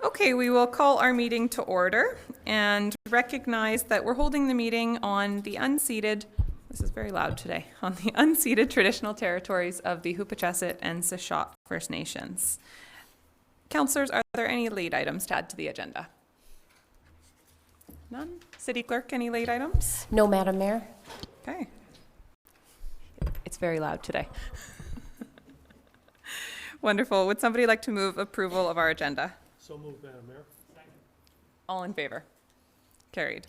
Okay, we will call our meeting to order and recognize that we're holding the meeting on the unceded, this is very loud today, on the unceded traditional territories of the Hupachesit and Sishot First Nations. Councillors, are there any late items to add to the agenda? None? City Clerk, any late items? No, Madam Mayor. Okay. It's very loud today. Wonderful. Would somebody like to move approval of our agenda? So moved, Madam Mayor. Second. All in favor? Carried.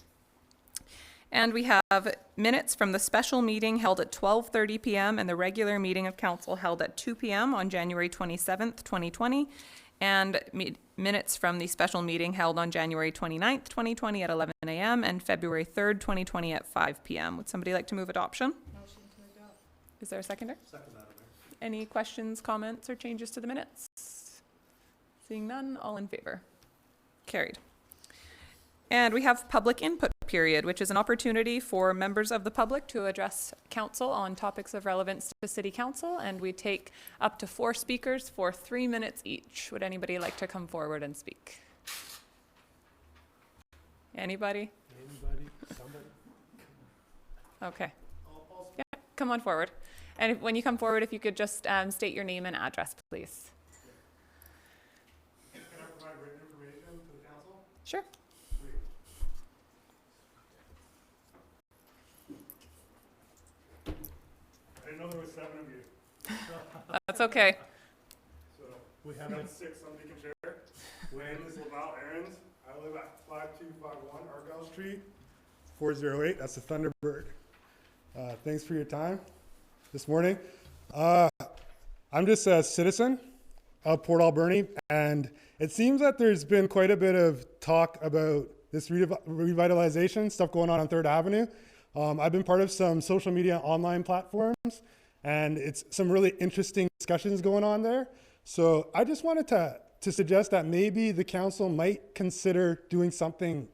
And we have minutes from the special meeting held at 12:30 p.m. and the regular meeting of council held at 2 p.m. on January 27th, 2020, and minutes from the special meeting held on January 29th, 2020 at 11 a.m. and February 3rd, 2020 at 5 p.m. Would somebody like to move adoption? Motion to adopt. Is there a seconder? Second, Madam Mayor. Any questions, comments, or changes to the minutes? Seeing none, all in favor? Carried. And we have public input period, which is an opportunity for members of the public to address council on topics of relevance to City Council, and we take up to 4 speakers for 3 minutes each. Would anybody like to come forward and speak? Anybody? Anybody? Somebody? Okay. Yeah, come on forward. And when you come forward, if you could just state your name and address, please. Can I provide written information to the council? Sure. I didn't know there was 7 of you. That's okay. So we have 6 somebody can share. My name is Laval Aarons. I live at 5251 Argyle Street, 408. That's the Thunderbird. Thanks for your time this morning. I'm just a citizen of Port Alberni, and it seems that there's been quite a bit of talk about this revitalization stuff going on 3rd Avenue. I've been part of some social media online platforms, and it's some really interesting discussions going on there. So I just wanted to suggest that maybe the council might consider doing something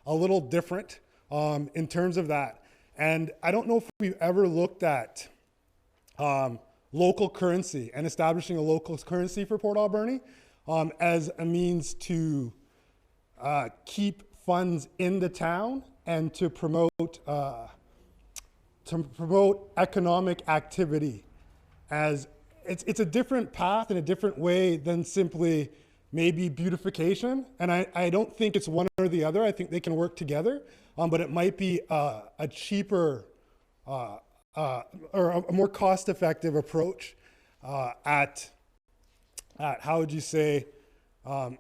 a little different in terms of that. And I don't know if we've ever looked at local currency and establishing a local currency for Port Alberni as a means to keep funds in the town and to promote economic activity. As it's a different path and a different way than simply maybe beautification. And I don't think it's one or the other. I think they can work together, but it might be a cheaper or a more cost-effective approach at how would you say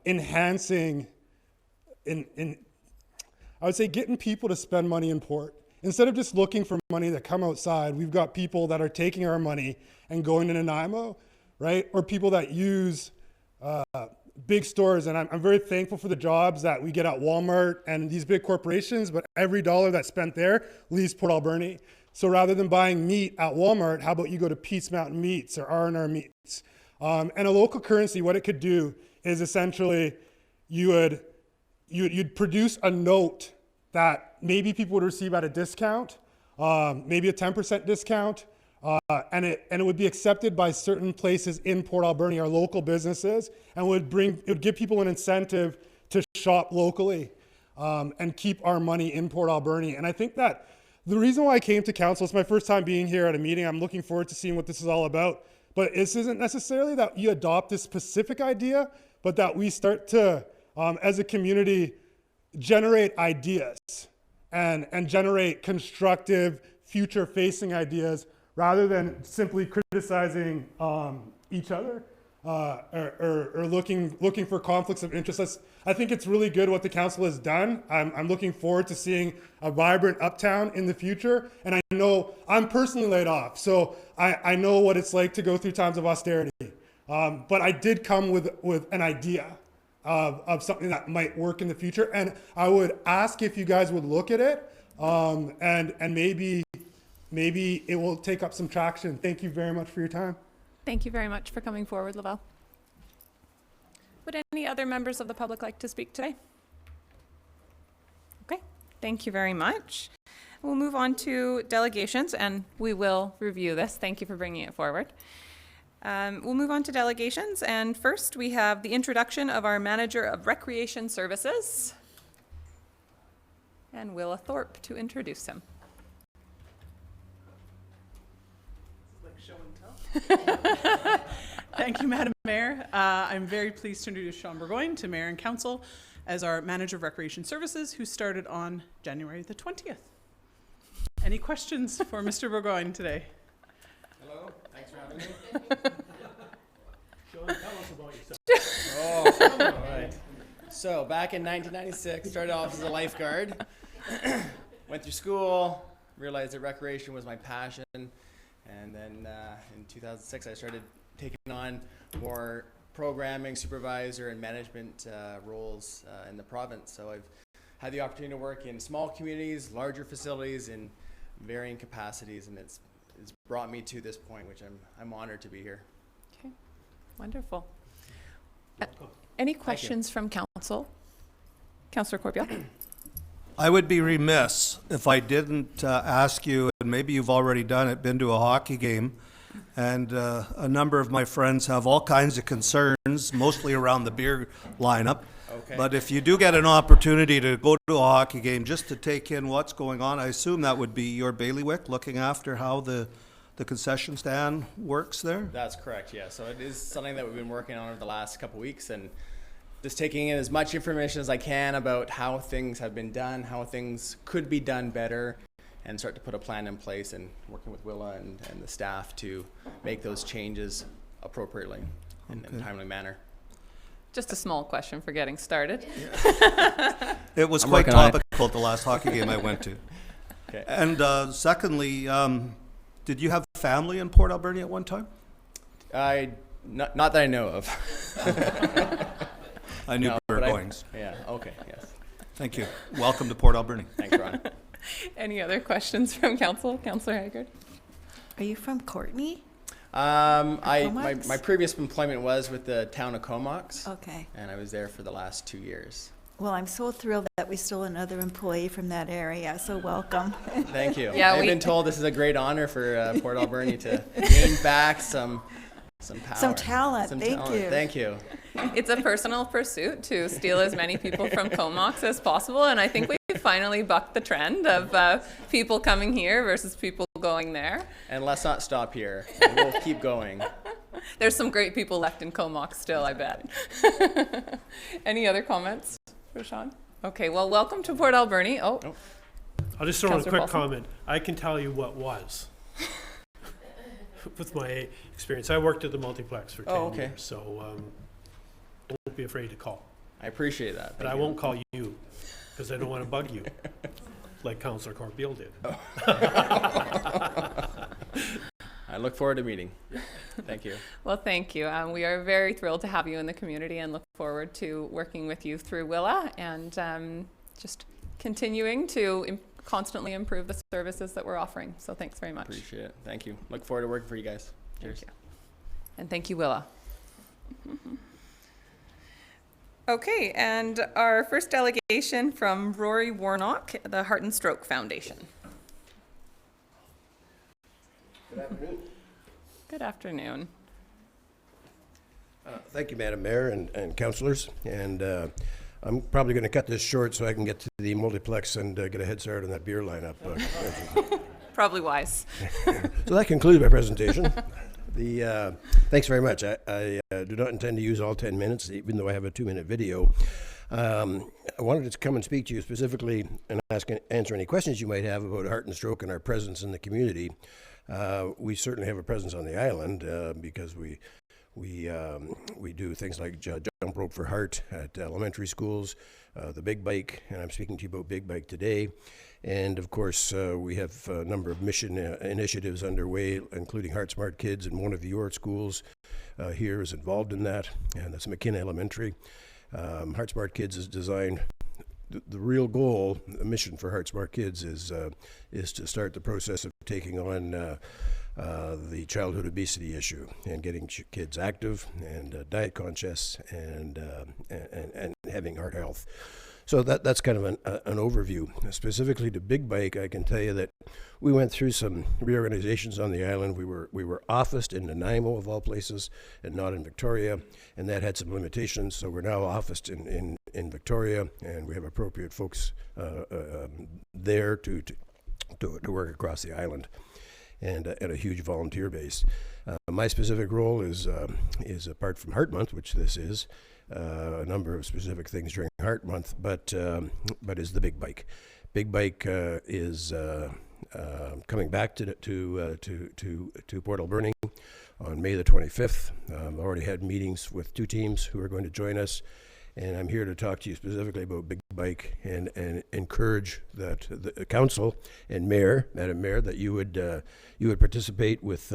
enhancing I would say getting people to spend money in port. Instead of just looking for money that come outside, we've got people that are taking our money and going to Nanaimo, right? Or people that use big stores. And I'm very thankful for the jobs that we get at Walmart and these big corporations, but every dollar that's spent there leaves Port Alberni. So rather than buying meat at Walmart, how about you go to Peace Mountain Meats or R&R Meats? And a local currency, what it could do is essentially you'd produce a note that maybe people would receive at a discount, maybe a 10% discount, and it would be accepted by certain places in Port Alberni, our local businesses, and it would give people an incentive to shop locally and keep our money in Port Alberni. And I think that the reason why I came to council, it's my first time being here at a meeting. I'm looking forward to seeing what this is all about. But this isn't necessarily that you adopt this specific idea, but that we start to, as a community, generate ideas and generate constructive, future-facing ideas rather than simply criticizing each other or looking for conflicts of interest. I think it's really good what the council has done. I'm looking forward to seeing a vibrant uptown in the future. And I know I'm personally laid off, so I know what it's like to go through times of austerity. But I did come with an idea of something that might work in the future. And I would ask if you guys would look at it and maybe it will take up some traction. Thank you very much for your time. Thank you very much for coming forward, Laval. Would any other members of the public like to speak today? Okay, thank you very much. We'll move on to delegations, and we will review this. Thank you for bringing it forward. We'll move on to delegations, and first we have the introduction of our Manager of Recreation Services, and Willa Thorpe to introduce him. Like show and tell. Thank you, Madam Mayor. I'm very pleased to introduce Sean Burgoyne to Mayor and Council as our Manager of Recreation Services, who started on January the 20th. Any questions for Mr. Burgoyne today? Hello, thanks for having me. Sean, tell us about yourself. All right. So back in 1996, started off as a lifeguard. Went through school, realized that recreation was my passion, and then in 2006 I started taking on more programming, supervisor, and management roles in the province. So I've had the opportunity to work in small communities, larger facilities in varying capacities, and it's brought me to this point, which I'm honored to be here. Okay, wonderful. Any questions from Council? Councillor Corbiel? I would be remiss if I didn't ask you, and maybe you've already done it, been to a hockey game, and a number of my friends have all kinds of concerns, mostly around the beer lineup. Okay. But if you do get an opportunity to go to a hockey game just to take in what's going on, I assume that would be your bailiwick, looking after how the concession stand works there? That's correct, yeah. So it is something that we've been working on over the last couple of weeks, and just taking in as much information as I can about how things have been done, how things could be done better, and start to put a plan in place, and working with Willa and the staff to make those changes appropriately in a timely manner. Just a small question for getting started. It was I'm quite working on it. topical at the last hockey game I went to. Okay. And secondly, did you have family in Port Alberni at one time? Not that I know of. I knew No, but Burgoyne's. Yeah, okay, yes. Thank you. Welcome to Port Alberni. Thanks, Ron. Any other questions from Council? Councillor Haggard? Are you from Courtney? My previous employment was with the town of Comox, Okay. and I was there for the last 2 years. Well, I'm so thrilled that we stole another employee from that area, so welcome. Thank you. Yeah, I've we- been told this is a great honor for Port Alberni to gain back some power. Some talent, thank you. Thank you. It's a personal pursuit to steal as many people from Comox as possible, and I think we finally bucked the trend of people coming here versus people going there. And let's not stop here. We'll keep going. There's some great people left in Comox still, I bet. Any other comments for Sean? Okay, well, welcome to Port Alberni. Oh, I'll just throw in a Councillor quick Paulson. comment. I can tell you what was with my experience. I worked at the multiplex for 10 Oh, okay. years, so don't be afraid to call. I appreciate that. But Thank I you. won't call you because I don't want to bug you like Councillor Corbeil did. I look forward to meeting. Thank you. well, thank you. We are very thrilled to have you in the community and look forward to working with you through Willa and just continuing to constantly improve the services that we're offering. So thanks very much. Appreciate it. Thank you. Look forward to working for you guys. Cheers. Thank you. And thank you, Willa. Okay, and our first delegation from Rory Warnock, the Heart and Stroke Foundation. Good afternoon. Good afternoon. Thank you, Madam Mayor and councillors. And I'm probably going to cut this short so I can get to the multiplex and get a head start on that beer lineup. Probably wise. So that concludes my presentation. Thanks very much. I do not intend to use all 10 minutes, even though I have a 2-minute video. I wanted to come and speak to you specifically and answer any questions you might have about heart and stroke and our presence in the community. We certainly have a presence on the island because we do things like jump rope for heart at elementary schools, the big bike, and I'm speaking to you about big bike today. And of course, we have a number of mission initiatives underway, including Heart Smart Kids, and one of your schools here is involved in that, and that's McKinnon Elementary. Heart Smart Kids is designed. The real goal, the mission for Heart Smart Kids is to start the process of taking on the childhood obesity issue and getting kids active and diet conscious and having heart health. So that's kind of an overview. Specifically to Big Bike, I can tell you that we went through some reorganizations on the island. We were officed in Nanaimo, of all places, and not in Victoria, and that had some limitations. So we're now officed in Victoria, and we have appropriate folks there to work across the island, and a huge volunteer base. My specific role is apart from Heart Month, which this is, a number of specific things during Heart Month, but is the Big Bike. Big Bike is coming back to Port Alberni on May the 25th. I've already had meetings with 2 teams who are going to join us, and I'm here to talk to you specifically about Big Bike and encourage that the council and Madam Mayor, that you would participate with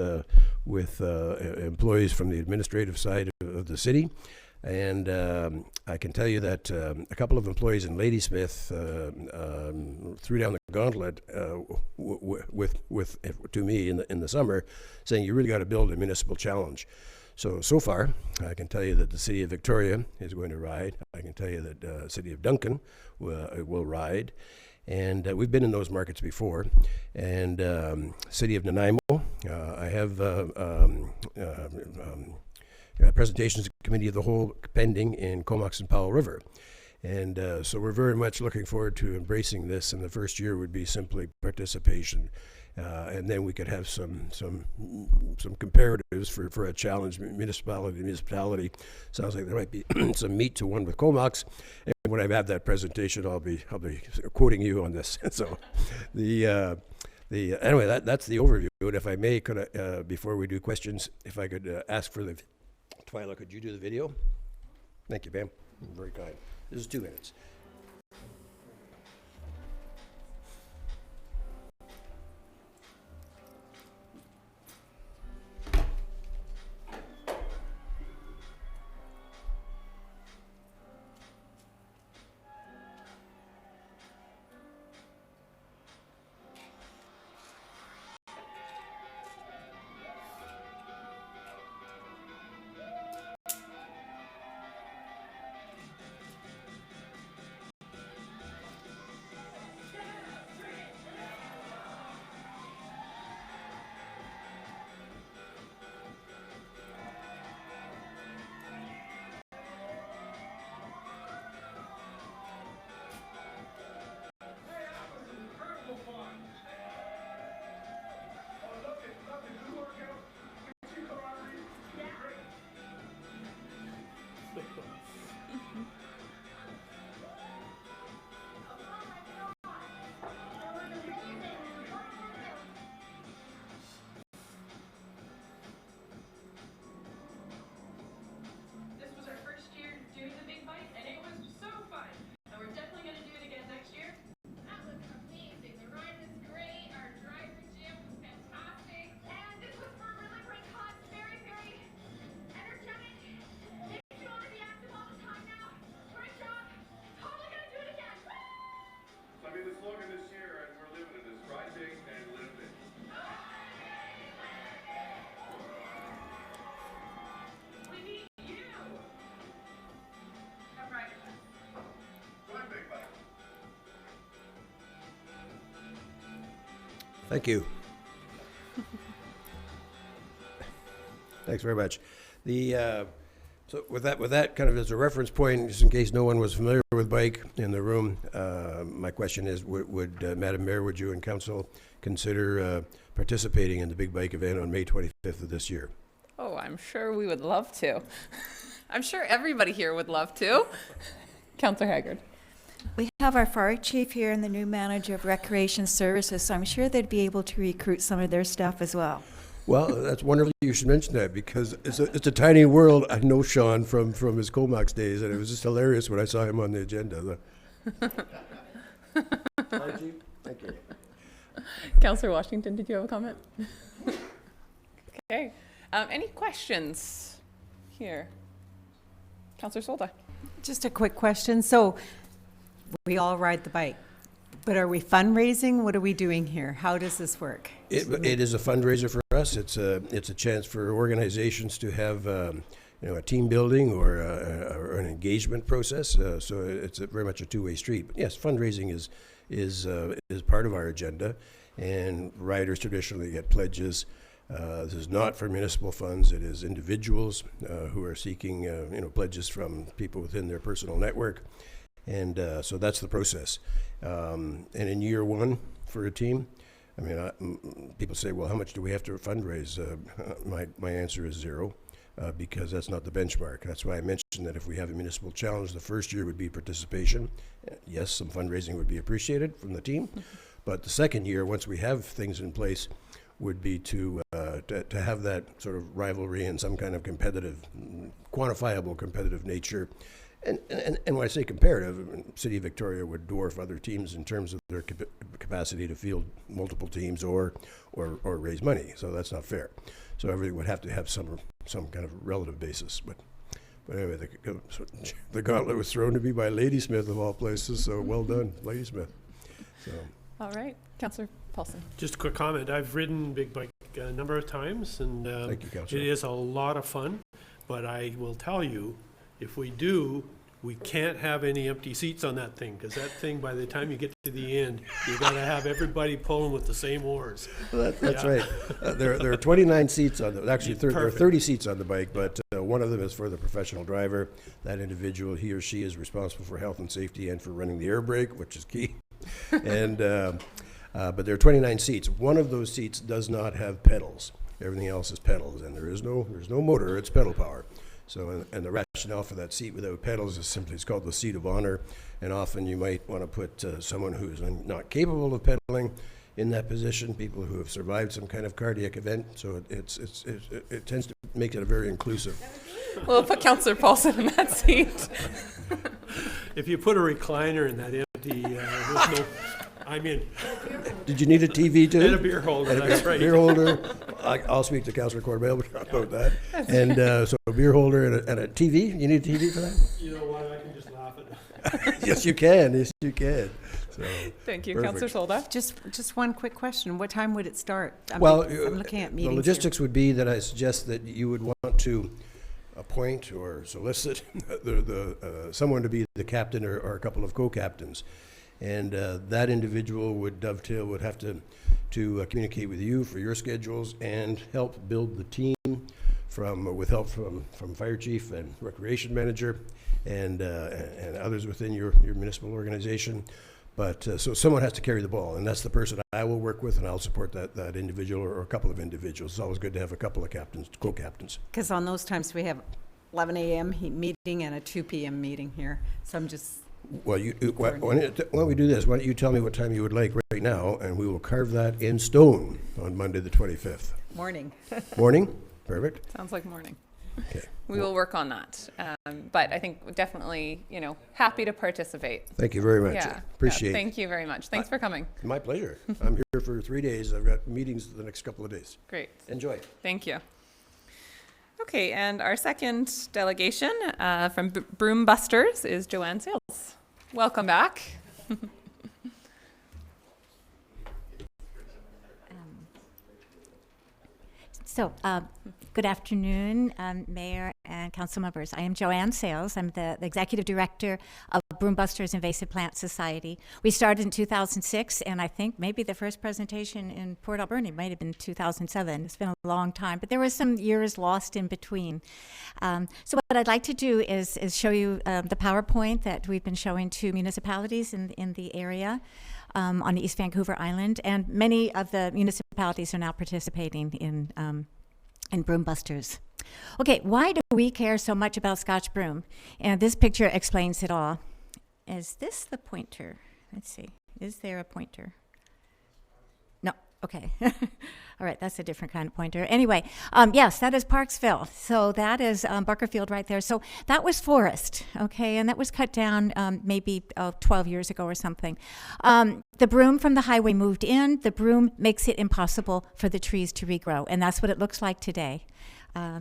employees from the administrative side of the city. And I can tell you that a couple of employees in Ladysmith threw down the gauntlet to me in the summer, saying you really got to build a municipal challenge. So far, I can tell you that the City of Victoria is going to ride. I can tell you that the City of Duncan will ride. And we've been in those markets before. And City of Nanaimo, I have presentations committee of the whole pending in Comox and Powell River. And so we're very much looking forward to embracing this, and the first year would be simply participation. And then we could have some comparatives for a challenge, municipality to municipality. Sounds like there might be some meat to one with Comox. And when I have that presentation, I'll be quoting you on this. So anyway, that's the overview. And if I may, could I, before we do questions, if I could ask for the Twyla, could you do the video? Thank you, Pam. Very kind. This is 2 minutes. Thank you. Thanks very much. So with that kind of as a reference point, just in case no one was familiar with Bike in the room, my question is, would Madam Mayor, would you and Council consider participating in the Big Bike event on May 25th of this year? Oh, I'm sure we would love to. I'm sure everybody here would love to. Councillor Haggard. We have our fire chief here and the new manager of recreation services, so I'm sure they'd be able to recruit some of their staff as well. Well, that's wonderful you should mention that, because it's a tiny world. I know Sean from his Comox days, and it was just hilarious when I saw him on the agenda. Thank you. Councillor Washington, did you have a comment? Okay. Any questions here? Councillor Solda. Just a quick question. So we all ride the bike, but are we fundraising? What are we doing here? How does this work? It is a fundraiser for us. It's a chance for organizations to have a team building or an engagement process. So it's very much a two-way street. But yes, fundraising is part of our agenda, and riders traditionally get pledges. This is not for municipal funds. It is individuals who are seeking pledges from people within their personal network, and so that's the process. And in year one for a team, I mean, people say, well, how much do we have to fundraise? My answer is zero, because that's not the benchmark. That's why I mentioned that if we have a municipal challenge, the first year would be participation. Yes, some fundraising would be appreciated from the team, but the second year, once we have things in place, would be to have that sort of rivalry and some kind of competitive, quantifiable competitive nature. And when I say comparative, City of Victoria would dwarf other teams in terms of their capacity to field multiple teams or raise money. So that's not fair. So everything would have to have some kind of relative basis. But anyway, the gauntlet was thrown to me by Ladysmith of all places. So well done, Ladysmith. So. All right, Councillor Paulson. Just a quick comment. I've ridden Big Bike a number of times, and Thank you, Councillor. it is a lot of fun. But I will tell you, if we do, we can't have any empty seats on that thing, because that thing, by the time you get to the end, you got to have everybody pulling with the same oars. Well, that's right. There are 29 seats on the, actually there are Perfect. 30 seats on the bike, but one of them is for the professional driver. That individual, he or she, is responsible for health and safety and for running the air brake, which is key. And but there are 29 seats. One of those seats does not have pedals. Everything else is pedals, and there's no motor. It's pedal power. So, and the rationale for that seat without pedals is simply, it's called the seat of honor, and often you might want to put someone who's not capable of pedaling in that position, people who have survived some kind of cardiac event. So it tends to make it a very inclusive. We'll put Councillor Paulson in that seat. If you put a recliner in that empty, there's no, I'm in. Did you need a TV too? And a beer holder, that's right. Beer holder. I'll speak to Councillor Corbell about that. And so a beer holder and a TV. You need a TV for that? You know what, I can just laugh at it. Yes, you can. Yes, you can. So, Thank you, perfect. Councillor Solda. Just one quick question. What time would it start? I'm looking at the meetings logistics would be that I suggest that you would want to appoint or solicit someone to be the captain or a couple of co-captains. And that individual would have to communicate with you for your schedules and help build the team with help from fire chief and recreation manager and others within your municipal organization. But so someone has to carry the ball, and that's the person I will work with, and I'll support that individual or a couple of individuals. It's always good to have a couple of captains, co-captains. Because on those times we have 11 a.m. meeting and a 2 p.m. meeting here. So I'm just. Well, why don't we do this? Why don't you tell me what time you would like right now, and we will carve that in stone on Monday the 25th. Morning. Morning? Perfect. Sounds like morning. Okay. We will work on that. But I think definitely, happy to participate. Thank you very much. Yeah. Appreciate it. Thank you very much. Thanks for coming. My pleasure. I'm here for 3 days. I've got meetings the next couple of days. Great. Enjoy. Thank you. Okay, and our second delegation from Broom Busters is Joanne Sales. Welcome back. Good afternoon, Mayor and Council members. I am Joanne Sales. I'm the Executive Director of Broom Busters Invasive Plant Society. We started in 2006, and I think maybe the first presentation in Port Alberni might have been 2007. It's been a long time, but there were some years lost in between. So what I'd like to do is show you the PowerPoint that we've been showing to municipalities in the area. On East Vancouver Island, and many of the municipalities are now participating in Broom Busters. Okay, why do we care so much about Scotch Broom? And this picture explains it all. Is this the pointer? Let's see. Is there a pointer? No. Okay. All right, that's a different kind of pointer. Anyway, yes, that is Parksville. So that is Barkerfield right there. So that was forest, okay, and that was cut down maybe 12 years ago or something. The broom from the highway moved in. The broom makes it impossible for the trees to regrow, and that's what it looks like today.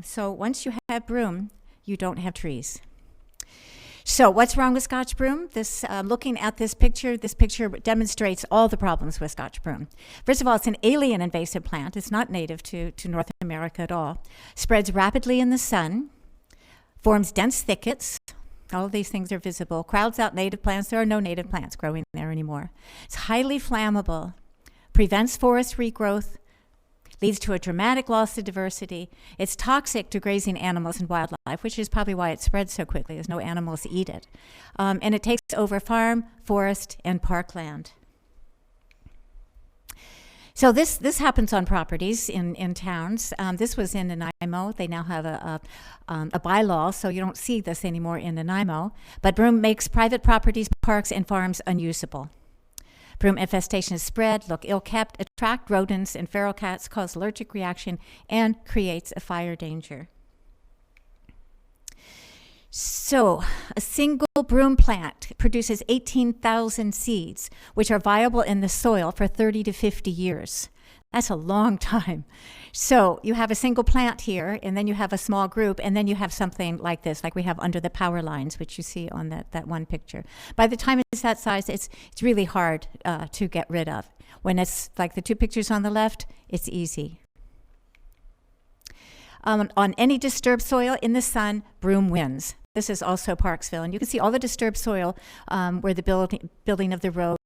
So once you have broom, you don't have trees. So what's wrong with Scotch Broom? Looking at this picture demonstrates all the problems with Scotch Broom. First of all, it's an alien invasive plant. It's not native to North America at all. Spreads rapidly in the sun. forms dense thickets. All of these things are visible. Crowds out native plants. There are no native plants growing there anymore. It's highly flammable, prevents forest regrowth, leads to a dramatic loss of diversity. It's toxic to grazing animals and wildlife, which is probably why it spreads so quickly, as no animals eat it. And it takes over farm, forest, and parkland. So this happens on properties in towns. This was in Nanaimo. They now have a bylaw, so you don't see this anymore in Nanaimo. But broom makes private properties, parks, and farms unusable. Broom infestation is spread, look ill-kept, attract rodents and feral cats, cause allergic reaction, and creates a fire danger. So, a single broom plant produces 18,000 seeds, which are viable in the soil for 30 to 50 years. That's a long time. So, you have a single plant here, and then you have a small group, and then you have something like this, like we have under the power lines, which you see on that one picture. By the time it's that size, it's really hard to get rid of. When it's like the two pictures on the left, it's easy. On any disturbed soil in the sun, broom wins. This is also Parksville, and you can see all the disturbed soil where the building of the road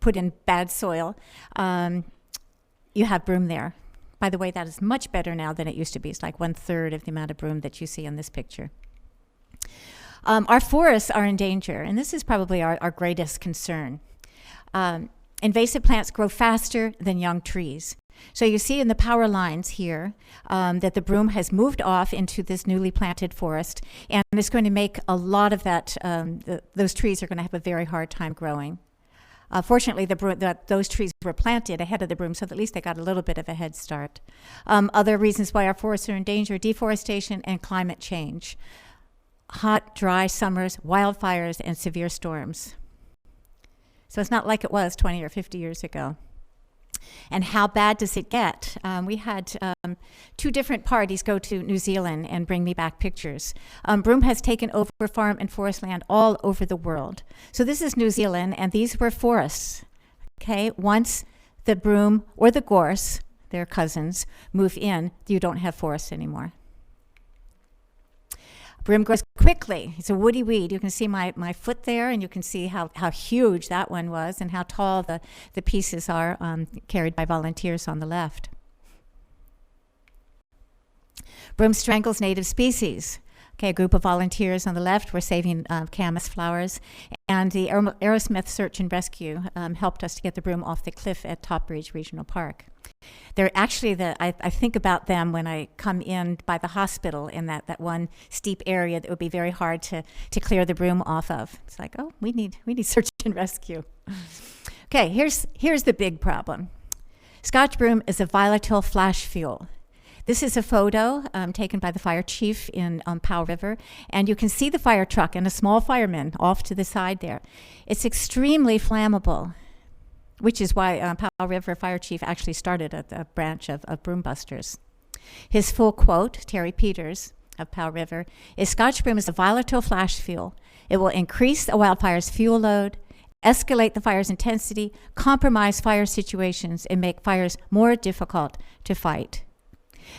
put in bad soil. You have broom there. By the way, that is much better now than it used to be. It's like 1/3 of the amount of broom that you see in this picture. Our forests are in danger, and this is probably our greatest concern. Invasive plants grow faster than young trees. So you see in the power lines here that the broom has moved off into this newly planted forest, and it's going to make a lot of that, those trees are going to have a very hard time growing. Fortunately, those trees were planted ahead of the broom, so that at least they got a little bit of a head start. Other reasons why our forests are in danger: deforestation and climate change. Hot, dry summers, wildfires, and severe storms. So it's not like it was 20 or 50 years ago. And how bad does it get? We had 2 different parties go to New Zealand and bring me back pictures. Broom has taken over farm and forest land all over the world. So this is New Zealand, and these were forests. Okay, once the broom or the gorse, their cousins, move in, you don't have forests anymore. Broom grows quickly. It's a woody weed. You can see my foot there, and you can see how huge that one was and how tall the pieces are carried by volunteers on the left. Broom strangles native species. Okay, a group of volunteers on the left were saving camas flowers, and the Aerosmith Search and Rescue helped us to get the broom off the cliff at Top Ridge Regional Park. They're actually I think about them when I come in by the hospital in that one steep area that would be very hard to clear the broom off of. It's like, oh, we need search and rescue. Okay, here's the big problem. Scotch Broom is a volatile flash fuel. This is a photo taken by the fire chief in Powell River, and you can see the fire truck and a small fireman off to the side there. It's extremely flammable, which is why Powell River Fire Chief actually started a branch of Broom Busters. His full quote, Terry Peters of Powell River, is Scotch Broom is a volatile flash fuel. It will increase a wildfire's fuel load, escalate the fire's intensity, compromise fire situations, and make fires more difficult to fight.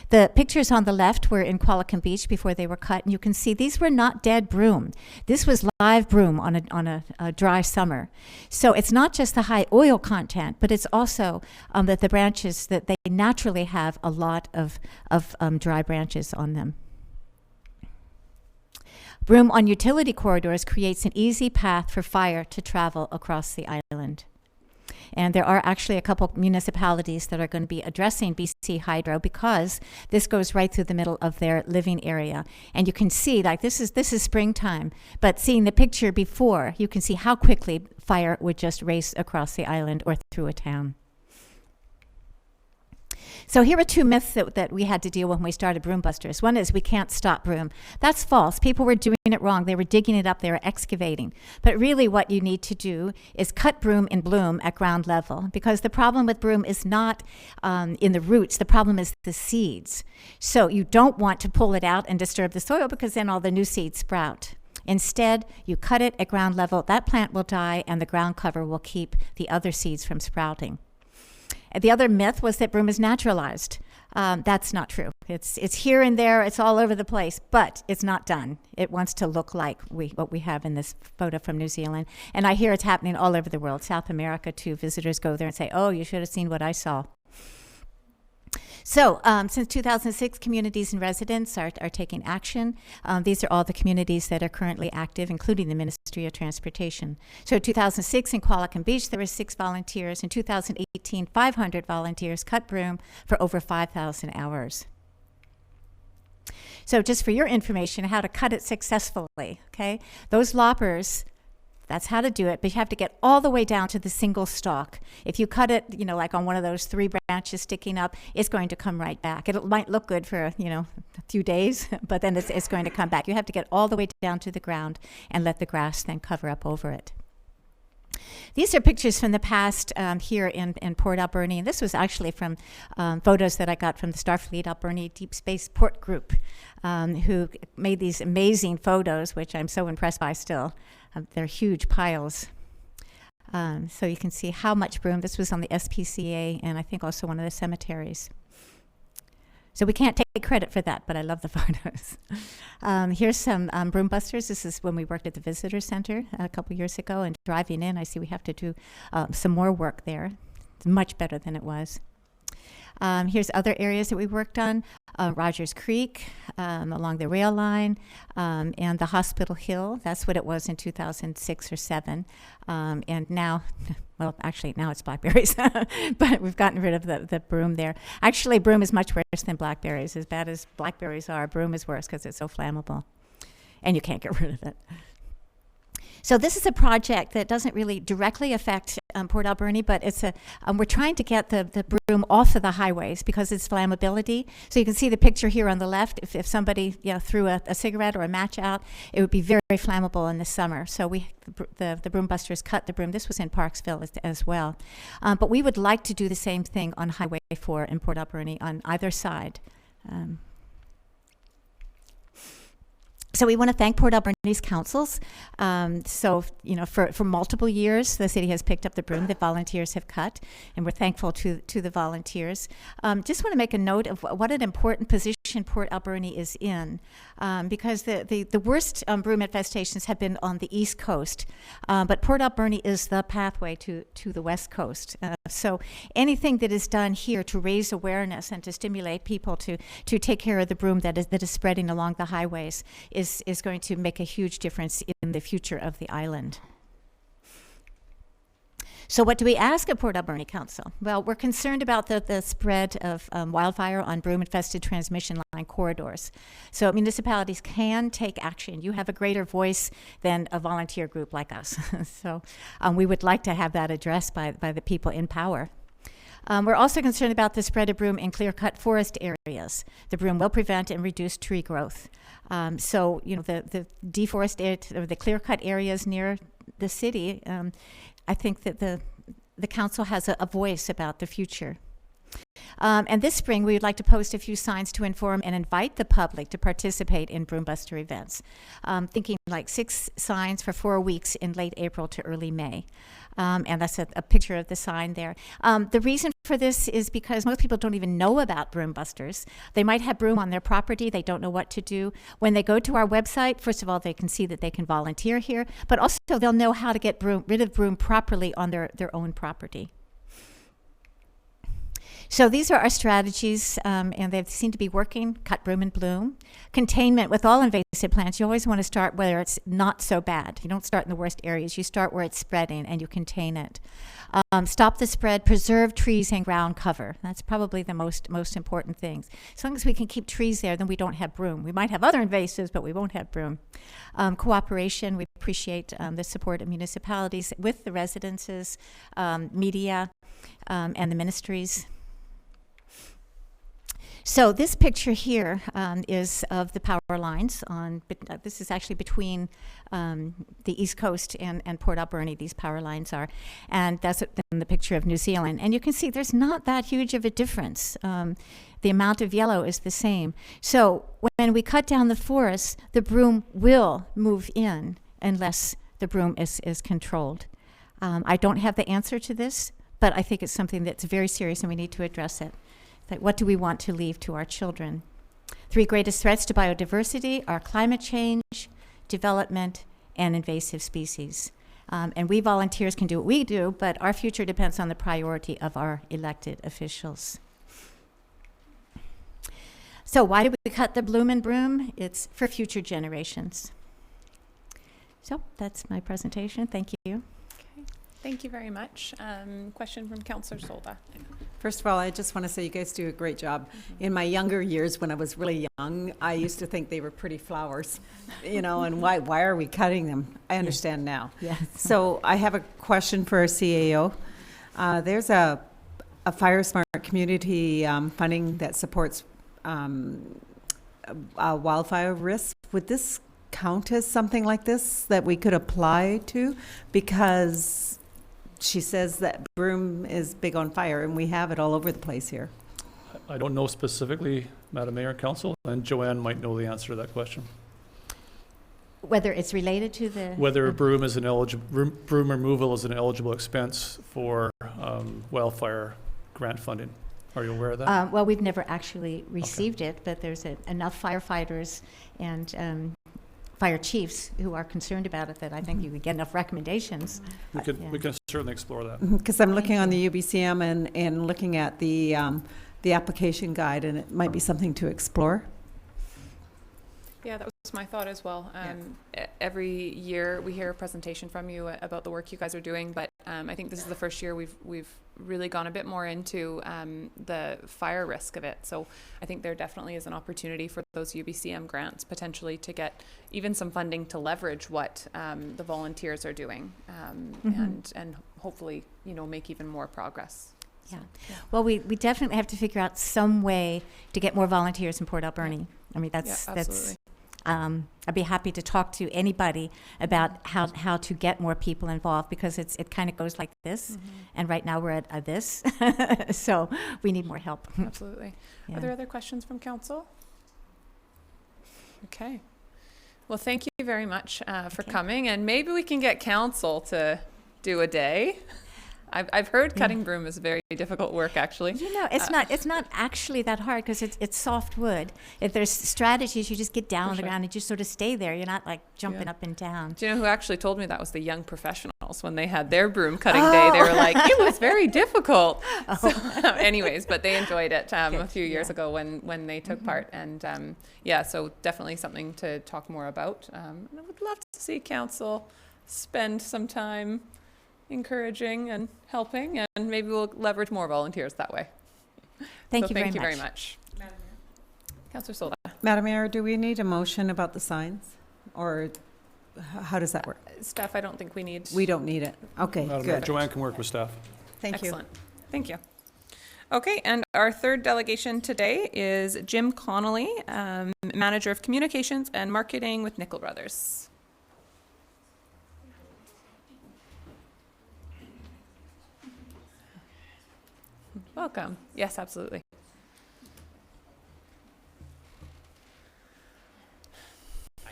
The pictures on the left were in Qualicum Beach before they were cut, and you can see these were not dead broom. This was live broom on a dry summer. So it's not just the high oil content, but it's also that the branches, that they naturally have a lot of dry branches on them. Broom on utility corridors creates an easy path for fire to travel across the island. And there are actually a couple municipalities that are going to be addressing BC Hydro because this goes right through the middle of their living area. And you can see, like, this is springtime, but seeing the picture before, you can see how quickly fire would just race across the island or through a town. So here are 2 myths that we had to deal with when we started Broom Busters. One is we can't stop broom. That's false. People were doing it wrong. They were digging it up. They were excavating. But really what you need to do is cut broom in bloom at ground level, because the problem with broom is not in the roots. The problem is the seeds. So you don't want to pull it out and disturb the soil, because then all the new seeds sprout. Instead, you cut it at ground level. That plant will die, and the ground cover will keep the other seeds from sprouting. The other myth was that broom is naturalized. That's not true. It's here and there. It's all over the place, but it's not done. It wants to look like what we have in this photo from New Zealand. And I hear it's happening all over the world. South America, too. Visitors go there and say, oh, you should have seen what I saw. So since 2006, communities and residents are taking action. These are all the communities that are currently active, including the Ministry of Transportation. So in 2006 in Qualicum Beach, there were 6 volunteers. In 2018, 500 volunteers cut broom for over 5,000 hours. So just for your information, how to cut it successfully, okay? Those loppers, that's how to do it, but you have to get all the way down to the single stalk. If you cut it, like on one of those 3 branches sticking up, it's going to come right back. It might look good for, a few days, but then it's going to come back. You have to get all the way down to the ground and let the grass then cover up over it. These are pictures from the past here in Port Alberni. And this was actually from photos that I got from the Starfleet Alberni Deep Space Port Group, who made these amazing photos, which I'm so impressed by still. They're huge piles. So you can see how much broom. This was on the SPCA and I think also one of the cemeteries. So we can't take credit for that, but I love the photos. Here's some broom busters. This is when we worked at the Visitor Center a couple years ago, and driving in, I see we have to do some more work there. It's much better than it was. Here's other areas that we worked on. Rogers Creek, along the rail line, and the Hospital Hill. That's what it was in 2006 or 7. And now, well, actually, now it's blackberries. But we've gotten rid of the broom there. Actually, broom is much worse than blackberries. As bad as blackberries are, broom is worse because it's so flammable. And you can't get rid of it. So this is a project that doesn't really directly affect Port Alberni, but it's we're trying to get the broom off of the highways because it's flammability. So you can see the picture here on the left. If somebody threw a cigarette or a match out, it would be very, very flammable in the summer. So the broom busters cut the broom. This was in Parksville as well. But we would like to do the same thing on Highway 4 in Port Alberni on either side. So we want to thank Port Alberni's councils. For multiple years, the city has picked up the broom that volunteers have cut, and we're thankful to the volunteers. Just want to make a note of what an important position Port Alberni is in, because the worst broom infestations have been on the East Coast, but Port Alberni is the pathway to the West Coast. So anything that is done here to raise awareness and to stimulate people to take care of the broom that is spreading along the highways is going to make a huge difference in the future of the island. So what do we ask of Port Alberni Council? Well, we're concerned about the spread of wildfire on broom-infested transmission line corridors. So municipalities can take action. You have a greater voice than a volunteer group like us. So we would like to have that addressed by the people in power. We're also concerned about the spread of broom in clear-cut forest areas. The broom will prevent and reduce tree growth. The deforested or the clear-cut areas near the city, I think that the council has a voice about the future. And this spring, we would like to post a few signs to inform and invite the public to participate in broom buster events. Thinking like 6 signs for 4 weeks in late April to early May. And that's a picture of the sign there. The reason for this is because most people don't even know about broom busters. They might have broom on their property. They don't know what to do. When they go to our website, first of all, they can see that they can volunteer here, but also they'll know how to get rid of broom properly on their own property. So these are our strategies, and they seem to be working. Cut broom and bloom. Containment with all invasive plants. You always want to start where it's not so bad. You don't start in the worst areas. You start where it's spreading and you contain it. Stop the spread. Preserve trees and ground cover. That's probably the most important things. As long as we can keep trees there, then we don't have broom. We might have other invasives, but we won't have broom. Cooperation. We appreciate the support of municipalities with the residences, media, and the ministries. So this picture here is of the power lines this is actually between the East Coast and Port Alberni, these power lines are. And that's then the picture of New Zealand. And you can see there's not that huge of a difference. The amount of yellow is the same. So when we cut down the forest, the broom will move in unless the broom is controlled. I don't have the answer to this, but I think it's something that's very serious and we need to address it. Like, what do we want to leave to our children? 3 greatest threats to biodiversity are climate change, development, and invasive species. And we volunteers can do what we do, but our future depends on the priority of our elected officials. So why do we cut the bloom and broom? It's for future generations. So that's my presentation. Thank you. Okay, thank you very much. Question from Councillor Solda. First of all, I just want to say you guys do a great job. In my younger years, when I was really young, I used to think they were pretty flowers, you know, and why are we cutting them? I understand now. Yes. So I have a question for our CAO. There's a Fire Smart community funding that supports wildfire risk. Would this count as something like this that we could apply to? Because she says that Broom is big on fire, and we have it all over the place here. I don't know specifically, Madam Mayor and Council, and Joanne might know the answer to that question. Whether it's related to the... Whether broom removal is an eligible expense for wildfire grant funding. Are you aware of that? Well, we've never actually received it, but there's enough firefighters and fire chiefs who are concerned about it that I think you could get enough recommendations. We can certainly explore that. Because I'm looking on the UBCM and looking at the application guide, and it might be something to explore. Yeah, that was my thought as well. Every year we hear a presentation from you about the work you guys are doing, but I think this is the first year we've really gone a bit more into the fire risk of it. So I think there definitely is an opportunity for those UBCM grants potentially to get even some funding to leverage what the volunteers are doing, and hopefully, you know, make even more progress. Yeah. Well, we definitely have to figure out some way to get more volunteers in Port Alberni. I mean, that's I'd be happy to talk to anybody about how to get more people involved, because it kind of goes like this, and right now we're at this, so we need more help. Absolutely. Yeah. Are there other questions from council? Okay. Well, thank you very much for coming, and maybe we can get council to do a day. I've heard cutting broom is very difficult work, actually. You know, it's not actually that hard, because it's soft wood. If there's strategies, you just get down on the ground and just sort of stay there. You're not like jumping up and down. Do you know who actually told me that was the young professionals when they had their broom cutting day? They were like, it was very difficult. So, anyways, but they enjoyed it a few years ago when they took part. And so definitely something to talk more about. And I would love to see council spend some time encouraging and helping, and maybe we'll leverage more volunteers that way. Thank you very much. Councillor Solda. Madam Mayor, do we need a motion about the signs, or how does that work? Staff, I don't think we need. We don't need it. Okay, Madam Mayor, good. Joanne can work with staff. Thank you. Excellent. Thank you. Okay, and our third delegation today is Jim Connolly, Manager of Communications and Marketing with Nickel Brothers. Welcome. Yes, absolutely. Hi.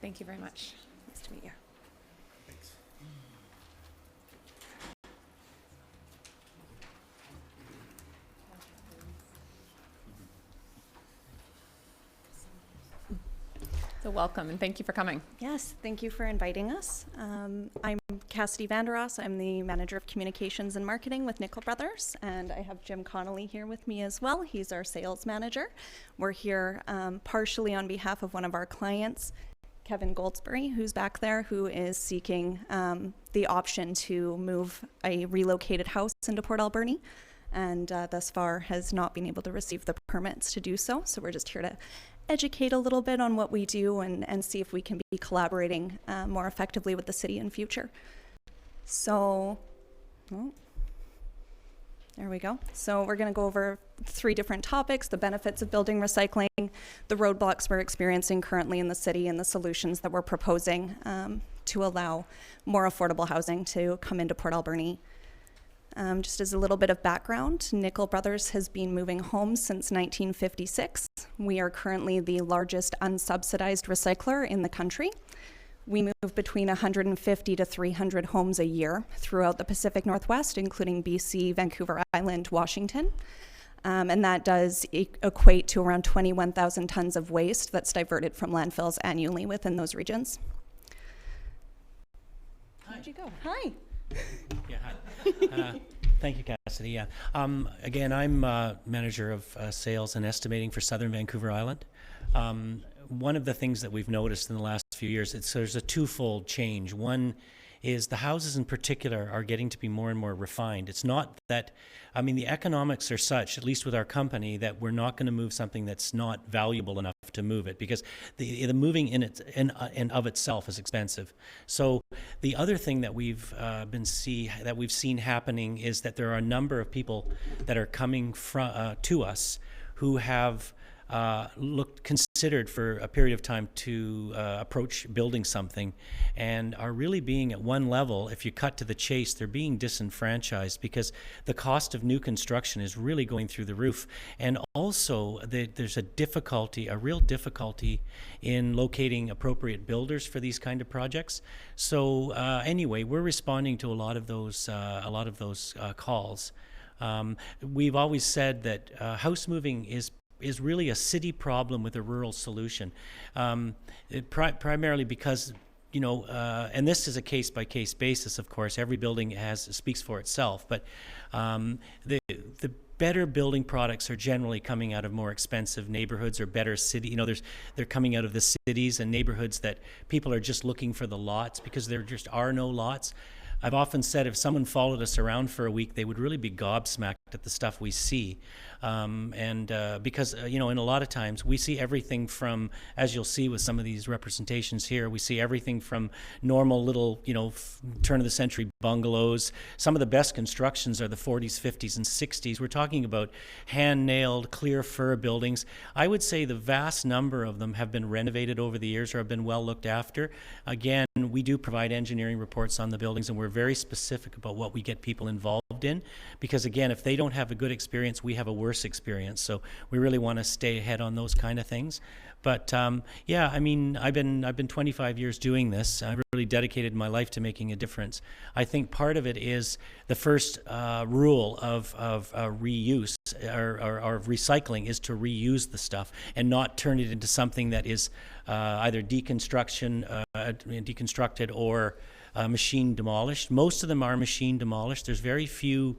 Thank you very much. Nice to meet you. Thanks. So welcome, and thank you for coming. Yes, thank you for inviting us. I'm Cassidy Vandeross. I'm the Manager of Communications and Marketing with Nickel Brothers, and I have Jim Connolly here with me as well. He's our Sales Manager. We're here partially on behalf of one of our clients, Kevin Goldsberry, who's back there, who is seeking the option to move a relocated house into Port Alberni, and thus far has not been able to receive the permits to do so. So we're just here to educate a little bit on what we do and see if we can be collaborating more effectively with the city in future. So, there we go. So we're going to go over 3 different topics: the benefits of building recycling, the roadblocks we're experiencing currently in the city, and the solutions that we're proposing to allow more affordable housing to come into Port Alberni. Just as a little bit of background, Nickel Brothers has been moving homes since 1956. We are currently the largest unsubsidized recycler in the country. We move between 150 to 300 homes a year throughout the Pacific Northwest, including BC, Vancouver Island, Washington. And that does equate to around 21,000 tons of waste that's diverted from landfills annually within those regions. How'd you go? Hi. Yeah, hi. Thank you, Cassidy. Yeah. Again, I'm manager of sales and estimating for Southern Vancouver Island. One of the things that we've noticed in the last few years, there's a twofold change. One is the houses in particular are getting to be more and more refined. It's not that, I mean, the economics are such, at least with our company, that we're not going to move something that's not valuable enough to move it, because the moving in of itself is expensive. So the other thing that we've seen happening is that there are a number of people that are coming to us who have considered for a period of time to approach building something, and are really being at one level, if you cut to the chase, they're being disenfranchised because the cost of new construction is really going through the roof. And also there's a real difficulty in locating appropriate builders for these kind of projects. So anyway, we're responding to a lot of those calls. We've always said that house moving is really a city problem with a rural solution, primarily because, and this is a case-by-case basis, of course. Every building speaks for itself, but the better building products are generally coming out of more expensive neighborhoods or better city. They're coming out of the cities and neighborhoods that people are just looking for the lots because there just are no lots. I've often said if someone followed us around for a week, they would really be gobsmacked at the stuff we see. Because, in a lot of times we see everything from, as you'll see with some of these representations here, we see everything from normal little, turn-of-the-century bungalows. Some of the best constructions are the 40s, 50s, and 60s. We're talking about hand-nailed, clear fir buildings. I would say the vast number of them have been renovated over the years or have been well looked after. Again, we do provide engineering reports on the buildings, and we're very specific about what we get people involved in, because again, if they don't have a good experience, we have a worse experience. So we really want to stay ahead on those kind of things. But yeah, I mean, I've been 25 years doing this. I've really dedicated my life to making a difference. I think part of it is the first rule of reuse or recycling is to reuse the stuff and not turn it into something that is either deconstructed or machine demolished. Most of them are machine demolished. There's very few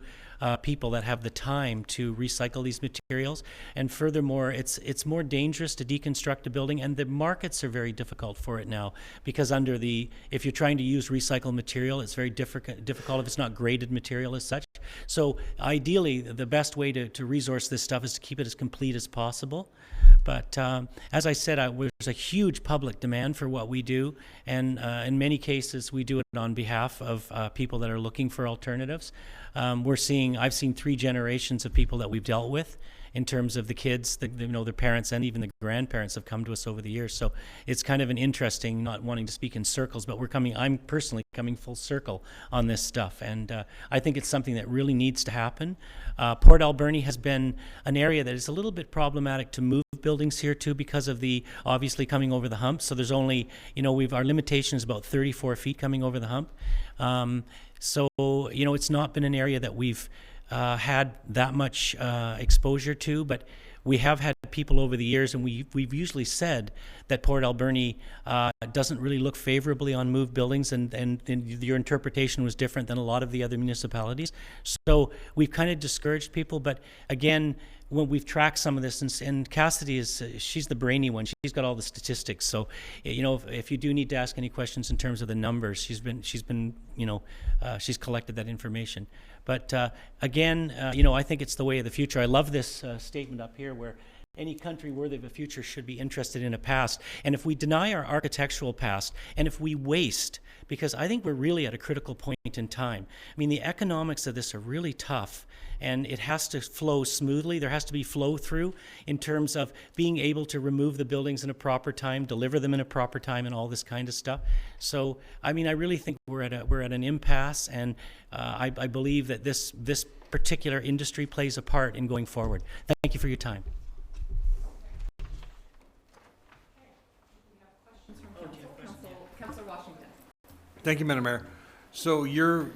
people that have the time to recycle these materials, and furthermore, it's more dangerous to deconstruct a building, and the markets are very difficult for it now, because if you're trying to use recycled material, it's very difficult if it's not graded material as such. So ideally, the best way to resource this stuff is to keep it as complete as possible. But as I said, there's a huge public demand for what we do, and in many cases, we do it on behalf of people that are looking for alternatives. I've seen 3 generations of people that we've dealt with in terms of the kids, their parents, and even the grandparents have come to us over the years. So it's kind of an interesting, not wanting to speak in circles, but I'm personally coming full circle on this stuff. And I think it's something that really needs to happen. Port Alberni has been an area that is a little bit problematic to move buildings here too, because of the obviously coming over the hump. So there's only, our limitation is about 34 feet coming over the hump. So it's not been an area that we've had that much exposure to, but we have had people over the years, and we've usually said that Port Alberni doesn't really look favorably on moved buildings, and your interpretation was different than a lot of the other municipalities. So we've kind of discouraged people, but again, when we've tracked some of this, and Cassidy she's the brainy one. She's got all the statistics. So, if you do need to ask any questions in terms of the numbers, she's collected that information. But again, I think it's the way of the future. I love this statement up here where any country worthy of a future should be interested in a past. And if we deny our architectural past, and if we waste, because I think we're really at a critical point in time. I mean, the economics of this are really tough, and it has to flow smoothly. There has to be flow through in terms of being able to remove the buildings in a proper time, deliver them in a proper time, and all this kind of stuff. So, I mean, I really think we're at an impasse, and I believe that this particular industry plays a part in going forward. Thank you for your time. Councillor Washington. Thank you, Madam Mayor. So you're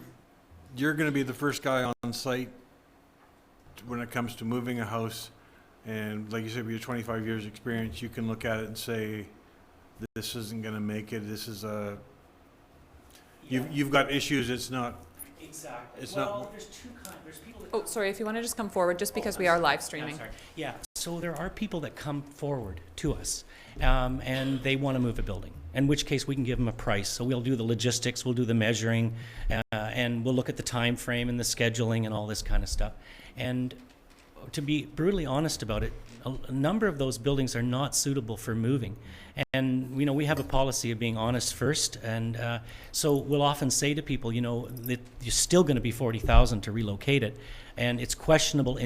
going to be the first guy on site when it comes to moving a house, and like you said, with your 25 years experience, you can look at it and say, this isn't going to make it. This is a you've got issues. It's not. Exactly. It's well, not. There's two kinds. There's people that Oh, sorry, if you want to just come forward, just because we are live streaming. I'm sorry. Yeah, so there are people that come forward to us, and they want to move a building, in which case we can give them a price. So we'll do the logistics, we'll do the measuring, and we'll look at the time frame and the scheduling and all this kind of stuff. And to be brutally honest about it, a number of those buildings are not suitable for moving. And, we have a policy of being honest first. And so we'll often say to people, that you're still going to be $40,000 to relocate it. And it's questionable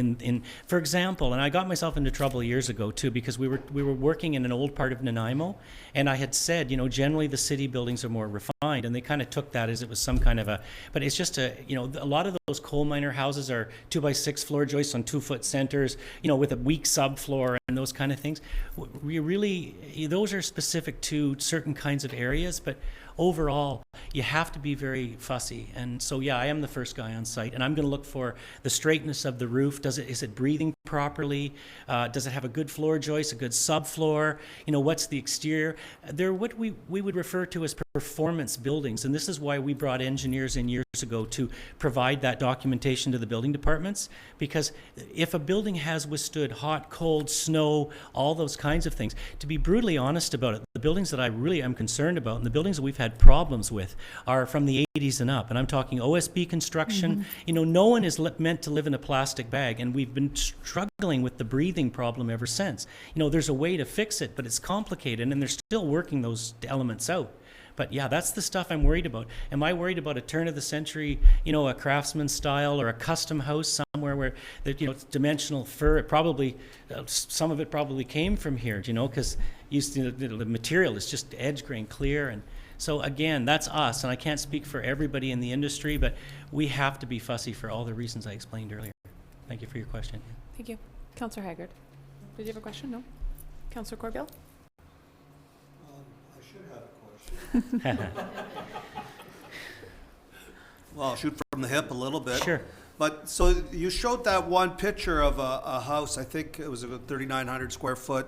for example, and I got myself into trouble years ago too, because we were working in an old part of Nanaimo, and I had said, generally the city buildings are more refined, and they kind of took that as it was some kind of but it's just a lot of those coal miner houses are 2x6 floor joists on 2-foot centers, with a weak subfloor and those kind of things. Those are specific to certain kinds of areas, but overall, you have to be very fussy. And so, I am the first guy on site, and I'm going to look for the straightness of the roof. Is it breathing properly? Does it have a good floor joist, a good subfloor? What's the exterior? They're what we would refer to as performance buildings, and this is why we brought engineers in years ago to provide that documentation to the building departments, because if a building has withstood hot, cold, snow, all those kinds of things, to be brutally honest about it, the buildings that I really am concerned about, and the buildings that we've had problems with, are from the 80s and up, and I'm talking OSB construction. No one is meant to live in a plastic bag, and we've been struggling with the breathing problem ever since. There's a way to fix it, but it's complicated, and they're still working those elements out. But that's the stuff I'm worried about. Am I worried about a turn of the century, a craftsman style or a custom house somewhere where it's dimensional fur? It probably, some of it probably came from here, because the material is just edge grain clear. And so again, that's us, and I can't speak for everybody in the industry, but we have to be fussy for all the reasons I explained earlier. Thank you for your question. Thank you. Councillor Haggard, did you have a question? No? Councillor Corbeil? I should have a question. Well, I'll shoot from the hip a little bit. Sure. But so you showed that one picture of a house. I think it was a 3,900 square foot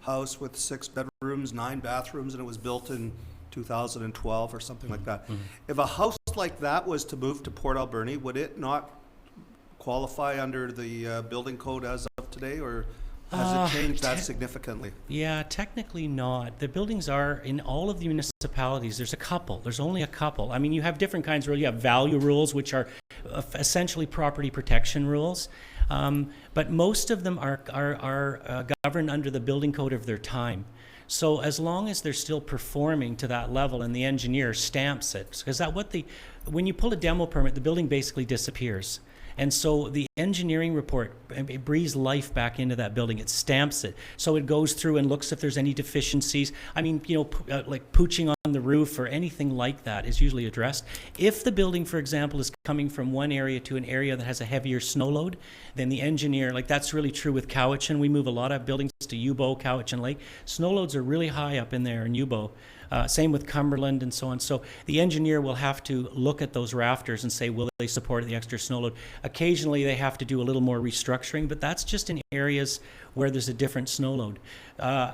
house with 6 bedrooms, 9 bathrooms, and it was built in 2012 or something like that. If a house like that was to move to Port Alberni, would it not qualify under the building code as of today, or has it changed that significantly? Yeah, technically not. The buildings are in all of the municipalities. There's only a couple. I mean, you have different kinds of rules. You have value rules, which are essentially property protection rules. But most of them are governed under the building code of their time. So as long as they're still performing to that level and the engineer stamps it, because when you pull a demo permit, the building basically disappears. And so the engineering report, it breathes life back into that building. It stamps it. So it goes through and looks if there's any deficiencies. I mean, like pooching on the roof or anything like that is usually addressed. If the building, for example, is coming from one area to an area that has a heavier snow load, then the engineer, like that's really true with Cowichan. We move a lot of buildings to Yubo, Cowichan Lake. Snow loads are really high up in there in Yubo. Same with Cumberland and so on. So the engineer will have to look at those rafters and say, will they support the extra snow load? Occasionally they have to do a little more restructuring, but that's just in areas where there's a different snow load.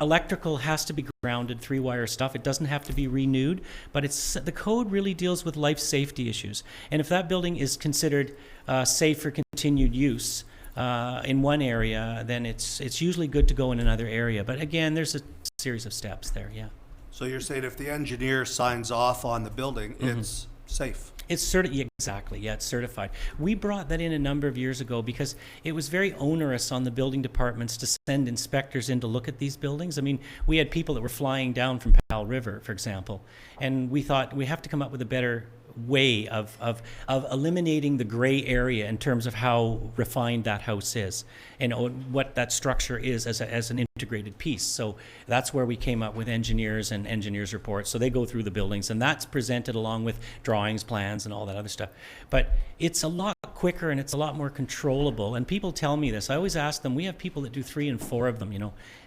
Electrical has to be grounded, 3-wire stuff. It doesn't have to be renewed, but the code really deals with life safety issues. And if that building is considered safe for continued use in one area, then it's usually good to go in another area. But again, there's a series of steps there, yeah. So you're saying if the engineer signs off on the building, it's safe? It's certified, exactly, yeah, it's certified. We brought that in a number of years ago because it was very onerous on the building departments to send inspectors in to look at these buildings. I mean, we had people that were flying down from Powell River, for example, and we thought we have to come up with a better way of eliminating the gray area in terms of how refined that house is and what that structure is as an integrated piece. So that's where we came up with engineers and engineers reports. So they go through the buildings and that's presented along with drawings, plans, and all that other stuff. But it's a lot quicker and it's a lot more controllable. And people tell me this. I always ask them, we have people that do 3 and 4 of them,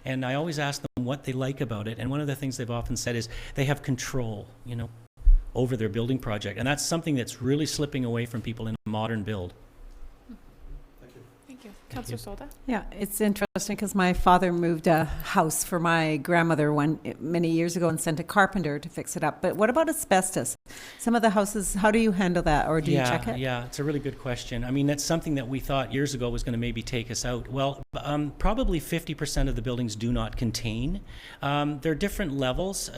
and I always ask them what they like about it. And one of the things they've often said is they have control, over their building project. And that's something that's really slipping away from people in a modern build. Thank you. Councillor Solda? Yeah, it's interesting because my father moved a house for my grandmother many years ago and sent a carpenter to fix it up. But what about asbestos? Some of the houses, how do you handle that, or do you check it? Yeah, it's a really good question. I mean, that's something that we thought years ago was going to maybe take us out. Well, probably 50% of the buildings do not contain. There are different levels.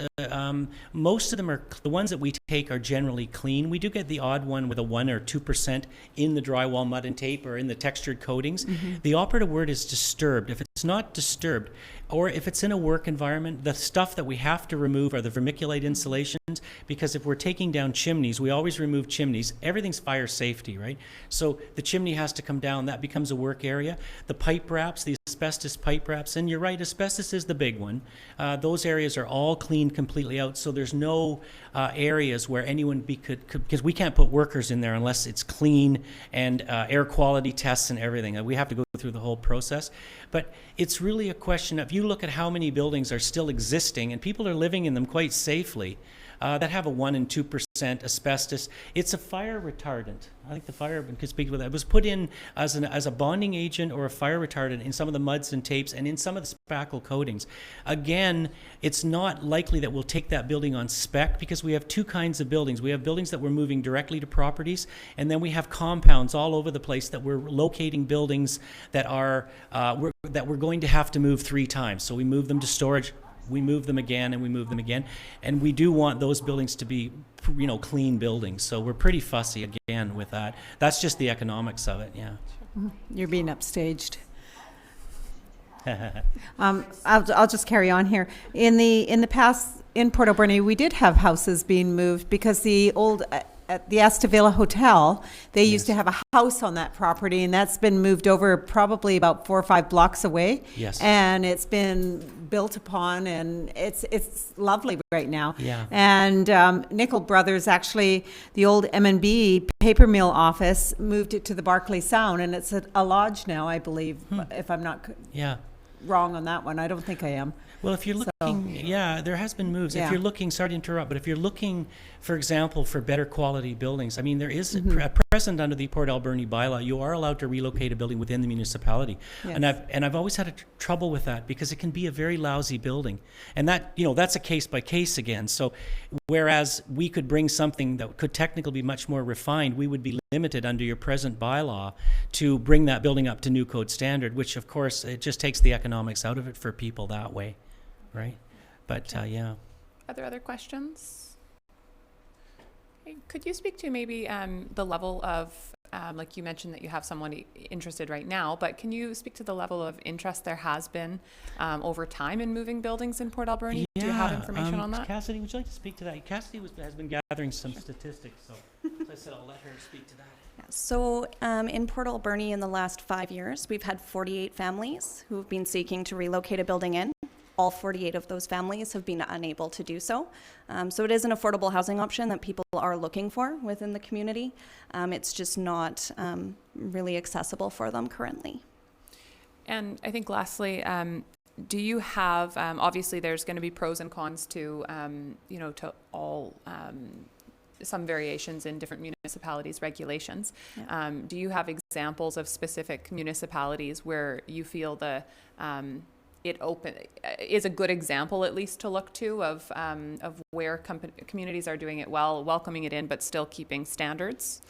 Most of them are, the ones that we take are generally clean. We do get the odd one with a 1 or 2% in the drywall mud and tape or in the textured coatings. The operative word is disturbed. If it's not disturbed, or if it's in a work environment, the stuff that we have to remove are the vermiculite insulations, because if we're taking down chimneys, we always remove chimneys. Everything's fire safety, right? So the chimney has to come down. That becomes a work area. The pipe wraps, the asbestos pipe wraps, and you're right, asbestos is the big one. Those areas are all cleaned completely out, so there's no areas where anyone could, because we can't put workers in there unless it's clean and air quality tests and everything. We have to go through the whole process. But it's really a question of, you look at how many buildings are still existing and people are living in them quite safely that have a 1 and 2% asbestos. It's a fire retardant. I think the fireman could speak to that. It was put in as a bonding agent or a fire retardant in some of the muds and tapes and in some of the spackle coatings. Again, it's not likely that we'll take that building on spec, because we have two kinds of buildings. We have buildings that we're moving directly to properties, and then we have compounds all over the place that we're locating buildings that are that we're going to have to move 3 times. So we move them to storage, we move them again, and we move them again. And we do want those buildings to be, clean buildings. So we're pretty fussy again with that. That's just the economics of it, yeah. You're being upstaged. I'll just carry on here. In the past, in Port Alberni, we did have houses being moved because the old at the Estevilla Hotel, they used to have a house on that property, and that's been moved over probably about 4 or 5 blocks away. Yes. And it's been built upon, and it's lovely right now. Yeah. And Nickel Brothers, actually, the old M&B paper mill office, moved it to the Barclay Sound, and it's a lodge now, I believe, if I'm not wrong on that one. I don't think I am. Well, if you're looking, there has been moves. Yeah. If you're looking, sorry to interrupt, but if you're looking, for example, for better quality buildings, I mean, there is a present under the Port Alberni bylaw, you are allowed to relocate a building within the municipality. Yes. And I've always had trouble with that, because it can be a very lousy building. And that, that's a case by case again. So whereas we could bring something that could technically be much more refined, we would be limited under your present bylaw to bring that building up to new code standard, which of course, it just takes the economics out of it for people that way. Right, but yeah. Are there other questions? Okay. Could you speak to maybe the level of, like you mentioned that you have someone interested right now, but can you speak to the level of interest there has been over time in moving buildings in Port Alberni? Yeah, do you have information on that? Cassidy, would you like to speak to that? Cassidy has been gathering some statistics, so I said I'll let her speak to that. So in Port Alberni in the last 5 years, we've had 48 families who have been seeking to relocate a building in. All 48 of those families have been unable to do so. So it is an affordable housing option that people are looking for within the community. It's just not really accessible for them currently. And I think lastly, do you have, obviously there's going to be pros and cons to, to all, some variations in different municipalities' regulations. Yeah. Do you have examples of specific municipalities where you feel it is a good example, at least, to look to of where communities are doing it well, welcoming it in, but still keeping standards?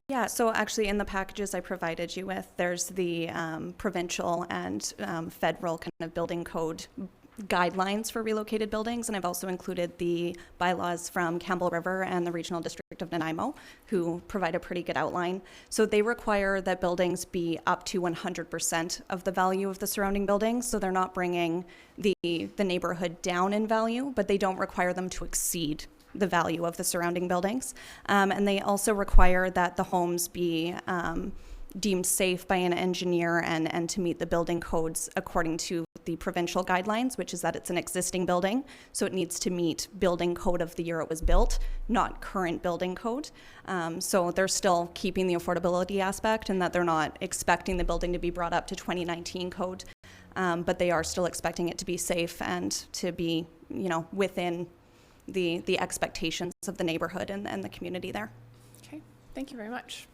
Yeah, so actually in the packages I provided you with, there's the provincial and federal kind of building code guidelines for relocated buildings, and I've also included the bylaws from Campbell River and the Regional District of Nanaimo, who provide a pretty good outline. So they require that buildings be up to 100% of the value of the surrounding buildings, so they're not bringing the neighborhood down in value, but they don't require them to exceed the value of the surrounding buildings. And they also require that the homes be deemed safe by an engineer and to meet the building codes according to the provincial guidelines, which is that it's an existing building, so it needs to meet building code of the year it was built, not current building code. So they're still keeping the affordability aspect, and that they're not expecting the building to be brought up to 2019 code, but they are still expecting it to be safe and to be, within the expectations of the neighborhood and the community there. Okay, thank you very much.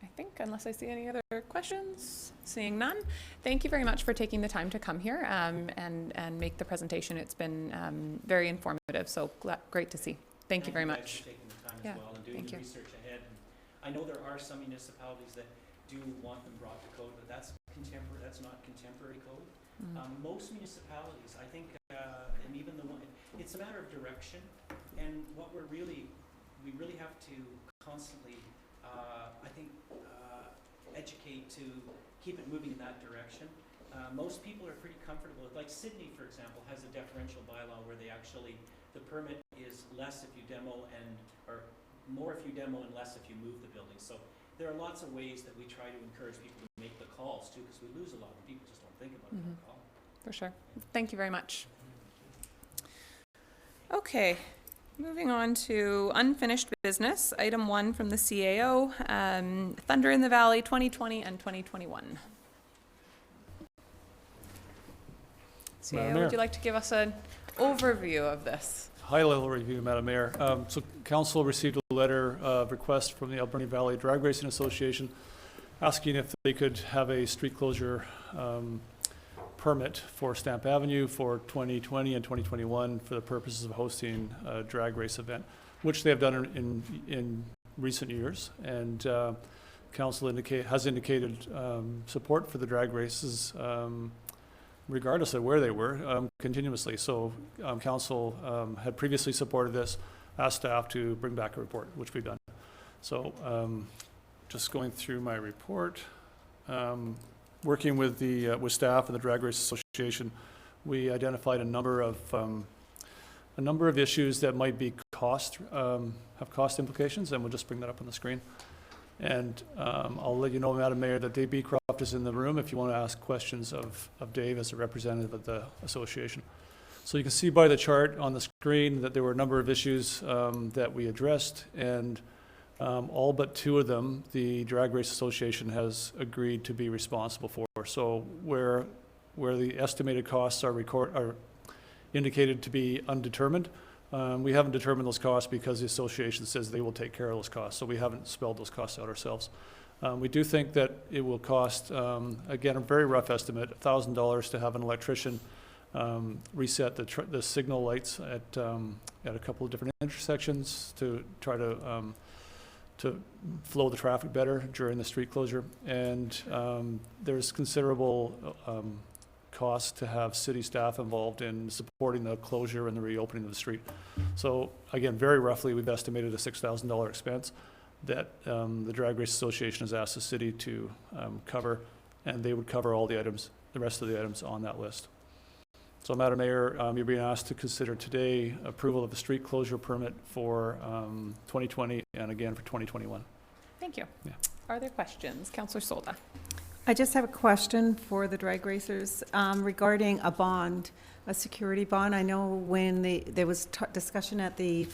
I think, unless I see any other questions, seeing none, thank you very much for taking the time to come here and make the presentation. It's been very informative, so great to see. Thank you very much. For taking the time Yeah, as well and doing thank the you. research ahead. And I know there are some municipalities that do want them brought to code, but that's contemporary. That's not contemporary code. Most municipalities, I think, and even the one, it's a matter of direction, and what we really have to constantly, I think, educate to keep it moving in that direction. Most people are pretty comfortable with, like Sydney, for example, has a deferential bylaw where they actually, the permit is less if you demo or more if you demo and less if you move the building. So there are lots of ways that we try to encourage people to make the calls too, because we lose a lot of people just don't think about it on the call. For sure. Thank you very much. Okay, moving on to unfinished business. Item 1 from the CAO, Thunder in the Valley 2020 and 2021. CAO, Mayor. would you like to give us an overview of this? High-level review, Madam Mayor. So Council received a letter of request from the Alberni Valley Drag Racing Association asking if they could have a street closure permit for Stamp Avenue for 2020 and 2021 for the purposes of hosting a drag race event, which they have done in recent years. And Council has indicated support for the drag races regardless of where they were, continuously. So Council had previously supported this, asked staff to bring back a report, which we've done. So just going through my report, working with with staff and the Drag Race Association, we identified a number of issues that might be have cost implications, and we'll just bring that up on the screen. And I'll let you know, Madam Mayor, that Dave Beecroft is in the room if you want to ask questions of Dave as a representative of the association. So you can see by the chart on the screen that there were a number of issues that we addressed, and all but 2 of them, the Drag Race Association has agreed to be responsible for. So where the estimated costs are indicated to be undetermined, we haven't determined those costs because the association says they will take care of those costs. So we haven't spelled those costs out ourselves. We do think that it will cost, again, a very rough estimate, $1,000 to have an electrician reset the signal lights at a couple of different intersections to try to flow the traffic better during the street closure. And there's considerable cost to have city staff involved in supporting the closure and the reopening of the street. So again, very roughly, we've estimated a $6,000 expense that the Drag Race Association has asked the city to cover, and they would cover all the items, the rest of the items on that list. So, Madam Mayor, you're being asked to consider today approval of the street closure permit for 2020 and again for 2021. Thank you. Yeah. Are there questions? Councillor Solda. I just have a question for the drag racers regarding a bond, a security bond. I know when there was discussion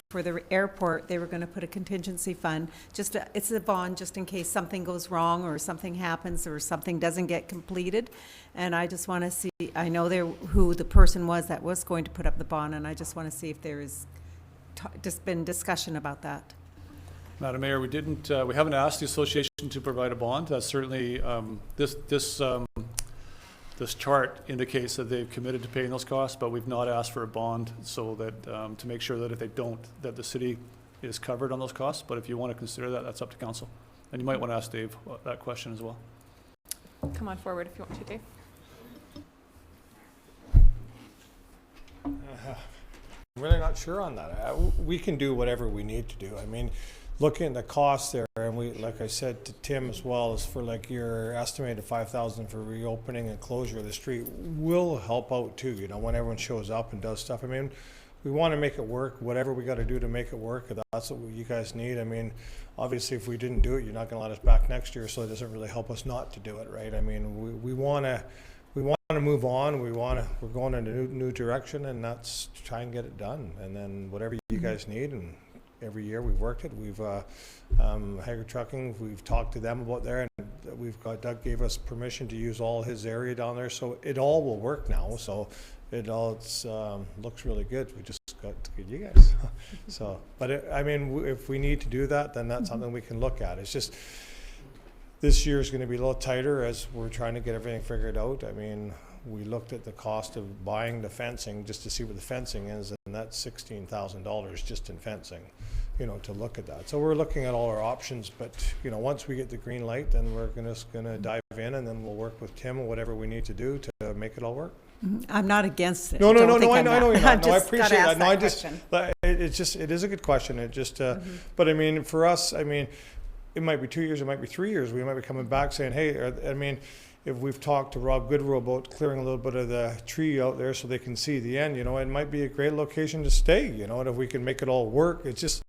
for the airport, they were going to put a contingency fund. It's a bond just in case something goes wrong or something happens or something doesn't get completed. And I just want to see, I know who the person was that was going to put up the bond, and I just want to see if there is just been discussion about that. Madam Mayor, we haven't asked the association to provide a bond. That's certainly, this chart indicates that they've committed to paying those costs, but we've not asked for a bond so that, to make sure that if they don't, that the city is covered on those costs. But if you want to consider that, that's up to council. And you might want to ask Dave that question as well. Come on forward if you want to, Dave. I'm really not sure on that. We can do whatever we need to do. I mean, looking at the costs there, and we, like I said to Tim as well, is for like your estimated $5,000 for reopening and closure of the street will help out too, you know, when everyone shows up and does stuff. I mean, we want to make it work, whatever we got to do to make it work. If that's what you guys need. I mean, obviously if we didn't do it, you're not going to let us back next year, so it doesn't really help us not to do it, right? I mean, we want to move on. We're going in a new direction, and that's to try and get it done. And then whatever you guys need, and every year we've worked it. We've Hager Trucking, we've talked to them about there, and Doug gave us permission to use all his area down there, so it all will work now. So it all looks really good. We just got you guys. So, but I mean, if we need to do that, then that's something we can look at. It's just, this year is going to be a little tighter as we're trying to get everything figured out. I mean, we looked at the cost of buying the fencing just to see what the fencing is, and that's $16,000 just in fencing, you know, to look at that. So we're looking at all our options, but, you know, once we get the green light, then we're gonna dive in, and then we'll work with Tim on whatever we need to do to make it all work. I'm not against it. No, Don't I think I'm know you're not. No, I just gotta appreciate ask that. No, I question. but it is a good question. It just, but I mean, for us, I mean, it might be 2 years, it might be 3 years. We might be coming back saying, hey, I mean, if we've talked to Rob Goodrow about clearing a little bit of the tree out there so they can see the end, you know, it might be a great location to stay, you know, and if we can make it all work, it just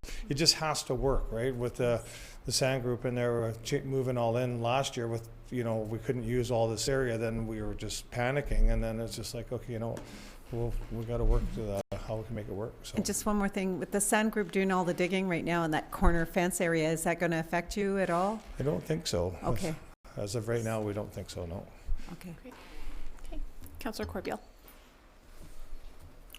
has to work, right? With the sand group in there moving all in last year with, you know, we couldn't use all this area, then we were just panicking, and then it's just like, okay, you know, we got to work to how we can make it work. So. And just one more thing, with the sand group doing all the digging right now in that corner fence area, is that going to affect you at all? I don't think so. Okay. As of right now, we don't think so, no. Okay. Great. Okay. Councillor Corbeil.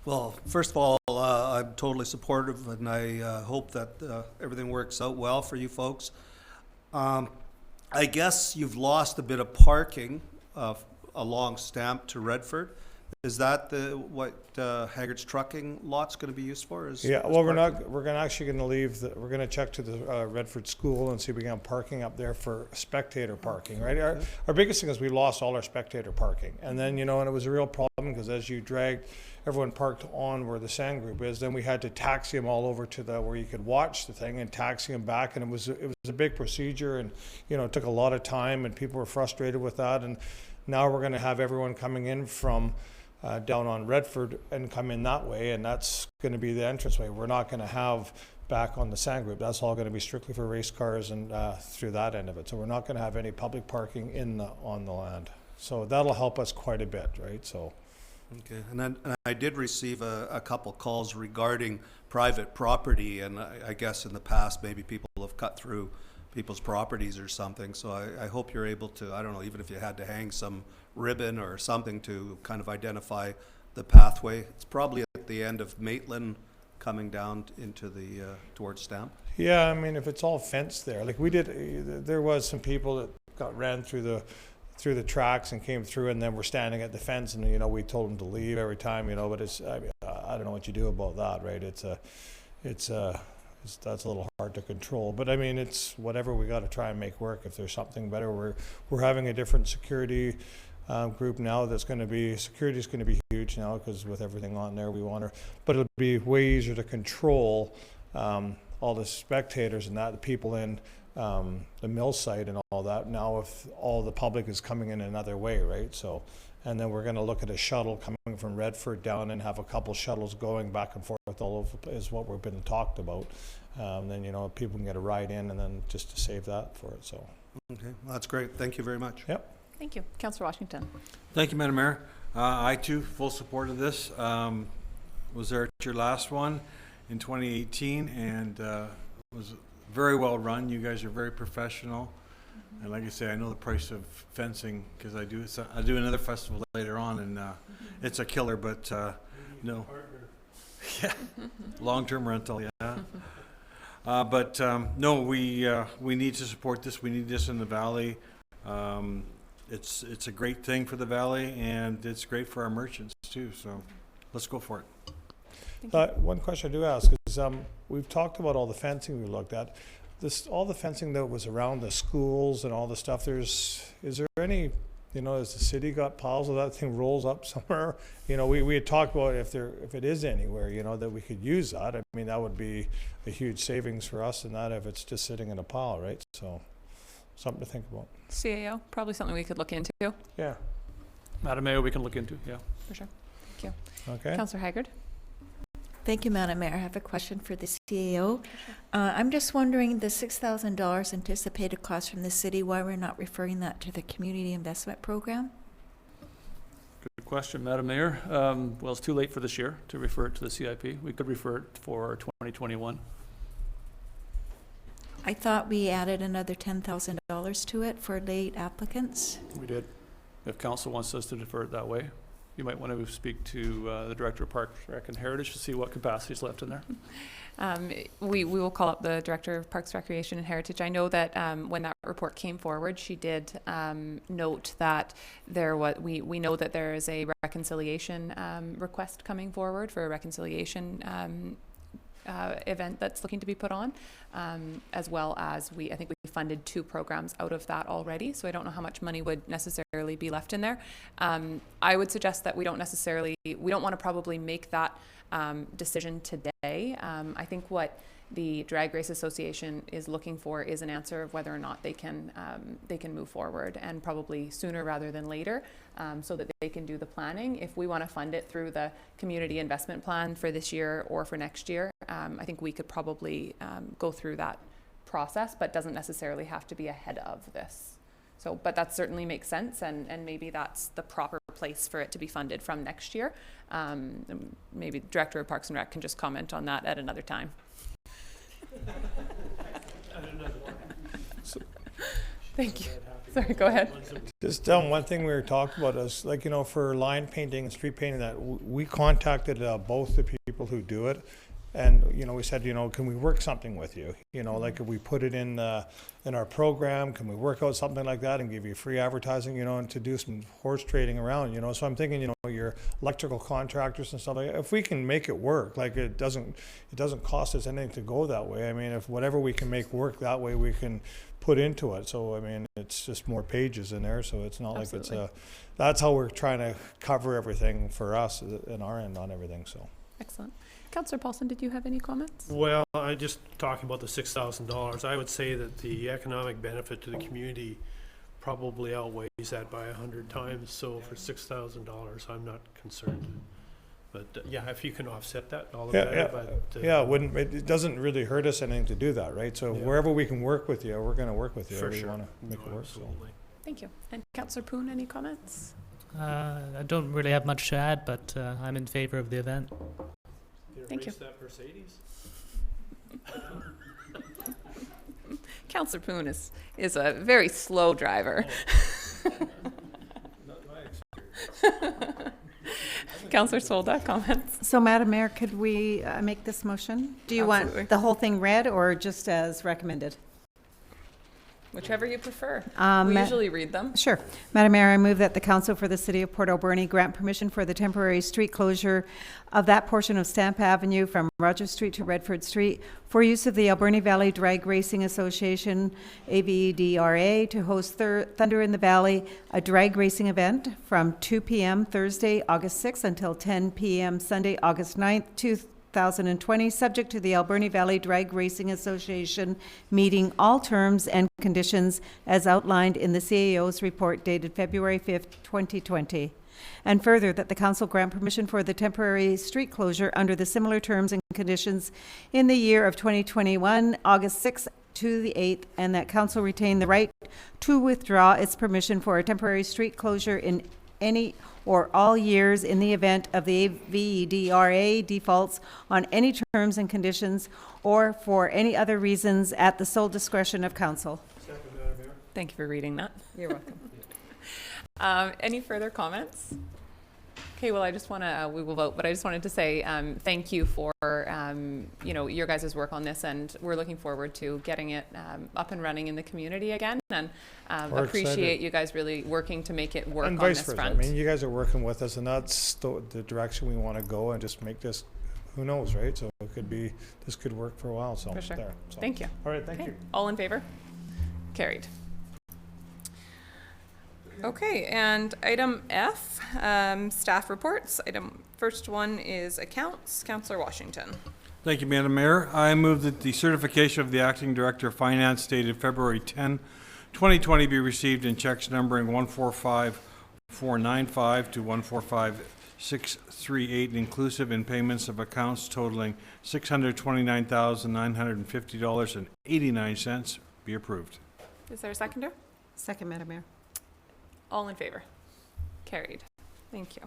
Well, first of all, I'm totally supportive, and I hope that everything works out well for you folks. I guess you've lost a bit of parking along Stamp to Redford. Is that what Haggard's trucking lot's going to be used for? Yeah, well, we're actually going to leave. We're going to check to the Redford School and see if we can have parking up there for spectator parking. Right. Our biggest thing is we lost all our spectator parking, and then, you know, and it was a real problem because as you dragged everyone parked on where the sand group is, then we had to taxi them all over to where you could watch the thing and taxi them back, and it was a big procedure, and, you know, it took a lot of time, and people were frustrated with that. And now we're going to have everyone coming in from down on Redford and come in that way, and that's going to be the entranceway. We're not going to have back on the sand group. That's all going to be strictly for race cars and through that end of it. So we're not going to have any public parking on the land. So that'll help us quite a bit, right? So. Okay, and I did receive a couple calls regarding private property, and I guess in the past maybe people have cut through people's properties or something. So I hope you're able to, I don't know, even if you had to hang some ribbon or something to kind of identify the pathway. It's probably at the end of Maitland coming down into the towards Stamp. Yeah, I mean, if it's all fenced there, like we did, there was some people that ran through the tracks and came through, and then we're standing at the fence, and, you know, we told them to leave every time, you know, but it's, I mean, I don't know what you do about that, right? That's a little hard to control, but I mean, it's whatever we got to try and make work. If there's something better, we're having a different security group now. Security is going to be huge now, because with everything on there, but it'll be way easier to control all the spectators and the people in the mill site and all that. Now, if all the public is coming in another way, right? So, and then we're going to look at a shuttle coming from Redford down and have a couple shuttles going back and forth all over, is what we've been talked about. Then, you know, people can get a ride in, and then just to save that for it. So. Okay, well, that's great. Thank you very much. Yep. Thank you. Councillor Washington. Thank you, Madam Mayor. I too, full support of this. Was there at your last one in 2018, and was very well run. You guys are very professional. And like I say, I know the price of fencing because I do another festival later on, and it's a killer. But no, yeah, long-term rental, yeah. But no, we need to support this. We need this in the valley. It's a great thing for the valley, and it's great for our merchants too. So let's go for it. One question I do ask is, we've talked about all the fencing we looked at. All the fencing that was around the schools and all the stuff, is there any, you know, has the city got piles of that thing rolls up somewhere? You know, we had talked about if it is anywhere, you know, that we could use that. I mean, that would be a huge savings for us, and that if it's just sitting in a pile, right? So something to think about. CAO, probably something we could look into. Yeah. Madam Mayor, we can look into, yeah. For sure. Thank you. Okay. Councillor Haggard. Thank you, Madam Mayor. I have a question for the CAO. I'm just wondering, the $6,000 anticipated cost from the city, why we're not referring that to the community investment program? Good question, Madam Mayor. Well, it's too late for this year to refer it to the CIP. We could refer it for 2021. I thought we added another $10,000 to it for late applicants. We did. If council wants us to defer it that way. you might want to speak to the Director of Parks, Rec and Heritage to see what capacity is left in there. We will call up the Director of Parks, Recreation and Heritage. I know that when that report came forward, she did note that we know that there is a reconciliation request coming forward for a reconciliation event that's looking to be put on, as well as I think we funded 2 programs out of that already, so I don't know how much money would necessarily be left in there. I would suggest that we don't want to probably make that decision today. I think what the Drag Race Association is looking for is an answer of whether or not they can move forward, and probably sooner rather than later, so that they can do the planning. If we want to fund it through the community investment plan for this year or for next year, I think we could probably go through that process, but doesn't necessarily have to be ahead of this. So, but that certainly makes sense, and maybe that's the proper place for it to be funded from next year. Maybe the Director of Parks and Rec can just comment on that at another time. Thank you. Sorry, go ahead. Just one thing we were talking about is, like, for line painting and street painting, that we contacted both the people who do it, and we said, can we work something with you? Like, if we put it in our program, can we work out something like that and give you free advertising, and to do some horse trading around, So I'm thinking, your electrical contractors and stuff like that, if we can make it work, like, it doesn't cost us anything to go that way. I mean, if whatever we can make work that way, we can put into it. So I mean, it's just more pages in there, so it's not Absolutely. like that's how we're trying to cover everything for us in our end on everything. So Excellent. Councillor Paulson, did you have any comments? Well, I just talking about the $6,000. I would say that the economic benefit to the community probably outweighs that by 100 times. So for $6,000, I'm not concerned. But yeah, if you can offset that, all of that. But, it doesn't really hurt us anything to do that, right? So wherever we can work with you, we're going to work with you. For We sure. want to make it work. Absolutely. Thank you. And Councillor Poon, any comments? I don't really have much to add, but I'm in favor of the event. Thank you. That Mercedes? Councillor Poon is a very slow driver. Not my experience. Councillor Solda, comments? So, Madam Mayor, could we make this motion? Do you Absolutely. want the whole thing read or just as recommended? Whichever you prefer. Um, We usually read them. Sure. Madam Mayor, I move that the Council for the City of Port Alberni grant permission for the temporary street closure of that portion of Stamp Avenue from Rogers Street to Redford Street for use of the Alberni Valley Drag Racing Association, AVDRA, to host Thunder in the Valley, a drag racing event from 2 p.m. Thursday, August 6th until 10 p.m. Sunday, August 9th, 2020, subject to the Alberni Valley Drag Racing Association meeting all terms and conditions as outlined in the CAO's report dated February 5th, 2020. And further, that the council grant permission for the temporary street closure under the similar terms and conditions in the year of 2021, August 6th to the 8th, and that council retain the right to withdraw its permission for a temporary street closure in any or all years in the event of the AVDRA defaults on any terms and conditions or for any other reasons at the sole discretion of council. Thank you for reading that. You're welcome. Any further comments? Okay, well, I just want to, we will vote, but I just wanted to say thank you for, your guys' work on this, and we're looking forward to getting it up and running in the community again, and appreciate excited. you guys really working to make it work and on vice this versa. front. I mean, you guys are working with us, and that's the direction we want to go, and just make this. Who knows, right? So this could work for a while. So For sure. there. So. Thank you. All right, thank Okay. you. All in favor? Carried. Okay, and item F, staff reports. First one is accounts. Councillor Washington. Thank you, Madam Mayor. I move that the certification of the Acting Director of Finance dated February 10, 2020 be received in checks numbering 145495 to 145638 inclusive in payments of accounts totaling $629,950.89 be approved. Is there a seconder? Second, Madam Mayor. All in favor? Carried. Thank you.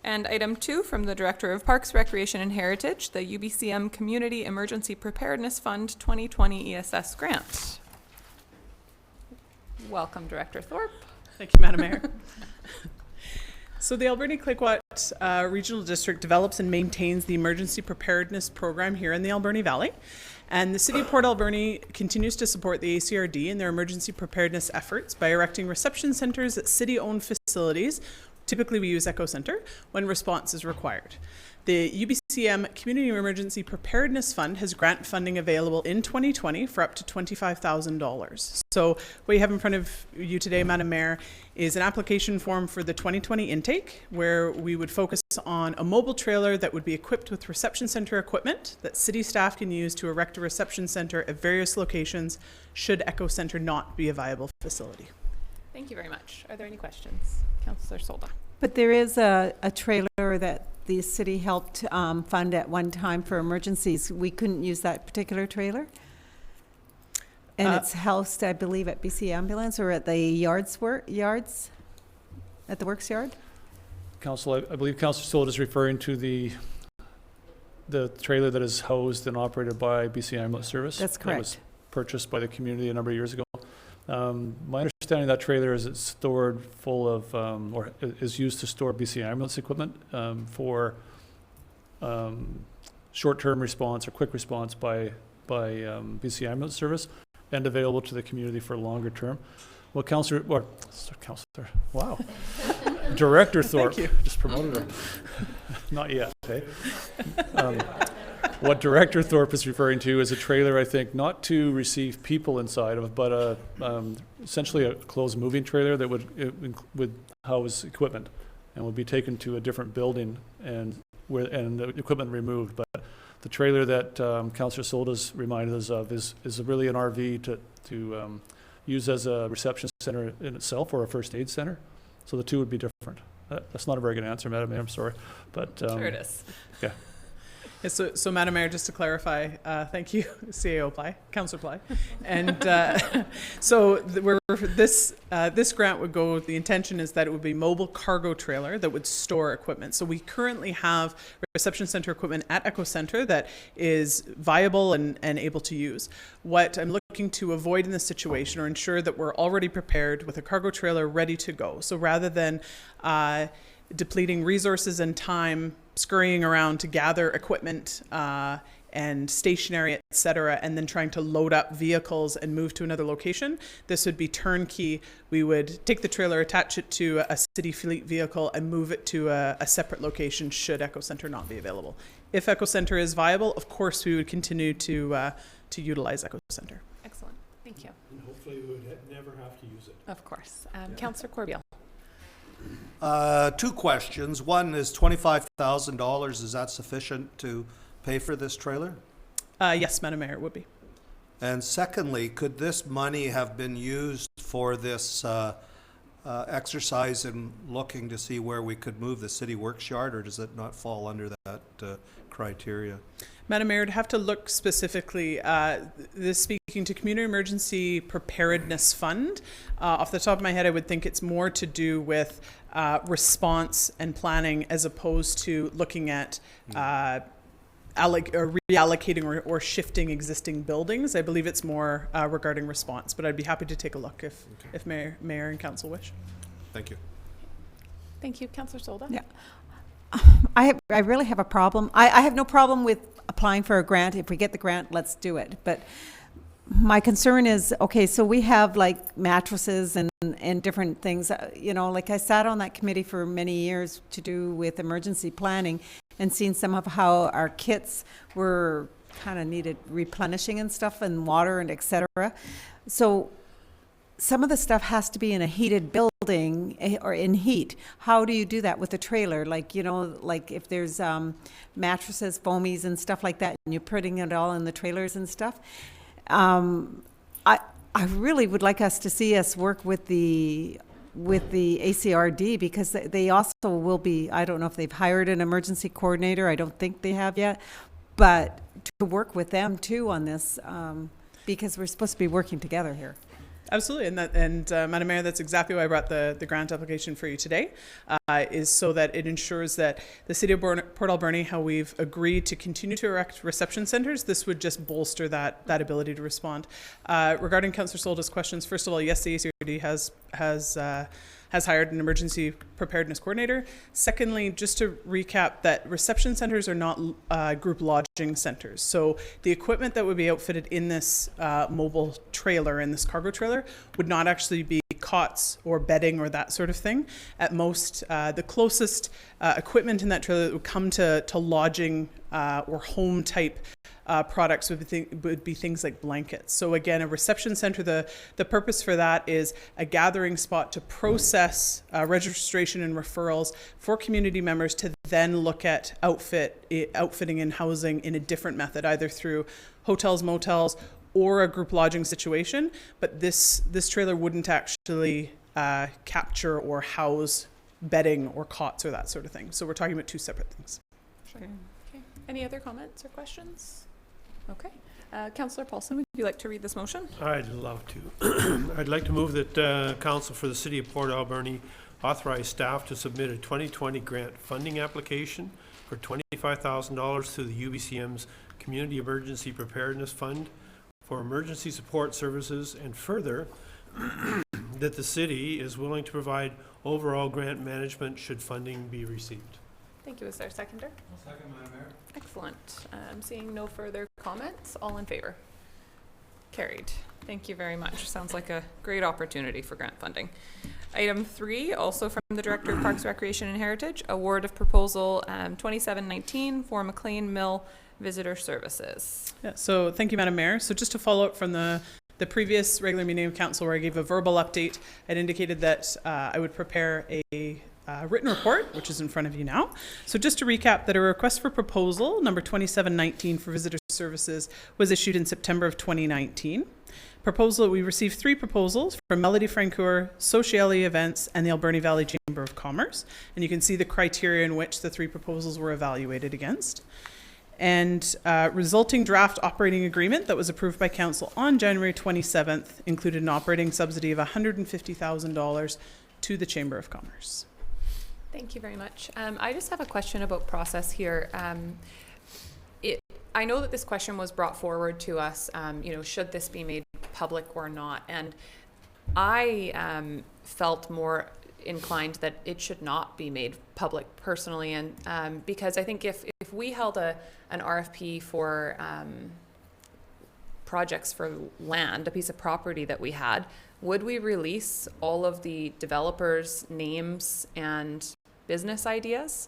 And item 2 from the Director of Parks, Recreation and Heritage, the UBCM Community Emergency Preparedness Fund 2020 ESS grant. Welcome, Director Thorpe. Thank you, Madam Mayor. So the Alberni Clayoquot Regional District develops and maintains the emergency preparedness program here in the Alberni Valley. And the City of Port Alberni continues to support the ACRD in their emergency preparedness efforts by erecting reception centers at city-owned facilities. Typically, we use Echo Center when response is required. The UBCM Community Emergency Preparedness Fund has grant funding available in 2020 for up to $25,000. So what you have in front of you today, Madam Mayor, is an application form for the 2020 intake, where we would focus on a mobile trailer that would be equipped with reception center equipment that city staff can use to erect a reception center at various locations should Echo Center not be a viable facility. Thank you very much. Are there any questions? Councillor Solda. But there is a trailer that the city helped fund at one time for emergencies. We couldn't use that particular trailer? And it's housed, I believe, at BC Ambulance or at the yards? At the works yard? Council, I believe Councillor Sold is referring to the trailer that is housed and operated by BC Ambulance Service. That's correct. That was purchased by the community a number of years ago. My understanding of that trailer is it's stored full of, or is used to store BC Ambulance equipment for short-term response or quick response by BC Ambulance Service, and available to the community for longer term. Well, Councillor, wow. Director Thorpe, just promoted her. Not yet, okay? What Director Thorpe is referring to is a trailer, I think, not to receive people inside of, but essentially a closed moving trailer that would house equipment and would be taken to a different building and the equipment removed. But the trailer that Councillor Solda's reminded us of is really an RV to use as a reception center in itself, or a first aid center. So the two would be different. That's not a very good answer, Madam Mayor, I'm sorry. But sure it is. Yeah. Yeah, so Madam Mayor, just to clarify, thank you, CAO Ply, Councillor Ply. And this grant would go, the intention is that it would be mobile cargo trailer that would store equipment. So we currently have reception center equipment at Echo Center that is viable and able to use. What I'm looking to avoid in this situation, or ensure that we're already prepared with a cargo trailer ready to go. So rather than depleting resources and time scurrying around to gather equipment and stationery, et cetera, and then trying to load up vehicles and move to another location, this would be turnkey. We would take the trailer, attach it to a city fleet vehicle, and move it to a separate location should Echo Center not be available. If Echo Center is viable, of course, we would continue to utilize Echo Center. Excellent. Thank you. And hopefully we would never have to use it. Of course. Councillor Corbeil. Two questions. One is $25,000. Is that sufficient to pay for this trailer? Yes, Madam Mayor, it would be. And secondly, could this money have been used for this exercise in looking to see where we could move the city works yard, or does it not fall under that criteria? Madam Mayor, I'd have to look specifically, this speaking to Community Emergency Preparedness Fund. Off the top of my head, I would think it's more to do with response and planning, as opposed to looking at reallocating or shifting existing buildings. I believe it's more regarding response, but I'd be happy to take a look if Mayor and Council wish. Thank you. Thank you. Councillor Solda. Yeah. I really have a problem. I have no problem with applying for a grant. If we get the grant, let's do it. But my concern is, okay, so we have like mattresses and different things, like I sat on that committee for many years to do with emergency planning, and seen some of how our kits were kind of needed replenishing and stuff, and water and et cetera. So some of the stuff has to be in a heated building or in heat. How do you do that with a trailer? Like if there's mattresses, foamies and stuff like that, and you're putting it all in the trailers and stuff. I really would like us to see us work with the ACRD, because they also will be, I don't know if they've hired an emergency coordinator. I don't think they have yet, but to work with them too on this, because we're supposed to be working together here. Absolutely, and Madam Mayor, that's exactly why I brought the grant application for you today, is so that it ensures that the City of Port Alberni, how we've agreed to continue to erect reception centers, this would just bolster that ability to respond. Regarding Councillor Solda's questions, first of all, yes, the ACRD has has hired an emergency preparedness coordinator. Secondly, just to recap, that reception centers are not group lodging centers. So the equipment that would be outfitted in this mobile trailer, in this cargo trailer, would not actually be cots or bedding or that sort of thing. At most, the closest equipment in that trailer that would come to lodging or home type products would be things like blankets. So again, a reception center, the purpose for that is a gathering spot to process registration and referrals for community members to then look at outfitting and housing in a different method, either through hotels, motels, or a group lodging situation. But this trailer wouldn't actually capture or house bedding or cots or that sort of thing. So we're talking about two separate things. Sure. Okay. Any other comments or questions? Okay. Councillor Paulson, would you like to read this motion? I'd love to. I'd like to move that Council for the City of Port Alberni authorize staff to submit a 2020 grant funding application for $25,000 to the UBCM's Community Emergency Preparedness Fund for emergency support services, and further, that the city is willing to provide overall grant management should funding be received. Thank you. Is there a seconder? I'll second, Madam Mayor. Excellent. Seeing no further comments, all in favor? Carried. Thank you very much. Sounds like a great opportunity for grant funding. Item 3, also from the Director of Parks, Recreation and Heritage, award of proposal 2719 for McLean Mill Visitor Services. Yeah, so thank you, Madam Mayor. So just to follow up from the previous regular meeting of council where I gave a verbal update, I'd indicated that I would prepare a written report, which is in front of you now. So just to recap, that a request for proposal number 2719 for visitor services was issued in September of 2019. We received 3 proposals from Melody Francoeur, Sociale Events, and the Alberni Valley Chamber of Commerce. And you can see the criteria in which the 3 proposals were evaluated against. And resulting draft operating agreement that was approved by council on January 27th included an operating subsidy of $150,000 to the Chamber of Commerce. Thank you very much. I just have a question about process here. I know that this question was brought forward to us, should this be made public or not? And I felt more inclined that it should not be made public personally, and because I think if we held an RFP for projects for land, a piece of property that we had, would we release all of the developers' names and business ideas?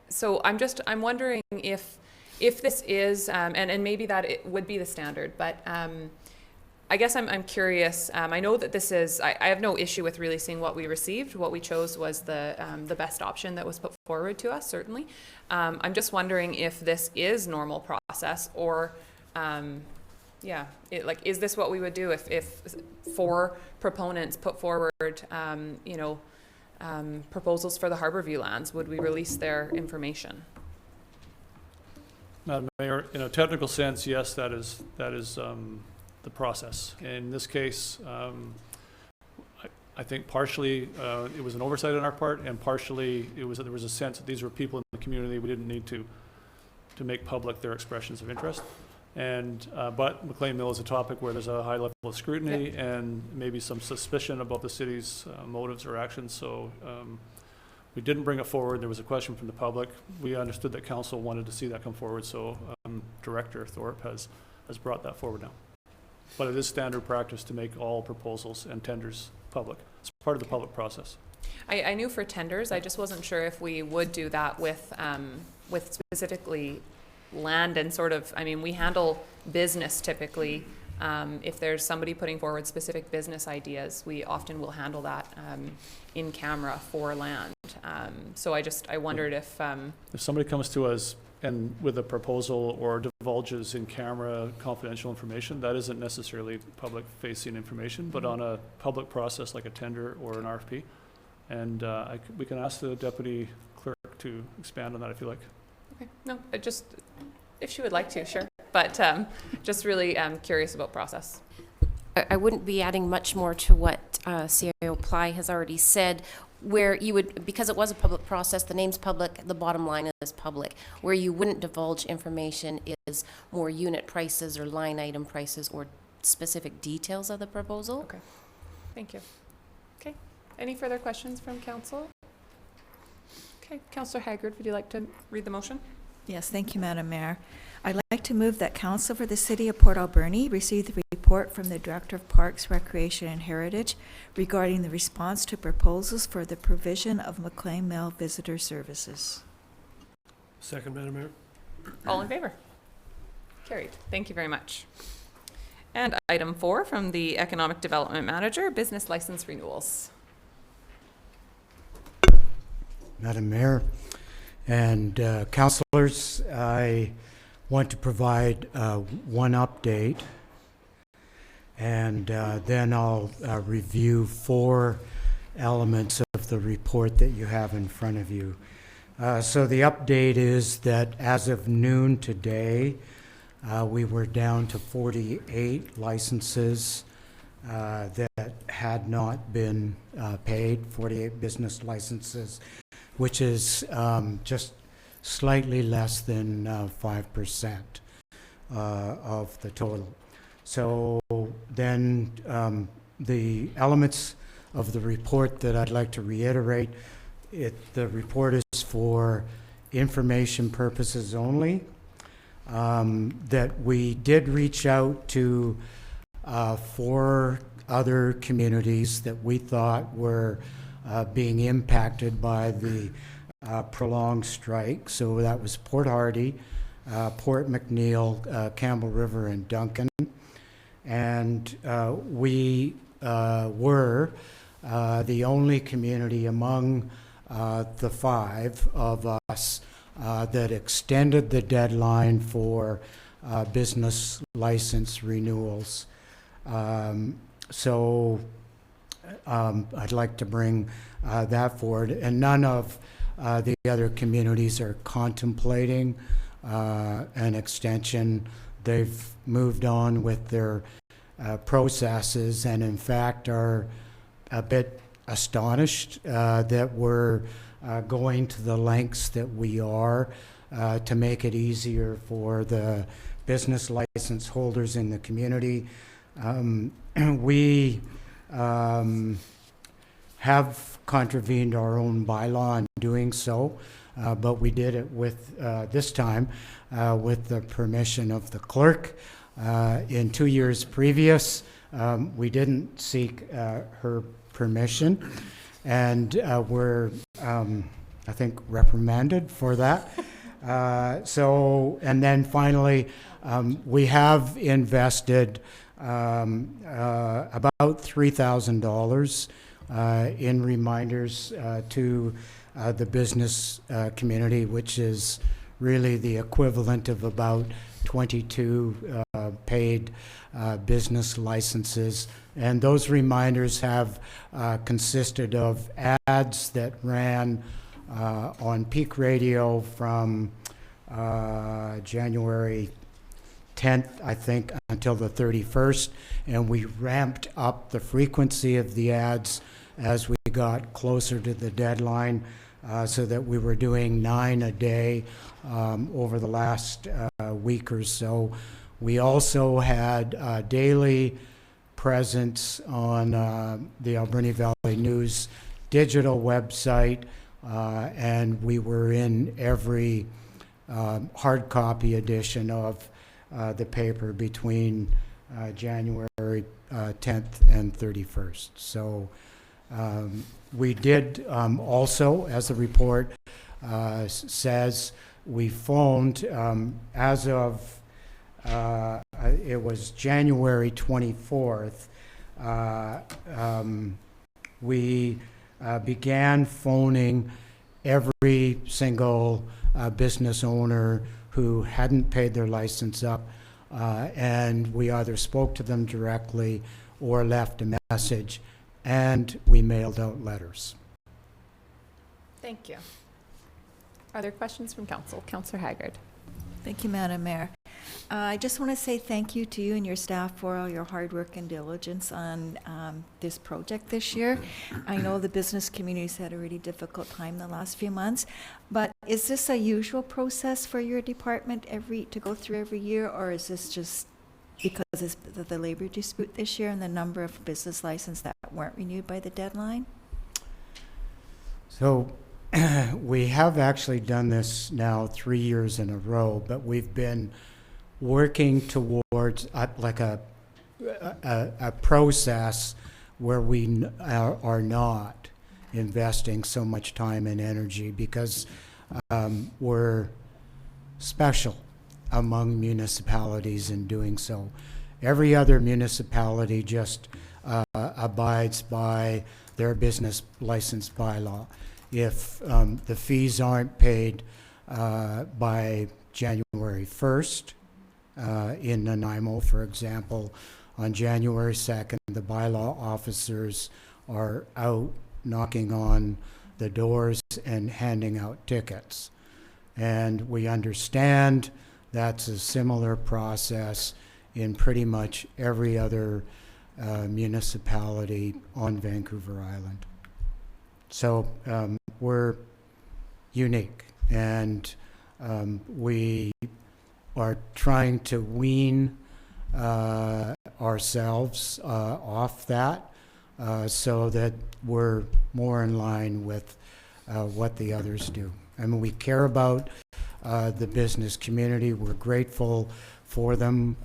So I'm wondering if this is, and maybe that it would be the standard, but I guess I'm curious. I know that this is, I have no issue with releasing what we received. What we chose was the best option that was put forward to us, certainly. I'm just wondering if this is normal process, or is this what we would do if 4 proponents put forward, proposals for the Harborview lands? Would we release their information? Madam Mayor, in a technical sense, yes, that is the process. In this case, I think partially it was an oversight on our part, and partially there was a sense that these were people in the community we didn't need to make public their expressions of interest. And but McLean Mill is a topic where there's a high level of scrutiny and maybe some suspicion about the city's motives or actions. So we didn't bring it forward. There was a question from the public. We understood that council wanted to see that come forward. So Director Thorpe has brought that forward now. But it is standard practice to make all proposals and tenders public. It's part of the public process. I knew for tenders, I just wasn't sure if we would do that with specifically land and sort of, we handle business typically. If there's somebody putting forward specific business ideas, we often will handle that in camera for land. So I wondered if somebody comes to us and with a proposal or divulges in camera confidential information, that isn't necessarily public facing information, but on a public process like a tender or an RFP. And we can ask the deputy clerk to expand on that if you like. Okay. No, just if she would like to, sure. But just really curious about process. I wouldn't be adding much more to what CIO Ply has already said, where you would, because it was a public process, the name's public, the bottom line is public. Where you wouldn't divulge information is more unit prices or line item prices or specific details of the proposal. Okay. Thank you. Okay. Any further questions from council? Okay. Councillor Haggard, would you like to read the motion? Yes, thank you, Madam Mayor. I'd like to move that Council for the City of Port Alberni receive the report from the Director of Parks, Recreation and Heritage regarding the response to proposals for the provision of McLean Mill Visitor Services. Second, Madam Mayor. All in favor? Carried. Thank you very much. And item 4 from the Economic Development Manager, business license renewals. Madam Mayor and councillors, I want to provide one update, and then I'll review 4 elements of the report that you have in front of you. So the update is that as of noon today, we were down to 48 licenses that had not been paid, 48 business licenses, which is just slightly less than 5% of the total. So then the elements of the report that I'd like to reiterate, the report is for information purposes only. That we did reach out to 4 other communities that we thought were being impacted by the prolonged strike. So that was Port Hardy, Port McNeil, Campbell River, and Duncan. And we were the only community among the 5 of us that extended the deadline for business license renewals. So I'd like to bring that forward. And none of the other communities are contemplating an extension. They've moved on with their processes, and in fact are a bit astonished that we're going to the lengths that we are to make it easier for the business license holders in the community. We have contravened our own bylaw in doing so, but we did it with this time with the permission of the clerk. In 2 years previous, we didn't seek her permission, and were, I think, reprimanded for that. And then finally, we have invested about $3,000 in reminders to the business community, which is really the equivalent of about 22 paid business licenses. And those reminders have consisted of ads that ran on Peak Radio from January 10th, I think, until the 31st. And we ramped up the frequency of the ads as we got closer to the deadline, so that we were doing 9 a day over the last week or so. We also had daily presence on the Alberni Valley News digital website, and we were in every hard copy edition of the paper between January 10th and 31st. So we did also, as the report says, we phoned as of it was January 24th. We began phoning every single business owner who hadn't paid their license up, and we either spoke to them directly or left a message, and we mailed out letters. Thank you. Are there questions from council? Councillor Haggard. Thank you, Madam Mayor. I just want to say thank you to you and your staff for all your hard work and diligence on this project this year. I know the business community's had a really difficult time the last few months, but is this a usual process for your department to go through every year, or is this just because of the labor dispute this year and the number of business licenses that weren't renewed by the deadline? So we have actually done this now 3 years in a row, but we've been working towards like a process where we are not investing so much time and energy because we're special among municipalities in doing so. Every other municipality just abides by their business license bylaw. If the fees aren't paid by January 1st, in Nanaimo, for example, on January 2nd, the bylaw officers are out knocking on the doors and handing out tickets. And we understand that's a similar process in pretty much every other municipality on Vancouver Island. So we're unique, and we are trying to wean ourselves off that so that we're more in line with what the others do. I mean, we care about the business community. We're grateful for them.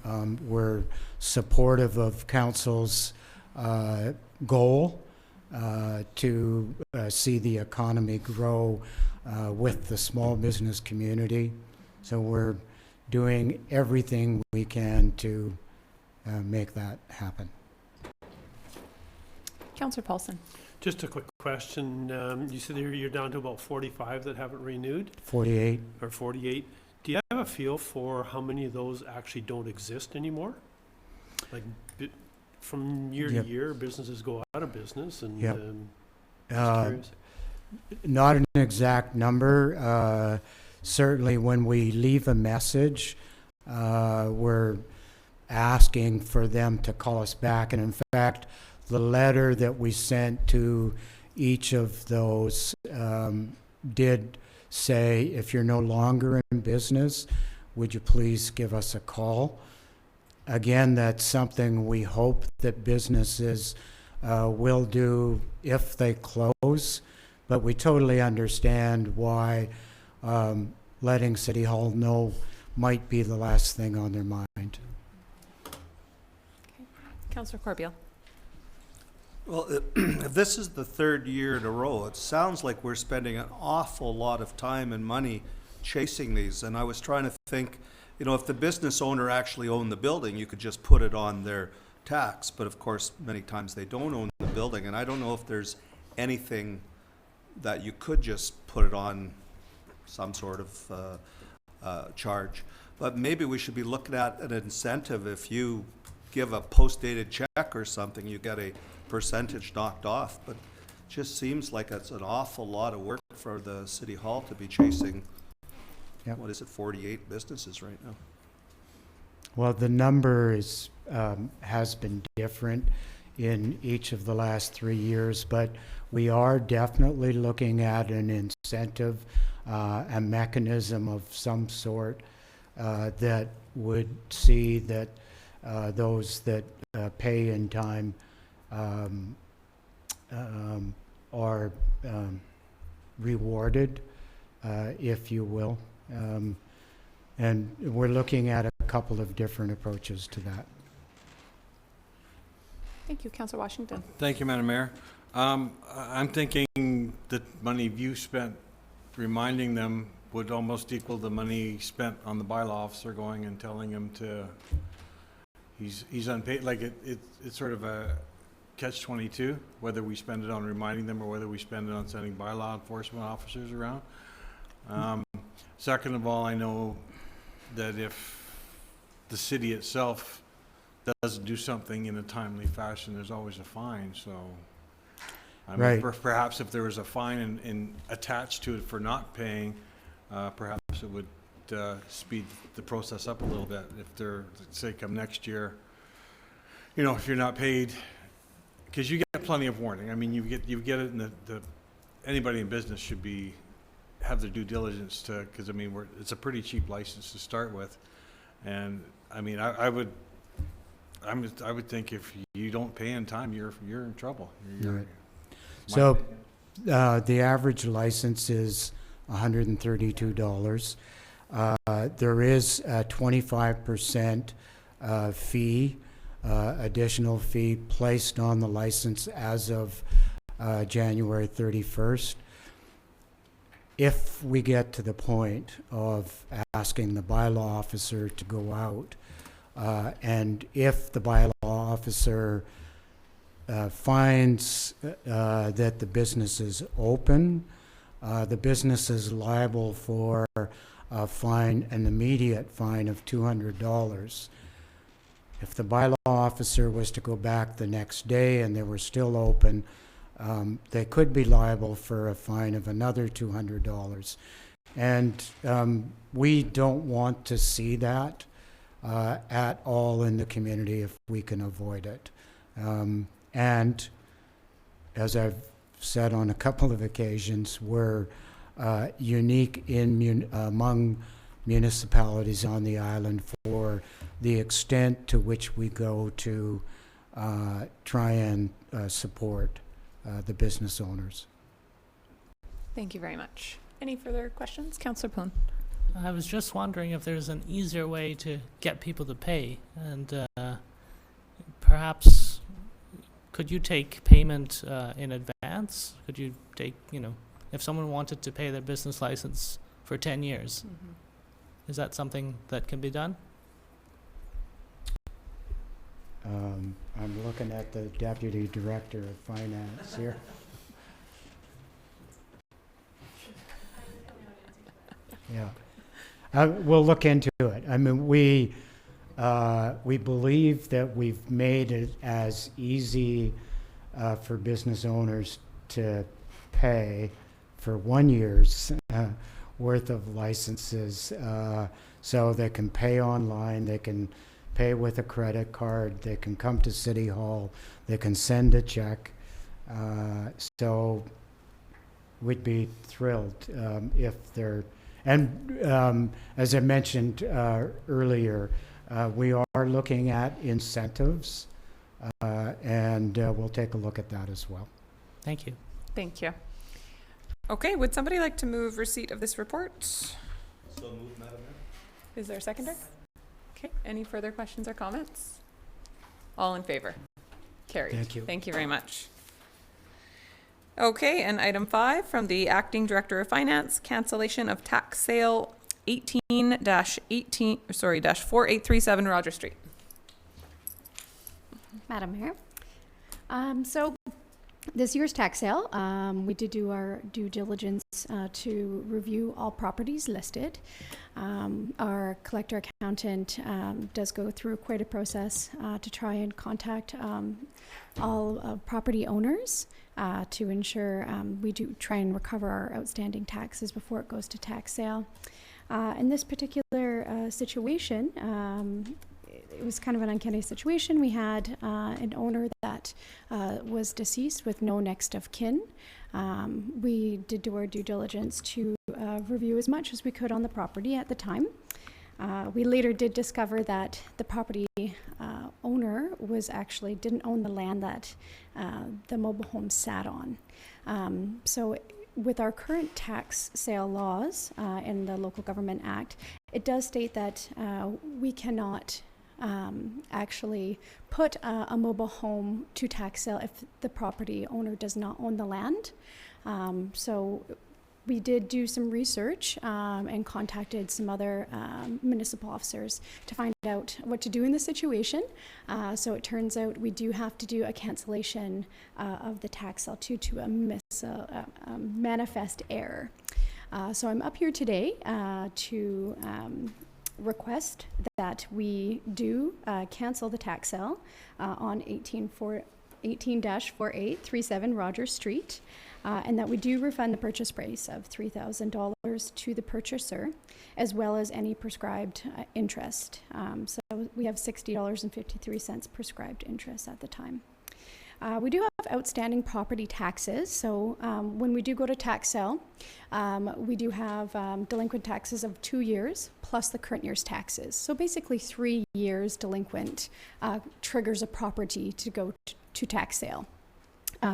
We're supportive of Council's goal to see the economy grow with the small business community. So we're doing everything we can to make that happen. Councillor Paulson. Just a quick question. You said you're down to about 45 that haven't renewed? 48. Or 48. Do you have a feel for how many of those actually don't exist anymore? Like from year to year, businesses go out of business, and just curious. Not an exact number. Certainly when we leave a message, we're asking for them to call us back. And in fact, the letter that we sent to each of those did say, if you're no longer in business, would you please give us a call? Again, that's something we hope that businesses will do if they close, but we totally understand why letting City Hall know might be the last thing on their mind. Councillor Corbeil. Well, if this is the third year in a row, it sounds like we're spending an awful lot of time and money chasing these. And I was trying to think, if the business owner actually owned the building, you could just put it on their tax. But of course, many times they don't own the building. And I don't know if there's anything that you could just put it on some sort of charge. But maybe we should be looking at an incentive. If you give a post-dated check or something, you get a percentage knocked off. But it just seems like it's an awful lot of work for the City Hall to be chasing, what is it, 48 businesses right now? Well, the number is has been different in each of the last 3 years, but we are definitely looking at an incentive, a mechanism of some sort that would see that those that pay in time are rewarded, if you will. And we're looking at a couple of different approaches to that. Thank you. Councillor Washington. Thank you, Madam Mayor. I'm thinking the money you spent reminding them would almost equal the money spent on the bylaw officer going and telling him to, he's unpaid. Like it's sort of a catch-22, whether we spend it on reminding them or whether we spend it on sending bylaw enforcement officers around. Second of all, I know that if the city itself doesn't do something in a timely fashion, there's always a fine. So, I mean, perhaps if there was a fine and attached to it for not paying, perhaps it would speed the process up a little bit. If they're, say, come next year, if you're not paid, because you get plenty of warning. I mean, you get it in the anybody in business should have their due diligence because I mean it's a pretty cheap license to start with, and I mean I would I would think if you don't pay in time, you're in trouble. Right. So, the average license is $132. There is a 25% fee, additional fee placed on the license as of January 31st. If we get to the point of asking the bylaw officer to go out, and if the bylaw officer finds that the business is open, the business is liable for a fine, an immediate fine of $200. If the bylaw officer was to go back the next day and they were still open, they could be liable for a fine of another $200. And we don't want to see that at all in the community if we can avoid it. And as I've said on a couple of occasions, we're unique among municipalities on the island for the extent to which we go to try and support the business owners. Thank you very much. Any further questions? Councillor Poon. I was just wondering if there's an easier way to get people to pay, and perhaps could you take payment in advance? Could you take, if someone wanted to pay their business license for 10 years, is that something that can be done? I'm looking at the Deputy Director of Finance here. Yeah. We'll look into it. I mean, we believe that we've made it as easy for business owners to pay for 1 year's worth of licenses. So they can pay online, they can pay with a credit card, they can come to City Hall, they can send a check. So we'd be thrilled if they're, and as I mentioned earlier, we are looking at incentives, and we'll take a look at that as well. Thank you. Thank you. Okay, would somebody like to move receipt of this report? So moved, Madam Mayor. Is there a seconder? Okay, any further questions or comments? All in favor? Carried. Thank you. Thank you very much. Okay, and item 5 from the Acting Director of Finance, cancellation of tax sale 4837 Roger Street. Madam Mayor. So this year's tax sale, we did do our due diligence to review all properties listed. Our collector accountant does go through quite a process to try and contact all property owners to ensure we do try and recover our outstanding taxes before it goes to tax sale. In this particular situation, it was kind of an uncanny situation. We had an owner that was deceased with no next of kin. We did do our due diligence to review as much as we could on the property at the time. We later did discover that the property owner was actually didn't own the land that the mobile home sat on. So with our current tax sale laws in the Local Government Act, it does state that we cannot actually put a mobile home to tax sale if the property owner does not own the land. So we did do some research and contacted some other municipal officers to find out what to do in this situation. So it turns out we do have to do a cancellation of the tax sale due to a manifest error. So I'm up here today to request that we do cancel the tax sale on 18-4837 Rogers Street, and that we do refund the purchase price of $3,000 to the purchaser, as well as any prescribed interest. So we have $60.53 prescribed interest at the time. We do have outstanding property taxes. So when we do go to tax sale, we do have delinquent taxes of 2 years plus the current year's taxes. So basically 3 years delinquent triggers a property to go to tax sale.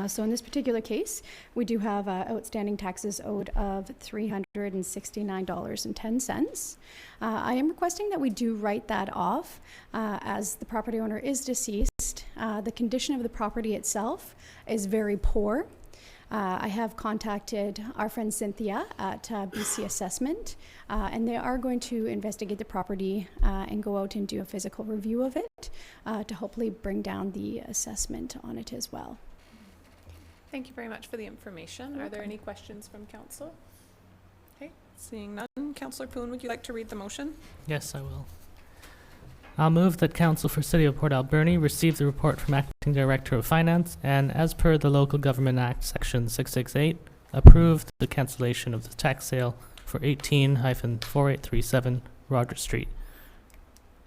So in this particular case, we do have outstanding taxes owed of $369.10. I am requesting that we do write that off as the property owner is deceased. The condition of the property itself is very poor. I have contacted our friend Cynthia at BC Assessment, and they are going to investigate the property and go out and do a physical review of it to hopefully bring down the assessment on it as well. Thank you very much for the information. Are there any questions from council? Okay, seeing none. Councillor Poon, would you like to read the motion? Yes, I will. I'll move that Council for City of Port Alberni receive the report from Acting Director of Finance and, as per the Local Government Act, Section 668, approve the cancellation of the tax sale for 18-4837 Roger Street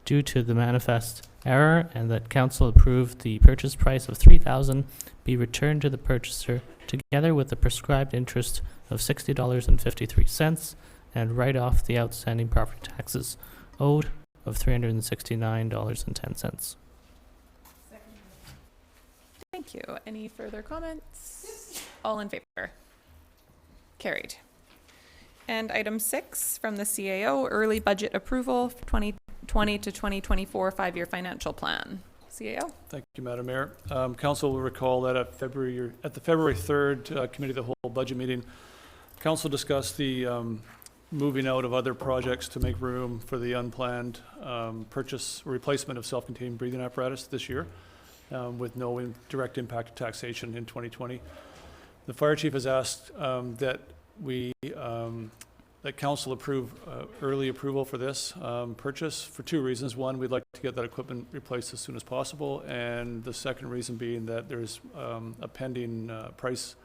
due to the manifest error, and that Council approve the purchase price of $3,000 be returned to the purchaser together with the prescribed interest of $60.53 and write off the outstanding property taxes owed of $369.10. Thank you. Any further comments? All in favor? Carried. And item 6 from the CAO, early budget approval for 2020 to 2024 5-year financial plan. CAO. Thank you, Madam Mayor. Council will recall that at the February 3rd Committee of the Whole budget meeting, Council discussed the moving out of other projects to make room for the unplanned replacement of self-contained breathing apparatus this year with no direct impact of taxation in 2020. The fire chief has asked that Council approve early approval for this purchase for 2 reasons. One, we'd like to get that equipment replaced as soon as possible, and the second reason being that there's a pending price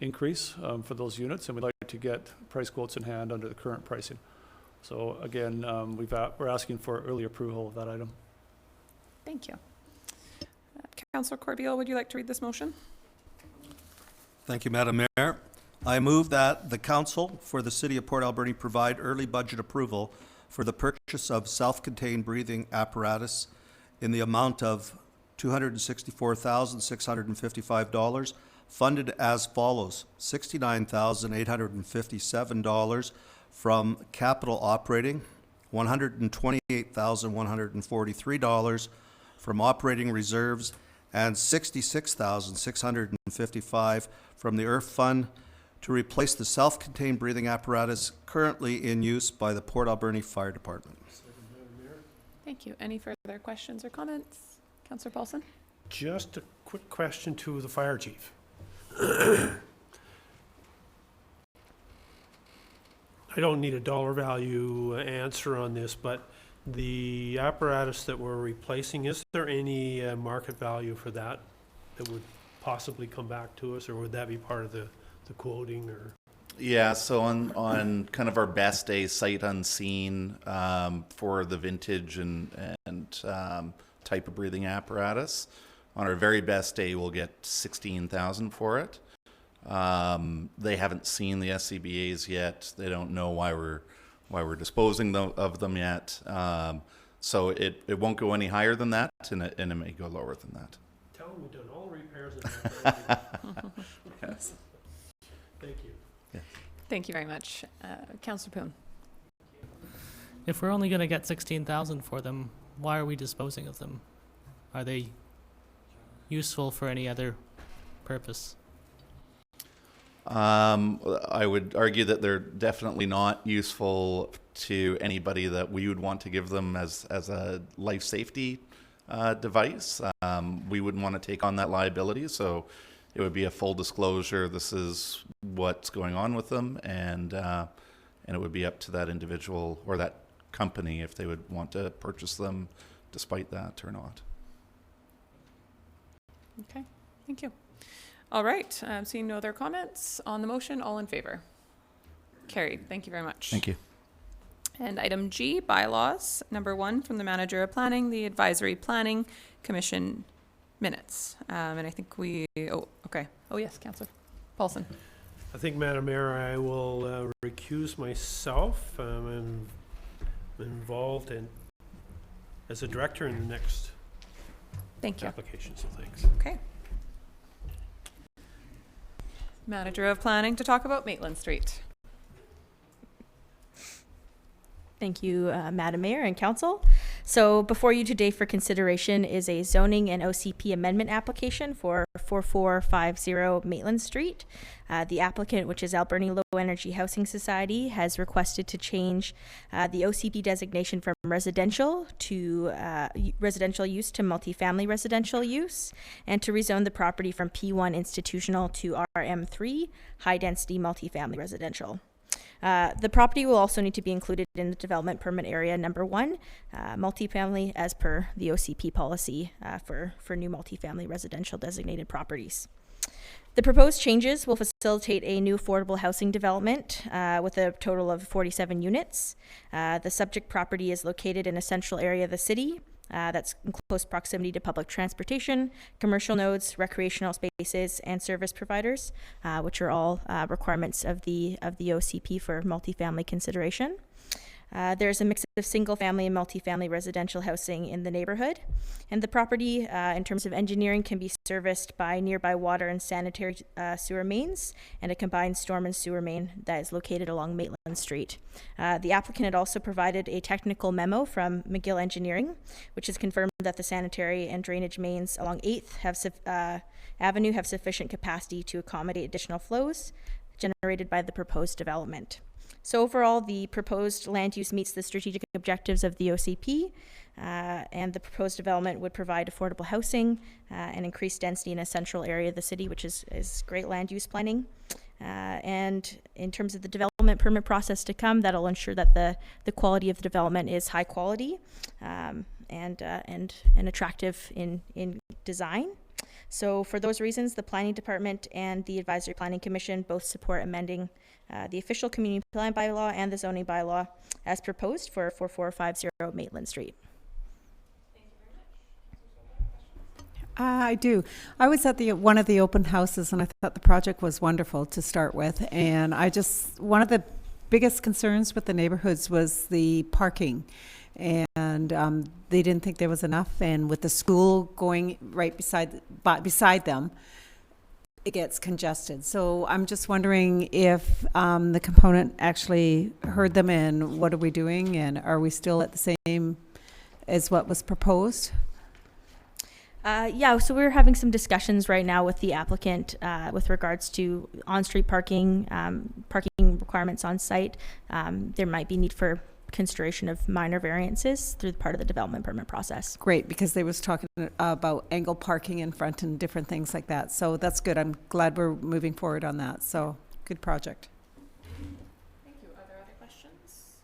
increase for those units, and we'd like to get price quotes in hand under the current pricing. So again, we're asking for early approval of that item. Thank you. Councillor Corbeil, would you like to read this motion? Thank you, Madam Mayor. I move that the Council for the City of Port Alberni provide early budget approval for the purchase of self-contained breathing apparatus in the amount of $264,655, funded as follows: $69,857 from capital operating, $128,143 from operating reserves, and $66,655 from the IRF fund to replace the self-contained breathing apparatus currently in use by the Port Alberni Fire Department. Thank you. Any further questions or comments? Councillor Paulson? Just a quick question to the fire chief. I don't need a dollar value answer on this, but the apparatus that we're replacing, is there any market value for that that would possibly come back to us, or would that be part of the quoting? Or yeah, so on kind of our best day, sight unseen, for the vintage and type of breathing apparatus, on our very best day we'll get $16,000 for it. They haven't seen the SCBAs yet. They don't know why we're disposing of them yet. So it won't go any higher than that, and it may go lower than that. Tell them we've done all repairs. Yes. Thank you. Yeah. Thank you very much. Councillor Poon. If we're only going to get $16,000 for them, why are we disposing of them? Are they useful for any other purpose? I would argue that they're definitely not useful to anybody that we would want to give them as a life safety device. We wouldn't want to take on that liability, so it would be a full disclosure. This is what's going on with them, and it would be up to that individual or that company if they would want to purchase them despite that or not. Okay, thank you. All right, seeing no other comments on the motion, all in favor? Carried. Thank you very much. Thank you. And item G, bylaws. Number 1 from the Manager of Planning, the Advisory Planning Commission minutes. And I think okay. Oh, yes, Councillor Paulson. I think, Madam Mayor, I will recuse myself. I'm involved as a director in the next Thank you. application, so thanks. Okay. Manager of Planning to talk about Maitland Street. Thank you, Madam Mayor and Council. So before you today for consideration is a zoning and OCP amendment application for 4450 Maitland Street. The applicant, which is Alberni Low Energy Housing Society, has requested to change the OCP designation from residential to residential use to multifamily residential use, and to rezone the property from P1 institutional to RM3 high density multifamily residential. The property will also need to be included in the development permit area number 1, multifamily, as per the OCP policy for new multifamily residential designated properties. The proposed changes will facilitate a new affordable housing development with a total of 47 units. The subject property is located in a central area of the city. That's in close proximity to public transportation, commercial nodes, recreational spaces, and service providers, which are all requirements of the OCP for multifamily consideration. There's a mix of single-family and multifamily residential housing in the neighborhood, and the property, in terms of engineering, can be serviced by nearby water and sanitary sewer mains and a combined storm and sewer main that is located along Maitland Street. The applicant had also provided a technical memo from McGill Engineering, which has confirmed that the sanitary and drainage mains along 8th Avenue have sufficient capacity to accommodate additional flows generated by the proposed development. So overall, the proposed land use meets the strategic objectives of the OCP, and the proposed development would provide affordable housing and increased density in a central area of the city, which is great land use planning. And in terms of the development permit process to come, that'll ensure that the quality of the development is high quality and attractive in design. So for those reasons, the Planning Department and the Advisory Planning Commission both support amending the official community plan bylaw and the zoning bylaw as proposed for 4450 Maitland Street. I do. I was at one of the open houses, and I thought the project was wonderful to start with. And one of the biggest concerns with the neighborhoods was the parking. And they didn't think there was enough. And with the school going right beside them, it gets congested. So I'm just wondering if the component actually heard them, and what are we doing, and are we still at the same as what was proposed? Yeah, so we're having some discussions right now with the applicant with regards to on-street parking, parking requirements on site. There might be need for consideration of minor variances through part of the development permit process. Great, because they was talking about angle parking in front and different things like that. So that's good. I'm glad we're moving forward on that. So good project. Thank you. Are there other questions?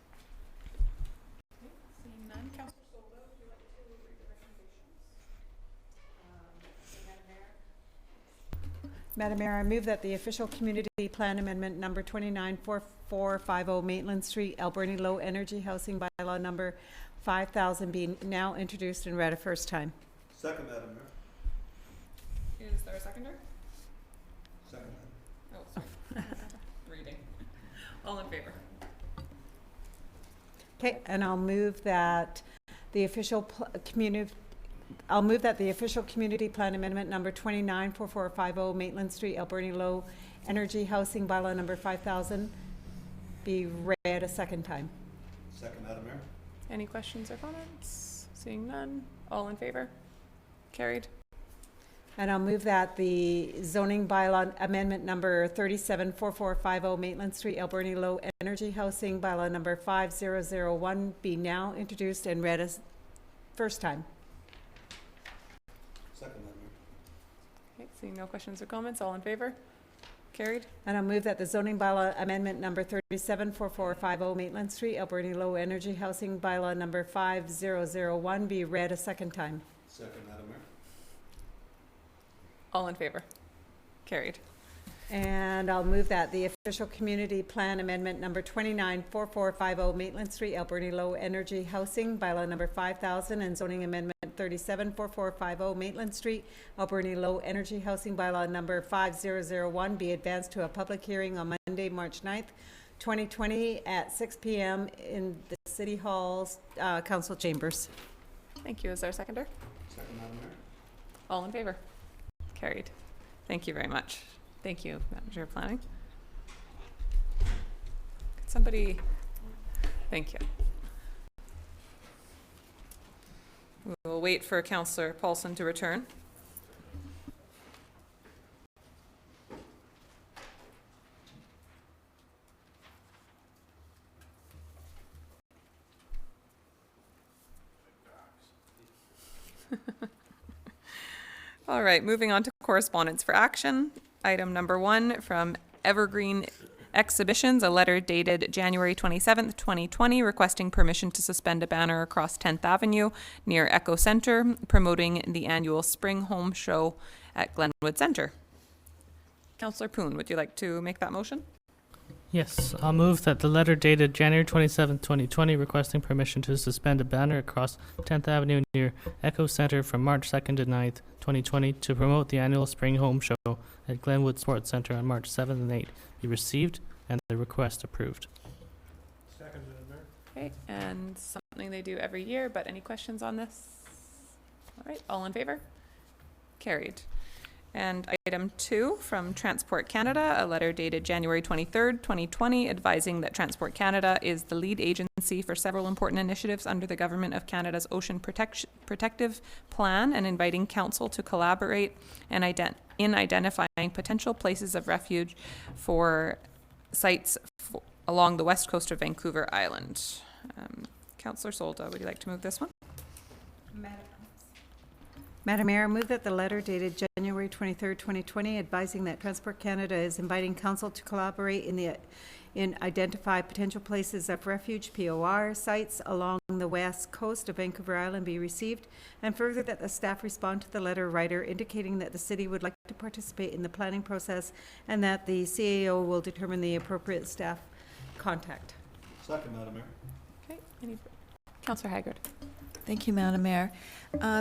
Okay, seeing none. Councillor Soldo, would you like to read the recommendations? Madam Mayor, I move that the official community plan amendment number 294450 Maitland Street, Alberni Low Energy Housing Bylaw number 5000 be now introduced and read a first time. Second, Madam Mayor. Is there a seconder? Second. Oh, sorry. Reading. All in favor? Okay, and I'll move that the official community plan amendment number 294450 Maitland Street, Alberni Low Energy Housing Bylaw number 5000 be read a second time. Second, Madam Mayor. Any questions or comments? Seeing none. All in favor? Carried. And I'll move that the zoning bylaw amendment number 374450 Maitland Street, Alberni Low Energy Housing Bylaw number 5001 be now introduced and read as first time. Second, Madam Mayor. Okay, seeing no questions or comments. All in favor? Carried. And I'll move that the zoning bylaw amendment number 374450 Maitland Street, Alberni Low Energy Housing Bylaw number 5001 be read a second time. Second, Madam Mayor. All in favor? Carried. And I'll move that the official community plan amendment number 294450 Maitland Street, Alberni Low Energy Housing Bylaw number 5000 and zoning amendment 137 4450 Maitland Street, Alberni Low Energy Housing Bylaw number 5001 be advanced to a public hearing on Monday, March 9th, 2020 at 6 p.m. in the City Hall's council chambers. Thank you. Is there a seconder? Second, Madam Mayor. All in favor? Carried. Thank you very much. Thank you, Manager of Planning. Could somebody, thank you. We will wait for Councillor Paulson to return. All right, moving on to correspondence for action. Item number 1 from Evergreen Exhibitions, a letter dated January 27th, 2020, requesting permission to suspend a banner across 10th Avenue near Echo Center, promoting the annual Spring Home Show at Glenwood Center. Councillor Poon, would you like to make that motion? Yes, I'll move that the letter dated January 27th, 2020, requesting permission to suspend a banner across 10th Avenue near Echo Center from March 2nd to 9th, 2020, to promote the annual Spring Home Show at Glenwood Sports Center on March 7th and 8th, be received and the request approved. Second, Madam Mayor. Okay, and something they do every year, but any questions on this? All right, all in favor? Carried. And item 2 from Transport Canada, a letter dated January 23rd, 2020, advising that Transport Canada is the lead agency for several important initiatives under the Government of Canada's Ocean Protective Plan, and inviting Council to collaborate and in identifying potential places of refuge for sites along the west coast of Vancouver Island. Councillor Solda, would you like to move this one? Madam Mayor, I move that the letter dated January 23rd, 2020, advising that Transport Canada is inviting Council to collaborate in identify potential places of refuge, POR, sites along the west coast of Vancouver Island be received, and further that the staff respond to the letter writer indicating that the city would like to participate in the planning process and that the CAO will determine the appropriate staff contact. Second, Madam Mayor. Okay, Councillor Haggard. Thank you, Madam Mayor.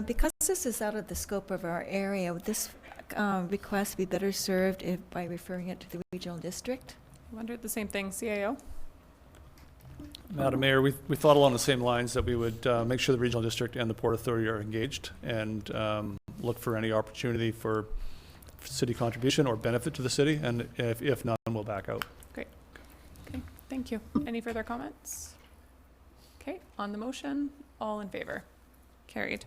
Because this is out of the scope of our area, would this request be better served by referring it to the regional district? I wondered the same thing. CAO? Madam Mayor, we thought along the same lines that we would make sure the regional district and the Port Authority are engaged and look for any opportunity for city contribution or benefit to the city, and if none, we'll back out. Great. Okay, thank you. Any further comments? Okay, on the motion, all in favor? Carried.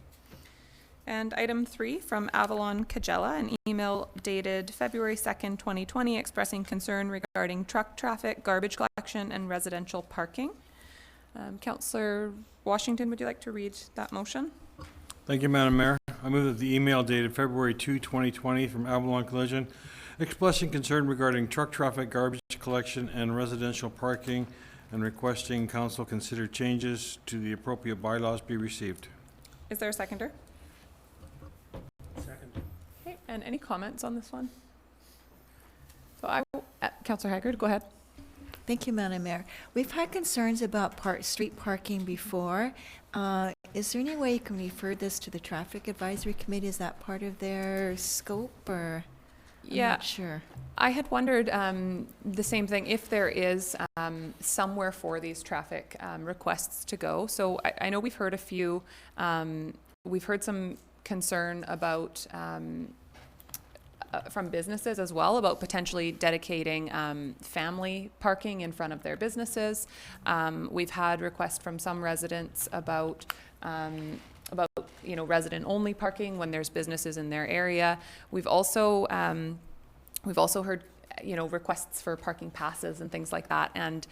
And item 3 from Avalon Kajela, an email dated February 2nd, 2020, expressing concern regarding truck traffic, garbage collection, and residential parking. Councillor Washington, would you like to read that motion? Thank you, Madam Mayor. I move that the email dated February 2, 2020 from Avalon Collision expressing concern regarding truck traffic, garbage collection, and residential parking, and requesting Council consider changes to the appropriate bylaws be received. Is there a seconder? Second. Okay, and any comments on this one? So Councillor Haggard, go ahead. Thank you, Madam Mayor. We've had concerns about street parking before. Is there any way you can refer this to the Traffic Advisory Committee? Is that part of their scope, or? I'm not sure. I had wondered the same thing, if there is somewhere for these traffic requests to go. So I know we've heard a few, we've heard some concern about from businesses as well about potentially dedicating family parking in front of their businesses. We've had requests from some residents about resident only parking when there's businesses in their area. We've also heard requests for parking passes and things like that, and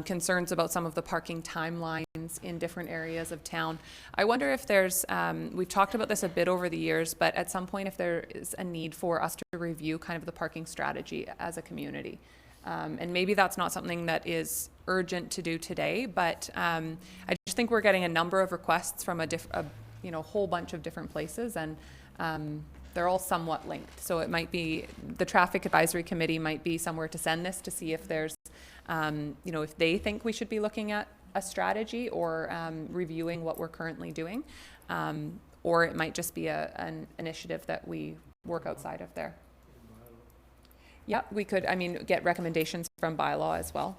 concerns about some of the parking timelines in different areas of town. I wonder if there's, we've talked about this a bit over the years, but at some point if there is a need for us to review kind of the parking strategy as a community. And maybe that's not something that is urgent to do today, but I just think we're getting a number of requests from a whole bunch of different places, and they're all somewhat linked. So it might be, the Traffic Advisory Committee might be somewhere to send this to see if there's, if they think we should be looking at a strategy or reviewing what we're currently doing. or it might just be an initiative that we work outside of there. Yeah, we could, I mean, get recommendations from bylaw as well.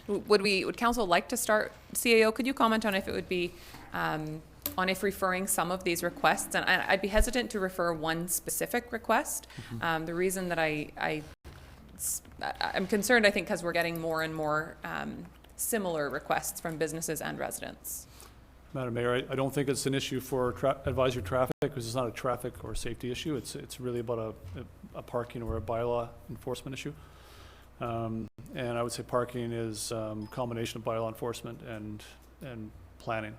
Would council like to start, CAO, could you comment on if it would be, on if referring some of these requests, and I'd be hesitant to refer one specific request. The reason that I'm concerned, I think, because we're getting more and more similar requests from businesses and residents. Madam Mayor, I don't think it's an issue for advisory traffic, because it's not a traffic or safety issue. It's really about a parking or a bylaw enforcement issue. And I would say parking is a combination of bylaw enforcement and planning.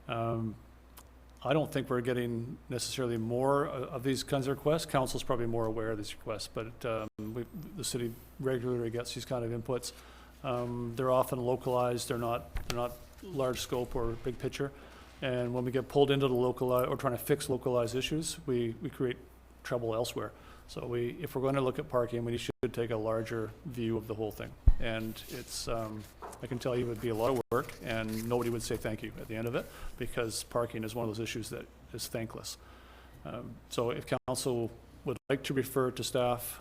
I don't think we're getting necessarily more of these kinds of requests. Council's probably more aware of these requests, but the city regularly gets these kind of inputs. They're often localized. They're not large scope or big picture. And when we get pulled into the localized or trying to fix localized issues, we create trouble elsewhere. So if we're going to look at parking, we should take a larger view of the whole thing. And it's, I can tell you it would be a lot of work, and nobody would say thank you at the end of it, because parking is one of those issues that is thankless. So if council would like to refer to staff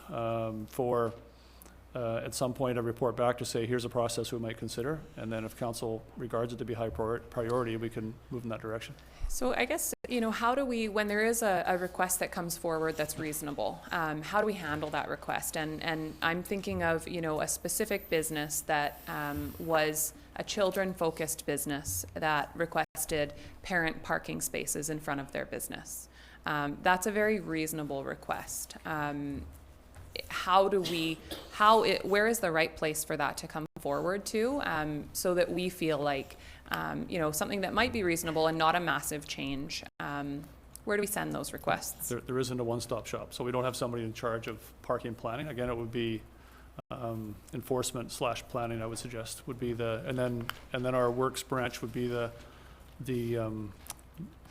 for at some point a report back to say, here's a process we might consider, and then if council regards it to be high priority, we can move in that direction. So I guess, how do we, when there is a request that comes forward that's reasonable, how do we handle that request? And I'm thinking of, a specific business that was a children-focused business that requested parent parking spaces in front of their business. That's a very reasonable request. Where is the right place for that to come forward to, so that we feel like, something that might be reasonable and not a massive change? Where do we send those requests? There isn't a one-stop shop, so we don't have somebody in charge of parking planning. Again, it would be enforcement/planning, I would suggest, would be and then our works branch would be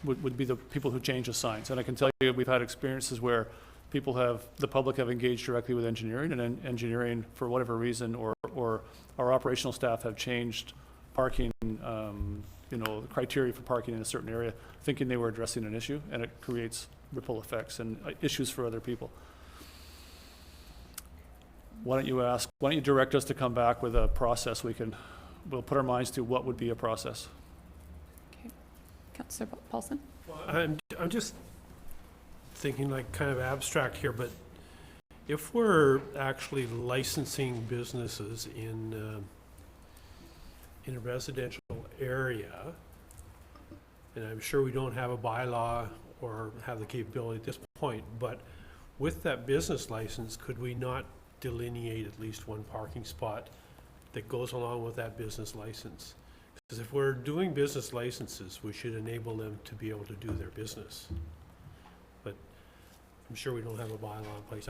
would be the people who change the signs. And I can tell you, we've had experiences where the public have engaged directly with engineering, and then engineering, for whatever reason, or our operational staff have changed parking, the criteria for parking in a certain area, thinking they were addressing an issue, and it creates ripple effects and issues for other people. Why don't you direct us to come back with a process we'll put our minds to what would be a process. Okay. Councillor Paulson? Well, I'm just thinking like kind of abstract here, but if we're actually licensing businesses in a residential area, and I'm sure we don't have a bylaw or have the capability at this point, but with that business license, could we not delineate at least one parking spot that goes along with that business license? Because if we're doing business licenses, we should enable them to be able to do their business. But I'm sure we don't have a bylaw in place.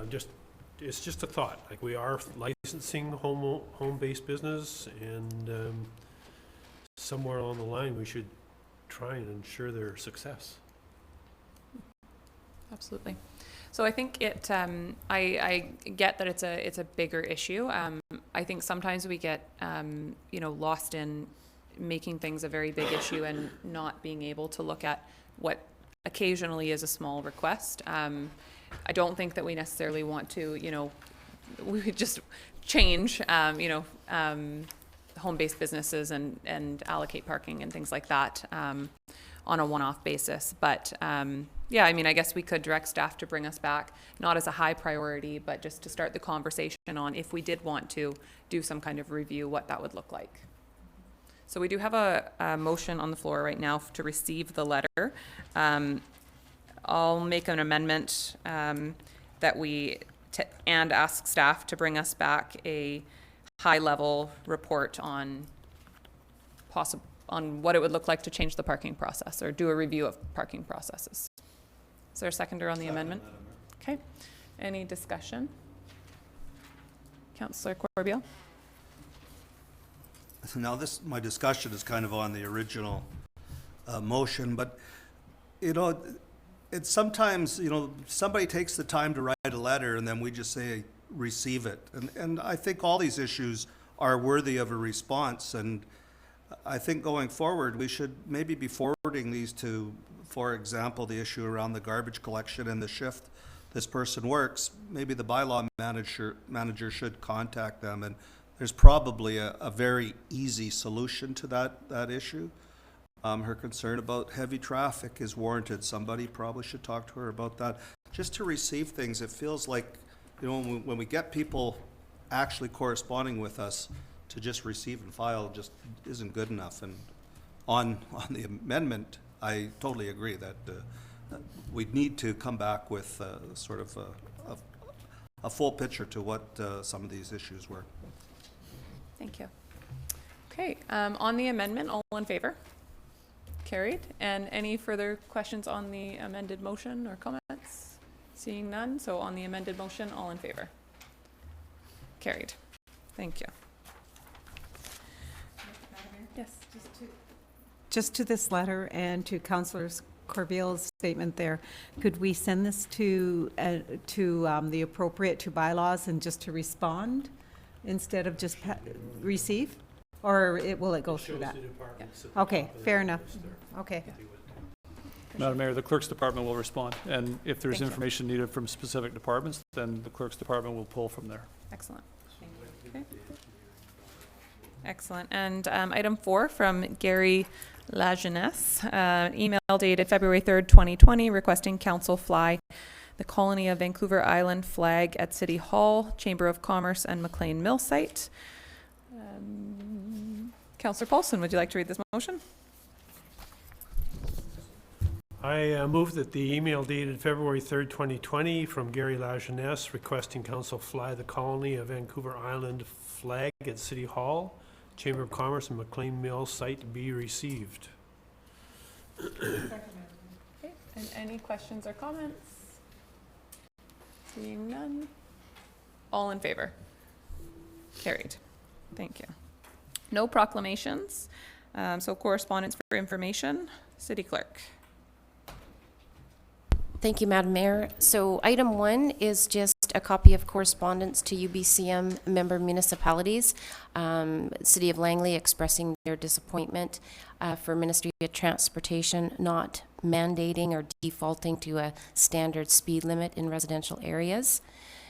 It's just a thought. Like, we are licensing home-based business, and somewhere along the line, we should try and ensure their success. Absolutely. So I think I get that it's a bigger issue. I think sometimes we get, lost in making things a very big issue and not being able to look at what occasionally is a small request. I don't think that we necessarily want to, we could just change, home-based businesses and allocate parking and things like that on a one-off basis. But I guess we could direct staff to bring us back, not as a high priority, but just to start the conversation on if we did want to do some kind of review, what that would look like. So we do have a motion on the floor right now to receive the letter. I'll make an amendment that and ask staff to bring us back a high-level report on what it would look like to change the parking process or do a review of parking processes. Is there a seconder on the amendment? Okay. Any discussion? Councillor Corbeil? Now, my discussion is kind of on the original motion, but, it's sometimes, somebody takes the time to write a letter and then we just say, receive it. And I think all these issues are worthy of a response, and I think going forward, we should maybe be forwarding these to for example, the issue around the garbage collection and the shift this person works, maybe the bylaw manager should contact them, and there's probably a very easy solution to that issue. Her concern about heavy traffic is warranted. Somebody probably should talk to her about that. Just to receive things, it feels like, you know, when we get people actually corresponding with us, to just receive and file just isn't good enough. And on the amendment, I totally agree that we need to come back with sort of a full picture to what some of these issues were. Thank you. Okay, on the amendment, all in favor? Carried. And any further questions on the amended motion or comments? Seeing none, so on the amended motion, all in favor? Carried. Thank you. Yes. Just to this letter and to Councillor Corbeil's statement there, could we send this to the appropriate to bylaws and just to respond instead of just receive? Or will it go through that? Okay, fair enough. Okay. Madam Mayor, the Clerk's Department will respond, and if there's information needed from specific departments, then the Clerk's Department will pull from there. Excellent. Okay. Excellent. And item 4 from Gary Lajeunesse, email dated February 3rd, 2020, requesting council fly the Colony of Vancouver Island flag at City Hall, Chamber of Commerce, and McLean Mill site. Councillor Paulson, would you like to read this motion? I move that the email dated February 3rd, 2020 from Gary Lajeunesse requesting council fly the Colony of Vancouver Island flag at City Hall, Chamber of Commerce, and McLean Mill site be received. Okay. And any questions or comments? Seeing none. All in favor? Carried. Thank you. No proclamations. So correspondence for information. City Clerk. Thank you, Madam Mayor. So item 1 is just a copy of correspondence to UBCM member municipalities. City of Langley expressing their disappointment for Ministry of Transportation not mandating or defaulting to a standard speed limit in residential areas.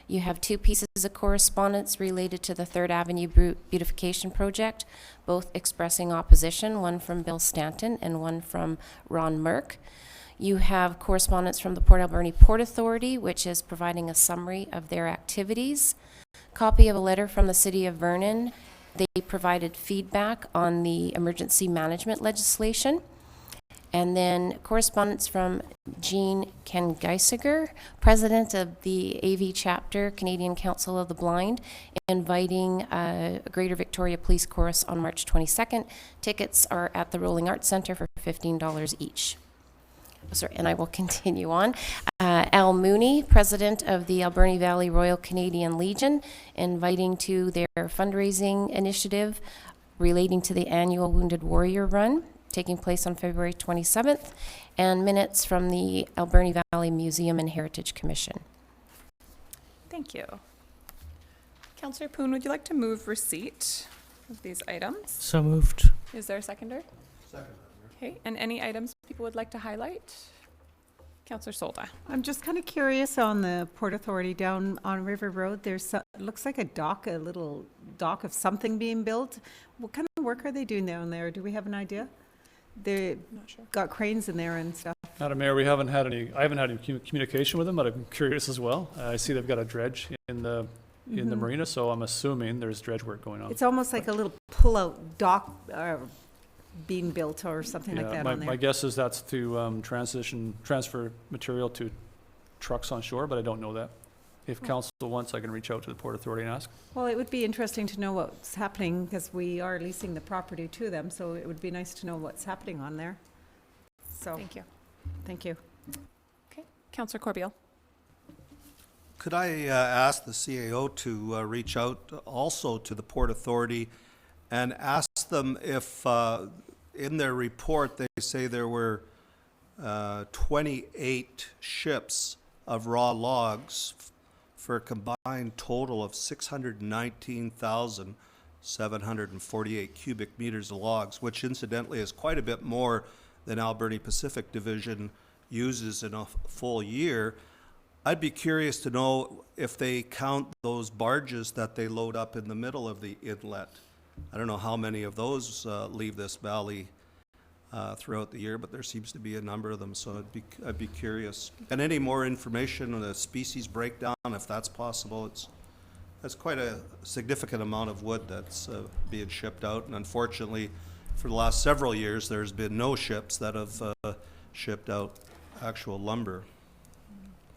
You have 2 pieces of correspondence related to the 3rd Avenue beautification project, both expressing opposition, one from Bill Stanton and one from Ron Merck. You have correspondence from the Port Alberni Port Authority, which is providing a summary of their activities. Copy of a letter from the City of Vernon. They provided feedback on the emergency management legislation. And then correspondence from Jean Kengeisiger, President of the AV Chapter, Canadian Council of the Blind, inviting a Greater Victoria Police Chorus on March 22nd. Tickets are at the Rolling Arts Centre for $15 each. Sorry, and I will continue on. Al Mooney, President of the Alberni Valley Royal Canadian Legion, inviting to their fundraising initiative relating to the annual Wounded Warrior Run, taking place on February 27th, and minutes from the Alberni Valley Museum and Heritage Commission. Thank you. Councillor Poon, would you like to move receipt of these items? So moved. Is there a seconder? Second. Okay, and any items people would like to highlight? Councillor Solda. I'm just kind of curious on the Port Authority down on River Road. There's it looks like a little dock of something being built. What kind of work are they doing down there? Do we have an idea? They've got cranes in there and stuff. Madam Mayor, I haven't had any communication with them, but I'm curious as well. I see they've got a dredge in the marina, so I'm assuming there's dredge work going on. It's almost like a little pull-out dock being built or something like that on there. My guess is that's to transfer material to trucks on shore, but I don't know that. If council wants, I can reach out to the Port Authority and ask. Well, it would be interesting to know what's happening because we are leasing the property to them, so it would be nice to know what's happening on there. So thank you. Thank you. Okay, Councillor Corbeil. Could I ask the CAO to reach out also to the Port Authority and ask them if in their report they say there were 28 ships of raw logs for a combined total of 619,748 cubic meters of logs, which incidentally is quite a bit more than Alberni Pacific Division uses in a full year. I'd be curious to know if they count those barges that they load up in the middle of the inlet. I don't know how many of those leave this valley throughout the year, but there seems to be a number of them, so I'd be curious. And any more information on the species breakdown, if that's possible. That's quite a significant amount of wood that's being shipped out, and unfortunately, for the last several years, there's been no ships that have shipped out actual lumber.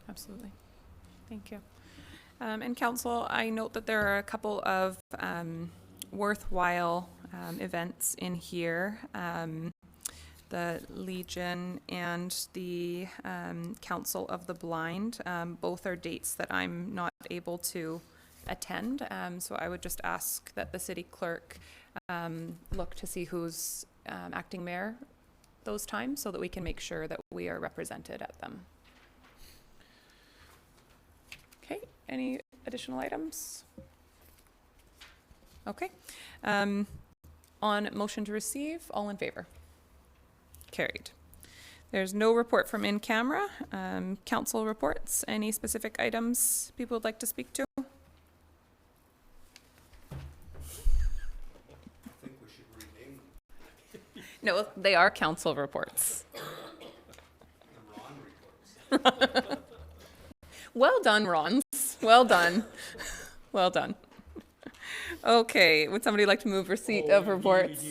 Absolutely. Thank you. And council, I note that there are a couple of worthwhile events in here. The Legion and the Council of the Blind. Both are dates that I'm not able to attend. So I would just ask that the city clerk look to see who's acting mayor those times so that we can make sure that we are represented at them. Okay, any additional items? Okay. On motion to receive, all in favor? Carried. There's no report from in camera. Council reports. Any specific items people would like to speak to? I think we should rename them. No, they are council reports. The Ron reports. Well done, Ron. Well done. Well done. Okay, would somebody like to move receipt of reports?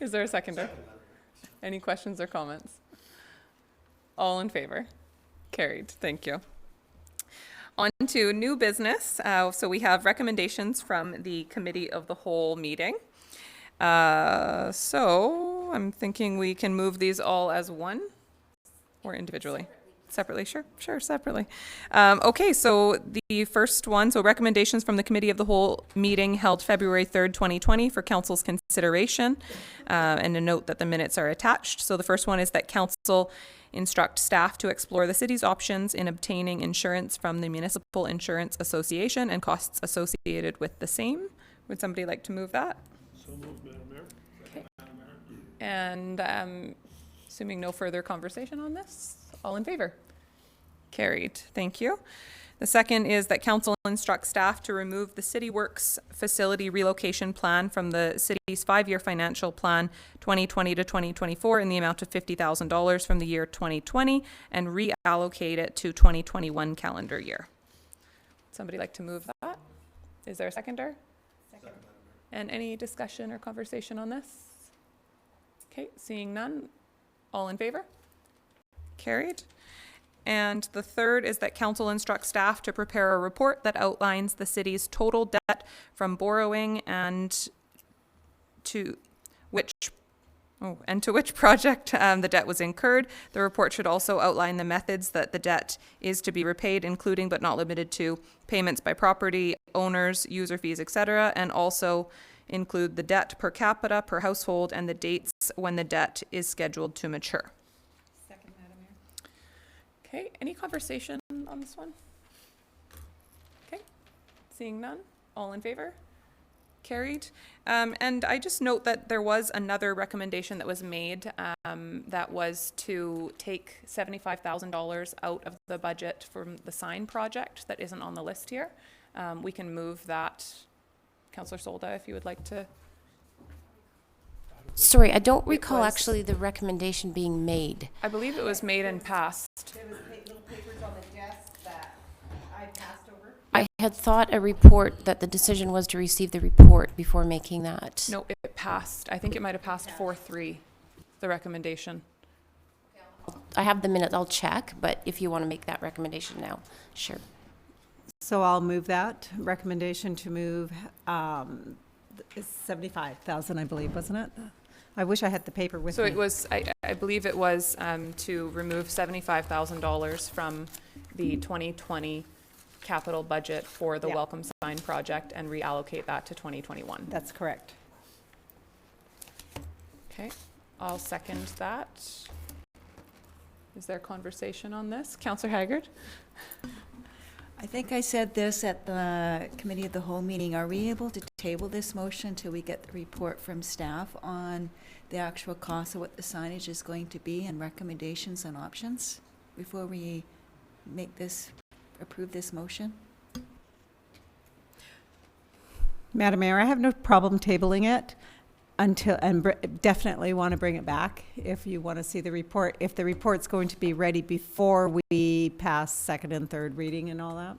Is there a seconder? Any questions or comments? All in favor? Carried. Thank you. On to new business. So we have recommendations from the Committee of the Whole meeting. So I'm thinking we can move these all as one or individually. Separately, sure, separately. Okay, so the first one, so recommendations from the Committee of the Whole meeting held February 3rd, 2020 for Council's consideration, and a note that the minutes are attached. So the first one is that Council instruct staff to explore the city's options in obtaining insurance from the Municipal Insurance Association and costs associated with the same. Would somebody like to move that? So moved, Madam Mayor. Okay. And assuming no further conversation on this, all in favor? Carried. Thank you. The second is that council instructs staff to remove the City Works facility relocation plan from the city's 5-year financial plan 2020 to 2024 in the amount of $50,000 from the year 2020 and reallocate it to 2021 calendar year. Somebody like to move that? Is there a seconder? Second. And any discussion or conversation on this? Okay, seeing none. All in favor? Carried. And the third is that council instructs staff to prepare a report that outlines the city's total debt from borrowing and to which project the debt was incurred. The report should also outline the methods that the debt is to be repaid, including but not limited to payments by property owners, user fees, etc., and also include the debt per capita, per household, and the dates when the debt is scheduled to mature. Okay, any conversation on this one? Okay, seeing none, all in favor? Carried. And I just note that there was another recommendation that was made that was to take $75,000 out of the budget from the sign project that isn't on the list here. We can move that. Councillor Solda, if you would like to. Sorry, I don't recall actually the recommendation being made. I believe it was made and passed. There was little papers on the desk that I passed over. I had thought a report that the decision was to receive the report before making that. No, it passed. I think it might have passed 4-3, the recommendation. I have the minutes, I'll check, but if you want to make that recommendation now, sure. So I'll move that recommendation to move, it's 75,000, I believe, wasn't it? I wish I had the paper with me. So it was, I believe it was to remove $75,000 from the 2020 capital budget for the Welcome Sign project and reallocate that to 2021. That's correct. Okay, I'll second that. Is there conversation on this? Councillor Haggard? I think I said this at the committee of the whole meeting. Are we able to table this motion until we get the report from staff on the actual cost of what the signage is going to be and recommendations and options before we approve this motion? Madam Mayor, I have no problem tabling it definitely want to bring it back if you want to see the report. If the report's going to be ready before we pass second and third reading and all that.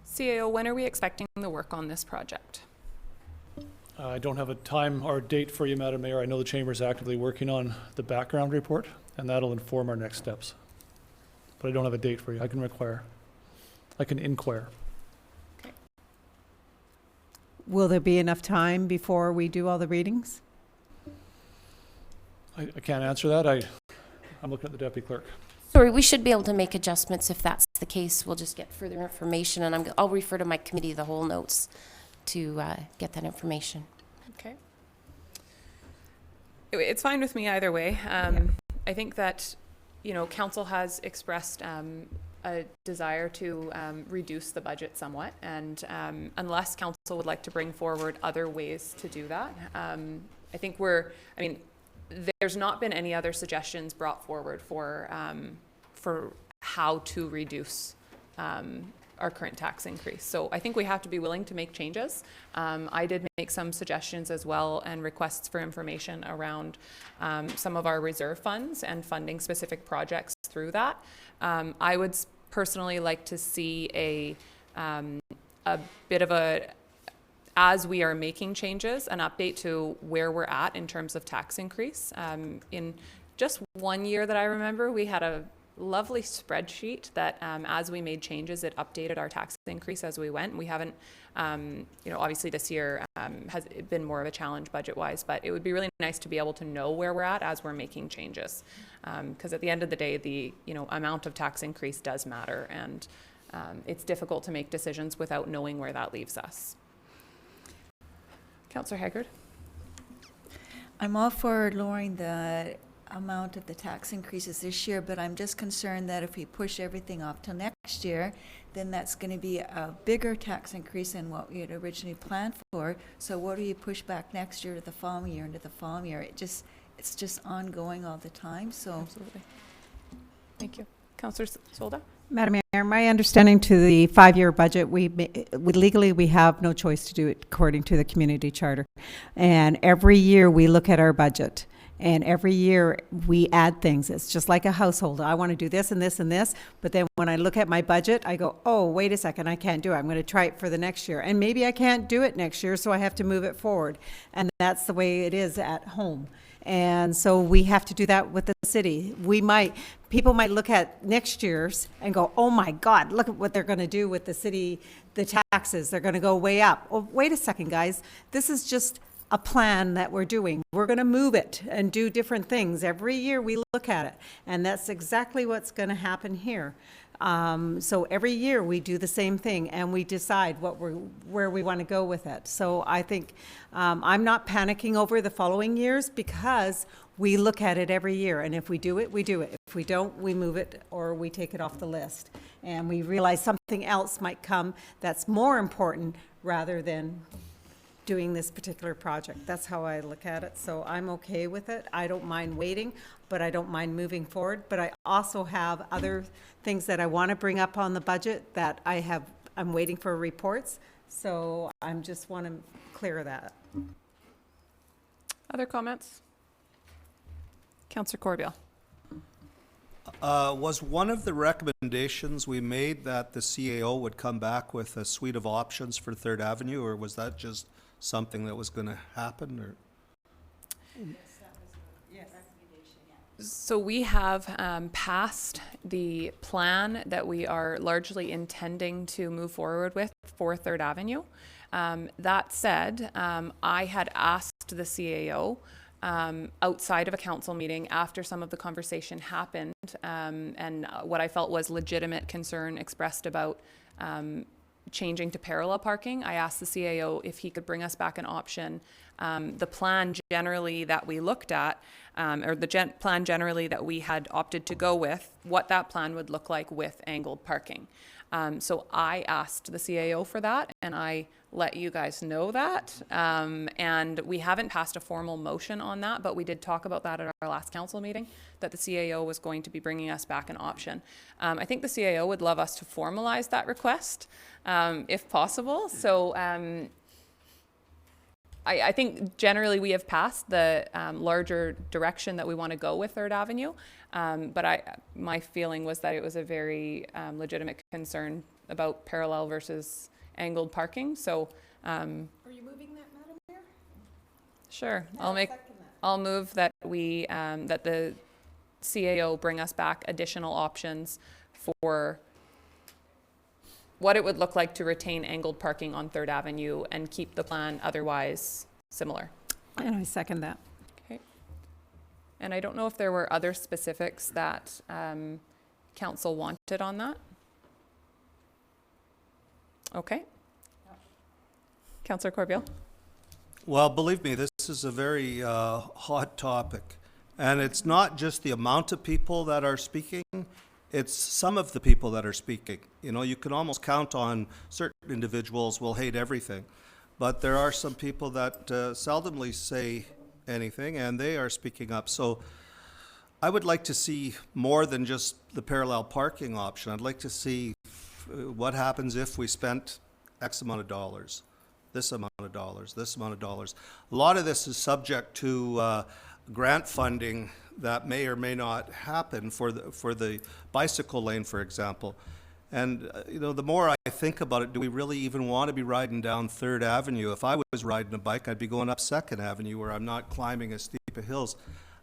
CAO, when are we expecting the work on this project? I don't have a time or date for you, Madam Mayor. I know the Chamber is actively working on the background report, and that'll inform our next steps. But I don't have a date for you. I can inquire. Will there be enough time before we do all the readings? I can't answer that. I'm looking at the Deputy Clerk. Sorry, we should be able to make adjustments if that's the case. We'll just get further information, and I'll refer to my committee of the whole notes to get that information. Okay. It's fine with me either way. I think that, council has expressed a desire to reduce the budget somewhat, and unless council would like to bring forward other ways to do that, I think there's not been any other suggestions brought forward for how to reduce our current tax increase. So I think we have to be willing to make changes. I did make some suggestions as well and requests for information around some of our reserve funds and funding specific projects through that. I would personally like to see a bit of as we are making changes, an update to where we're at in terms of tax increase. In just 1 year that I remember, we had a lovely spreadsheet that as we made changes, it updated our tax increase as we went. We haven't, obviously this year has been more of a challenge budget-wise, but it would be really nice to be able to know where we're at as we're making changes. Because at the end of the day, the amount of tax increase does matter, and it's difficult to make decisions without knowing where that leaves us. Councillor Haggard? I'm all for lowering the amount of the tax increases this year, but I'm just concerned that if we push everything off till next year, then that's going to be a bigger tax increase than what we had originally planned for. So what do you push back next year to the following year, into the following year? It's just ongoing all the time. So absolutely. Thank you. Councillor Solda? Madam Mayor, my understanding to the 5-year budget, we legally we have no choice to do it according to the community charter. And every year we look at our budget. And every year we add things. It's just like a household. I want to do this and this and this. But then when I look at my budget, I go, oh, wait a second, I can't do it. I'm going to try it for the next year. And maybe I can't do it next year, so I have to move it forward. And that's the way it is at home. And so we have to do that with the city. People might look at next year's and go, oh my God, look at what they're going to do with the city, the taxes. They're going to go way up. Oh, wait a second, guys. This is just a plan that we're doing. We're going to move it and do different things. Every year we look at it, and that's exactly what's going to happen here. So every year we do the same thing, and we decide where we want to go with it. So I think I'm not panicking over the following years, because we look at it every year, and if we do it, we do it. If we don't, we move it or we take it off the list. And we realize something else might come that's more important rather than doing this particular project. That's how I look at it. So I'm okay with it. I don't mind waiting, but I don't mind moving forward. But I also have other things that I want to bring up on the budget that I'm waiting for reports. So I just want to clear that. Other comments? Councillor Corbeil. Was one of the recommendations we made that the CAO would come back with a suite of options for 3rd Avenue, or was that just something that was going to happen? Or? So we have passed the plan that we are largely intending to move forward with for 3rd Avenue. That said, I had asked the CAO outside of a council meeting after some of the conversation happened, and what I felt was legitimate concern expressed about changing to parallel parking. I asked the CAO if he could bring us back an option The plan generally that we looked at, or the plan generally that we had opted to go with, what that plan would look like with angled parking. So I asked the CAO for that, and I let you guys know that. And we haven't passed a formal motion on that, but we did talk about that at our last council meeting, that the CAO was going to be bringing us back an option. I think the CAO would love us to formalize that request, if possible. So I think generally we have passed the larger direction that we want to go with 3rd Avenue. But my feeling was that it was a very legitimate concern about parallel versus angled parking. So, Are you moving that, Madam Mayor? Sure. I'll move that we that the CAO bring us back additional options for what it would look like to retain angled parking on 3rd Avenue and keep the plan otherwise similar. And I second that. Okay. And I don't know if there were other specifics that council wanted on that. Okay. Councillor Corbeil. Well, believe me, this is a very hot topic. And it's not just the amount of people that are speaking, it's some of the people that are speaking. You know, you can almost count on certain individuals will hate everything. But there are some people that seldomly say anything, and they are speaking up. So I would like to see more than just the parallel parking option. I'd like to see what happens if we spent X amount of dollars, this amount of dollars, this amount of dollars. A lot of this is subject to grant funding that may or may not happen for the bicycle lane, for example. And you know, the more I think about it, do we really even want to be riding down 3rd Avenue? If I was riding a bike, I'd be going up 2nd Avenue where I'm not climbing as steep a hills.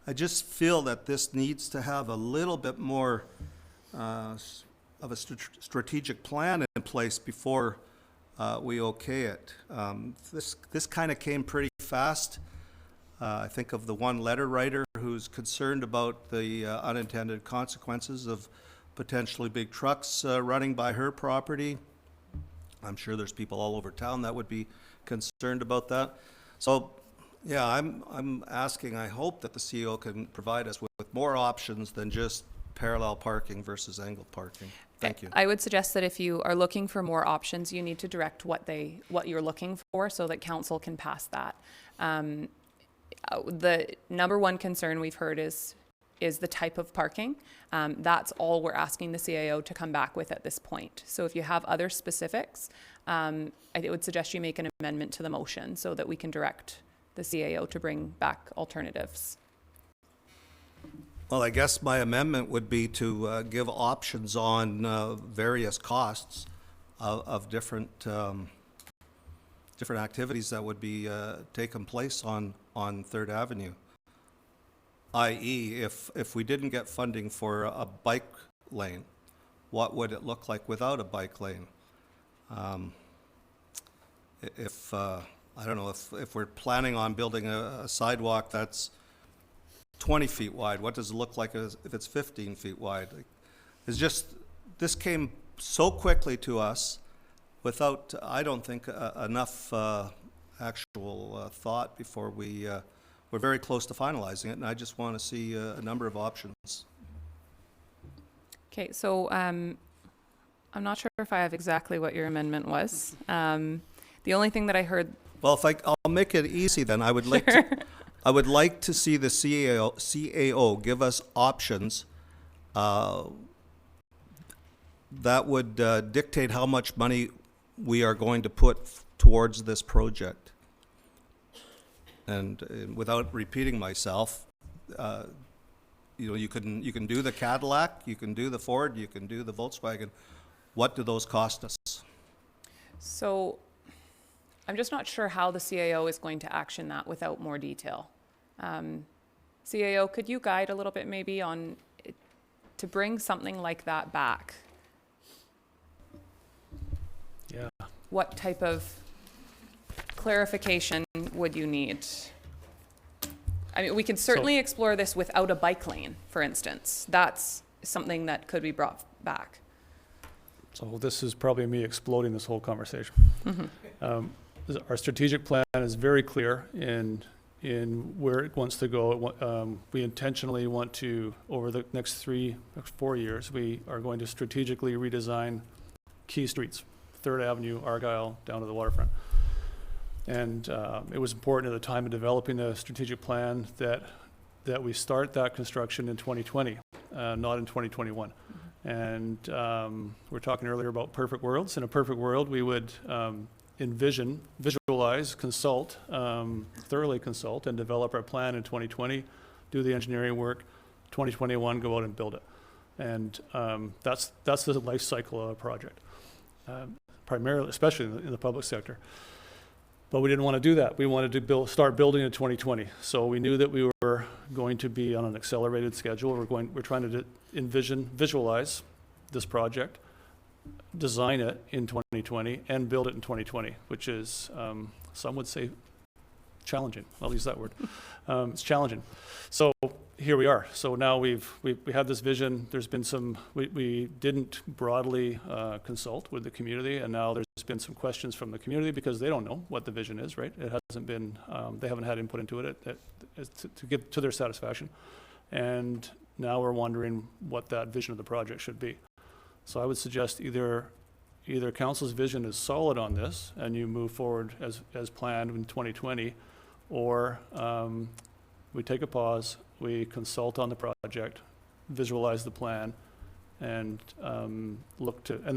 I just feel that this needs to have a little bit more of a strategic plan in place before we okay it. This kind of came pretty fast. I think of the one letter writer who's concerned about the unintended consequences of potentially big trucks running by her property. I'm sure there's people all over town that would be concerned about that. So, yeah, I'm asking, I hope that the CEO can provide us with more options than just parallel parking versus angled parking. Thank you. I would suggest that if you are looking for more options, you need to direct what you're looking for so that council can pass that. The number one concern we've heard is the type of parking. That's all we're asking the CAO to come back with at this point. So if you have other specifics, I would suggest you make an amendment to the motion so that we can direct the CAO to bring back alternatives. Well, I guess my amendment would be to give options on various costs of different activities that would be taking place on 3rd Avenue. I.e., if we didn't get funding for a bike lane, what would it look like without a bike lane? I don't know, if we're planning on building a sidewalk that's 20 feet wide, what does it look like if it's 15 feet wide? It's just, this came so quickly to us without, I don't think, enough actual thought before we're very close to finalizing it, and I just want to see a number of options. Okay, so I'm not sure if I have exactly what your amendment was. The only thing that I heard... Well, I'll make it easy then. I would like to, I would like to see the CAO give us options that would dictate how much money we are going to put towards this project. And without repeating myself, you can do the Cadillac, you can do the Ford, you can do the Volkswagen. What do those cost us? So I'm just not sure how the CAO is going to action that without more detail. CAO, could you guide a little bit maybe on to bring something like that back? Yeah. What type of clarification would you need? I mean, we can certainly explore this without a bike lane, for instance. That's something that could be brought back. So this is probably me exploding this whole conversation. Mm-hmm. our strategic plan is very clear in where it wants to go. We intentionally want to, over the next 4 years, we are going to strategically redesign key streets, 3rd Avenue, Argyle, down to the waterfront. And it was important at the time of developing the strategic plan that we start that construction in 2020, not in 2021. And we're talking earlier about perfect worlds. In a perfect world, we would envision, visualize, consult, thoroughly consult, and develop our plan in 2020, do the engineering work, 2021, go out and build it. And that's the life cycle of a project, primarily, especially in the public sector. But we didn't want to do that. We wanted to start building in 2020. So we knew that we were going to be on an accelerated schedule. We're trying to visualize this project, design it in 2020, and build it in 2020, which is, some would say, challenging. I'll use that word. It's challenging. So here we are. So now we have this vision. There's been we didn't broadly consult with the community, and now there's been some questions from the community because they don't know what the vision is, right? It hasn't been, they haven't had input into it to get to their satisfaction. And now we're wondering what that vision of the project should be. So I would suggest either council's vision is solid on this and you move forward as planned in 2020, or we take a pause, we consult on the project, visualize the plan, and and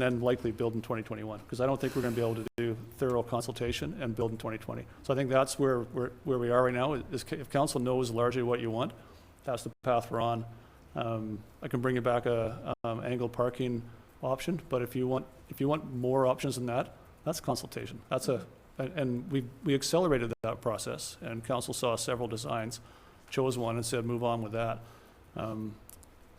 then likely build in 2021. Because I don't think we're going to be able to do thorough consultation and build in 2020. So I think that's where we are right now. If council knows largely what you want, that's the path we're on. I can bring you back a angled parking option, but if you want more options than that, that's consultation. And we accelerated that process, and council saw several designs, chose one and said move on with that.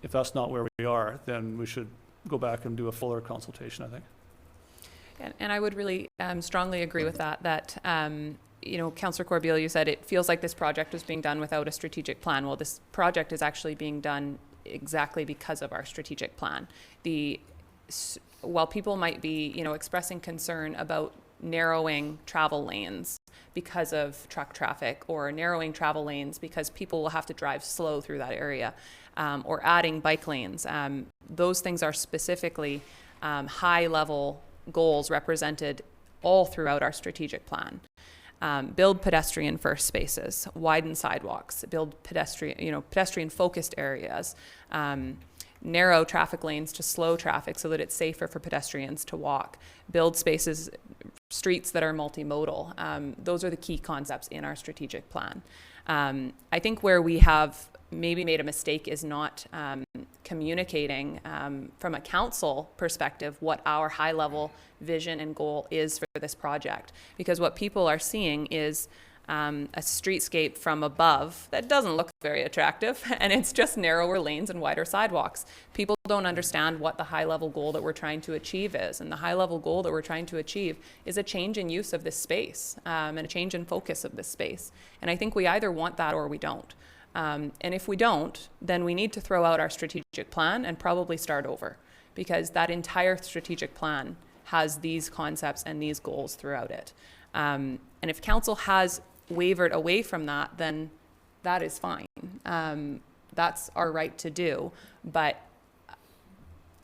If that's not where we are, then we should go back and do a fuller consultation, I think. And I would really strongly agree with that, Councillor Corbeil, you said it feels like this project was being done without a strategic plan. Well, this project is actually being done exactly because of our strategic plan. While people might be, expressing concern about narrowing travel lanes because of truck traffic, or narrowing travel lanes because people will have to drive slow through that area, or adding bike lanes, those things are specifically high-level goals represented all throughout our strategic plan. Build pedestrian first spaces, widen sidewalks, build pedestrian focused areas, narrow traffic lanes to slow traffic so that it's safer for pedestrians to walk, build streets that are multimodal. Those are the key concepts in our strategic plan. I think where we have maybe made a mistake is not communicating from a council perspective what our high level vision and goal is for this project. Because what people are seeing is a streetscape from above that doesn't look very attractive, and it's just narrower lanes and wider sidewalks. People don't understand what the high level goal that we're trying to achieve is, and the high level goal that we're trying to achieve is a change in use of this space, and a change in focus of this space. And I think we either want that or we don't. And if we don't, then we need to throw out our strategic plan and probably start over, because that entire strategic plan has these concepts and these goals throughout it. And if council has wavered away from that, then that is fine. That's our right to do. But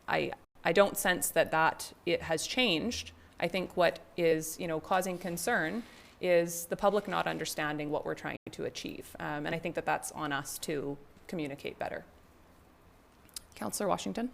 I don't sense that it has changed. I think what is causing concern is the public not understanding what we're trying to achieve. And I think that's on us to communicate better. Councillor Washington.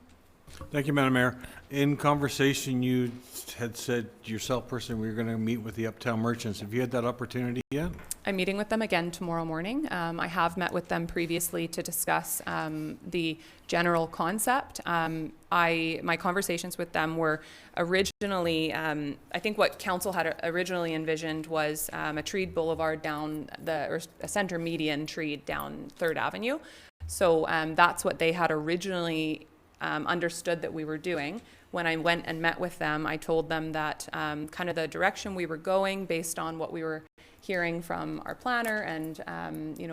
Thank you, Madam Mayor. In conversation, you had said yourself personally we were going to meet with the Uptown merchants. Have you had that opportunity yet? I'm meeting with them again tomorrow morning. I have met with them previously to discuss the general concept. My conversations with them were originally, I think what council had originally envisioned was a treed boulevard down or a center median treed down 3rd Avenue. So that's what they had originally understood that we were doing. When I went and met with them, I told them that kind of the direction we were going based on what we were hearing from our planner and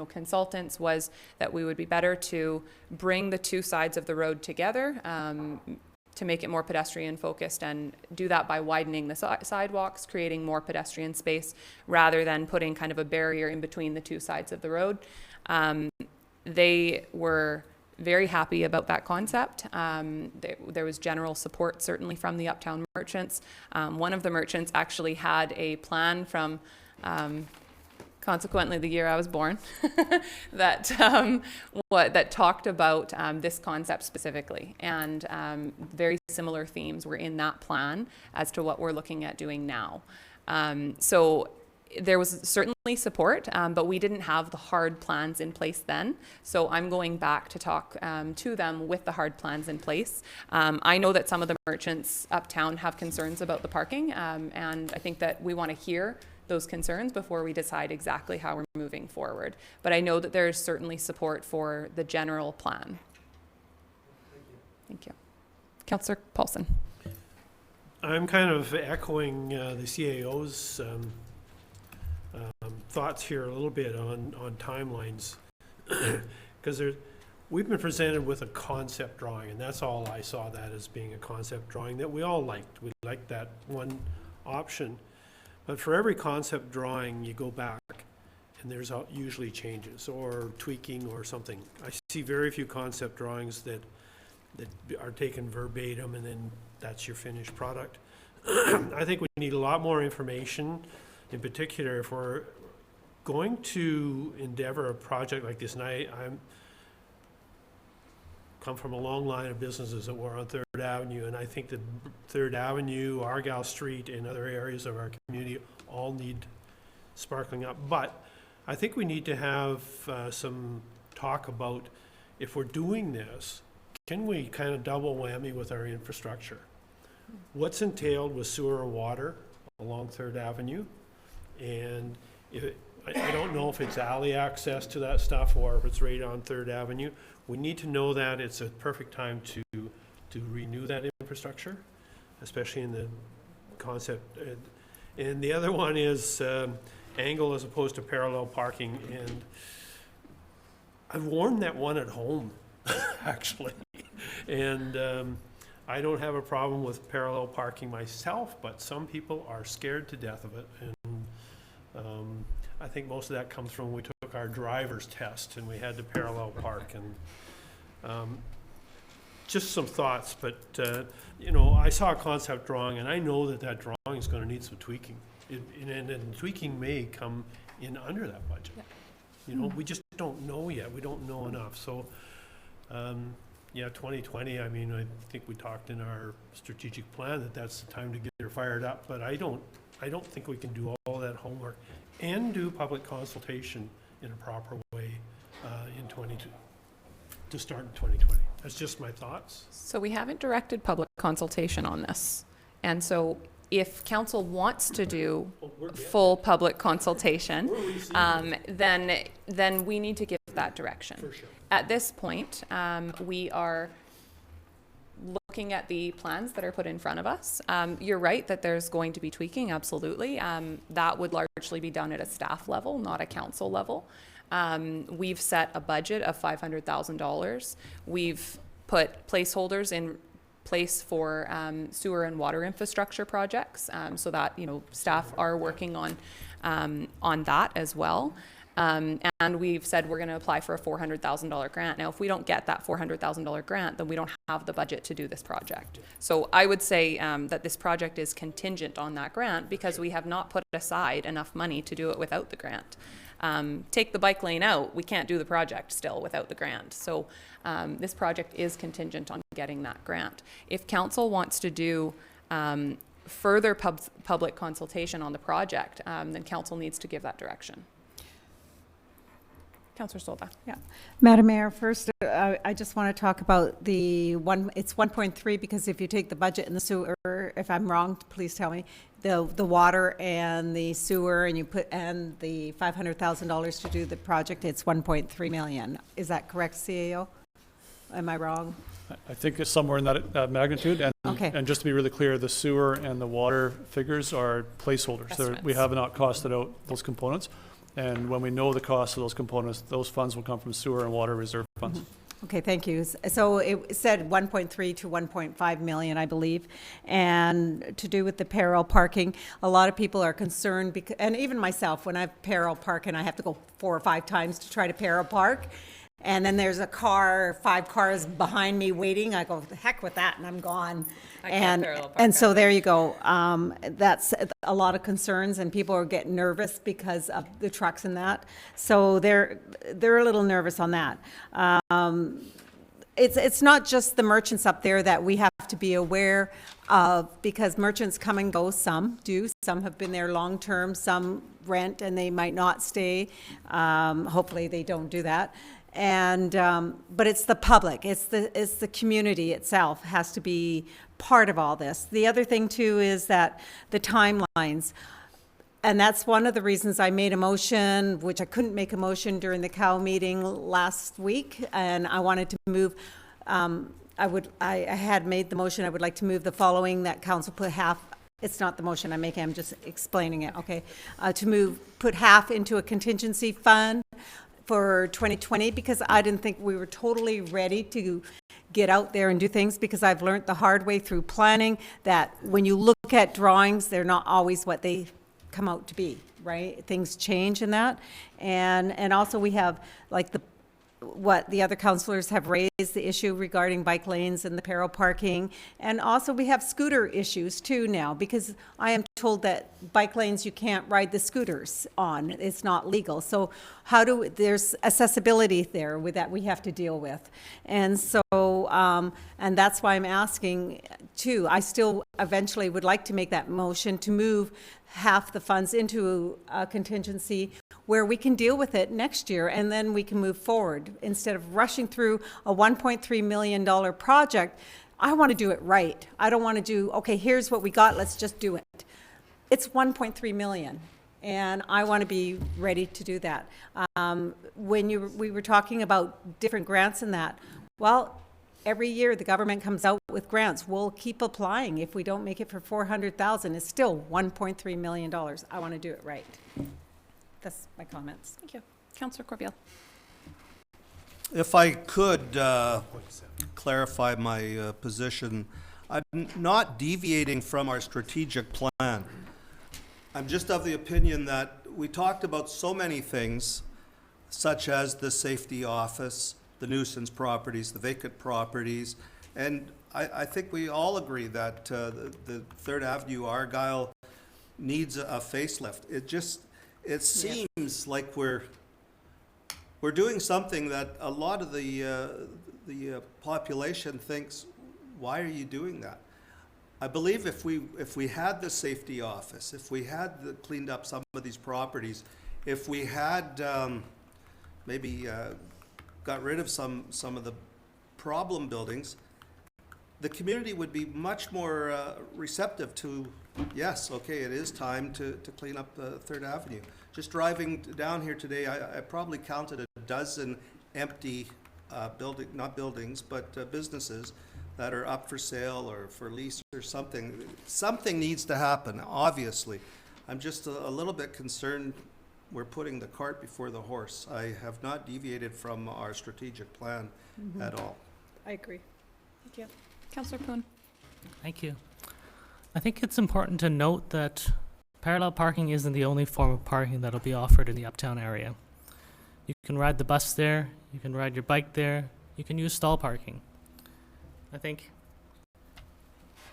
consultants was that we would be better to bring the two sides of the road together, to make it more pedestrian focused, and do that by widening the sidewalks, creating more pedestrian space rather than putting kind of a barrier in between the two sides of the road. They were very happy about that concept. There was general support, certainly from the Uptown merchants. One of the merchants actually had a plan from, consequently, the year I was born, that that talked about this concept specifically, and very similar themes were in that plan as to what we're looking at doing now. So there was certainly support, but we didn't have the hard plans in place then. So I'm going back to talk to them with the hard plans in place. I know that some of the merchants uptown have concerns about the parking, and I think that we want to hear those concerns before we decide exactly how we're moving forward. But I know that there's certainly support for the general plan. Thank you. Councillor Paulson. I'm kind of echoing the CAO's thoughts here a little bit on timelines, because we've been presented with a concept drawing, and that's all I saw that as being a concept drawing that we all liked. We liked that one option. But for every concept drawing, you go back and there's usually changes or tweaking or something. I see very few concept drawings that are taken verbatim and then that's your finished product. I think we need a lot more information, in particular if we're going to endeavor a project like this. And I'm come from a long line of businesses that were on 3rd Avenue, and I think that 3rd Avenue, Argyle Street, and other areas of our community all need sparkling up. But I think we need to have some talk about, if we're doing this, can we kind of double whammy with our infrastructure? What's entailed with sewer or water along 3rd Avenue? And I don't know if it's alley access to that stuff or if it's right on 3rd Avenue. We need to know that. It's a perfect time to renew that infrastructure, especially in the concept. And the other one is angle as opposed to parallel parking. And I've worn that one at home, actually. And I don't have a problem with parallel parking myself, but some people are scared to death of it. And I think most of that comes from when we took our driver's test and we had to parallel park. And just some thoughts, but you know, I saw a concept drawing and I know that drawing is going to need some tweaking. And tweaking may come in under that budget. Yeah. You know, we just don't know yet. We don't know enough. So, yeah, 2020, I mean, I think we talked in our strategic plan that that's the time to get her fired up, but I don't think we can do all that homework and do public consultation in a proper way to start in 2020. That's just my thoughts. So we haven't directed public consultation on this. And so if council wants to do full public consultation, then we need to give that direction. For sure. At this point, we are looking at the plans that are put in front of us. You're right that there's going to be tweaking, absolutely. That would largely be done at a staff level, not a council level. We've set a budget of $500,000. We've put placeholders in place for sewer and water infrastructure projects, so that, you know, staff are working on that as well. And we've said we're going to apply for a $400,000 grant. Now, if we don't get that $400,000 grant, then we don't have the budget to do this project. So I would say that this project is contingent on that grant because we have not put aside enough money to do it without the grant. Take the bike lane out, we can't do the project still without the grant. So this project is contingent on getting that grant. If council wants to do further public consultation on the project, then council needs to give that direction. Councillor Solda. Yeah. Madam Mayor, first, I just want to talk about it's 1.3 because if you take the budget and the sewer, if I'm wrong, please tell me, the water and the sewer and and the $500,000 to do the project, it's 1.3 million. Is that correct, CAO? Am I wrong? I think it's somewhere in that magnitude. And, okay. And just to be really clear, the sewer and the water figures are placeholders. We have not costed out those components. And when we know the cost of those components, those funds will come from sewer and water reserve funds. Mm-hmm. Okay, thank you. So it said 1.3 to 1.5 million, I believe, and to do with the parallel parking, a lot of people are concerned, because, and even myself, when I parallel park and I have to go 4 or 5 times to try to parallel park, and then there's a car, 5 cars behind me waiting, I go, the heck with that, and I'm gone. I can't parallel park And so either. there you go. That's a lot of concerns, and people are getting nervous because of the trucks and that. So they're a little nervous on that. It's not just the merchants up there that we have to be aware of, because merchants come and go. Some do. Some have been there long term. Some rent and they might not stay. Hopefully they don't do that. And but it's the public. It's the community itself has to be part of all this. The other thing too is that the timelines. And that's one of the reasons I made a motion, which I couldn't make a motion during the COW meeting last week, and I wanted to move, I had made the motion, I would like to move the following, that council put half, it's not the motion I'm making, I'm just explaining it, okay? Put half into a contingency fund for 2020, because I didn't think we were totally ready to get out there and do things, because I've learned the hard way through planning that when you look at drawings, they're not always what they come out to be, right? Things change in that. And also we have like what the other councillors have raised, the issue regarding bike lanes and the parallel parking. And also we have scooter issues too now, because I am told that bike lanes you can't ride the scooters on. It's not legal. So there's accessibility there with that we have to deal with. And so, and that's why I'm asking too, I still eventually would like to make that motion to move half the funds into a contingency where we can deal with it next year, and then we can move forward. Instead of rushing through a $1.3 million project, I want to do it right. I don't want to do, okay, here's what we got, let's just do it. It's $1.3 million, and I want to be ready to do that. When we were talking about different grants and that, well, every year the government comes out with grants. We'll keep applying. If we don't make it for $400,000, it's still $1.3 million. I want to do it right. That's my comments. Thank you. Councillor Corbeil. If I could clarify my position, I'm not deviating from our strategic plan. I'm just of the opinion that we talked about so many things, such as the safety office, the nuisance properties, the vacant properties, and I think we all agree that the 3rd Avenue Argyle needs a facelift. It seems like we're doing something that a lot of the population thinks, why are you doing that? I believe if we had the safety office, if we had cleaned up some of these properties, if we had maybe got rid of some of the problem buildings, the community would be much more receptive to, yes, okay, it is time to clean up 3rd Avenue. Just driving down here today, I probably counted a dozen empty not buildings, but businesses that are up for sale or for lease or something. Something needs to happen, obviously. I'm just a little bit concerned we're putting the cart before the horse. I have not deviated from our strategic plan at all. I agree. Thank you. Councillor Poon. Thank you. I think it's important to note that parallel parking isn't the only form of parking that'll be offered in the uptown area. You can ride the bus there, you can ride your bike there, you can use stall parking. I think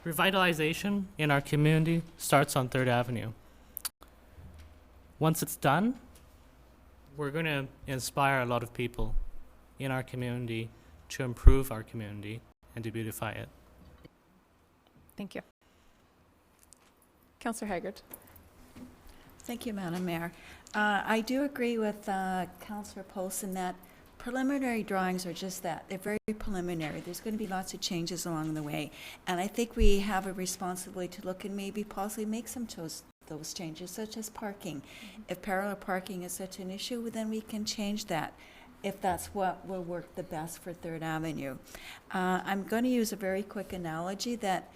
revitalization in our community starts on 3rd Avenue. Once it's done, we're going to inspire a lot of people in our community to improve our community and to beautify it. Thank you. Councillor Haggard. Thank you, Madam Mayor. I do agree with Councillor Polson that preliminary drawings are just that. They're very preliminary. There's going to be lots of changes along the way. And I think we have a responsibility to look and maybe possibly make some those changes, such as parking. If parallel parking is such an issue, then we can change that if that's what will work the best for 3rd Avenue. I'm going to use a very quick analogy that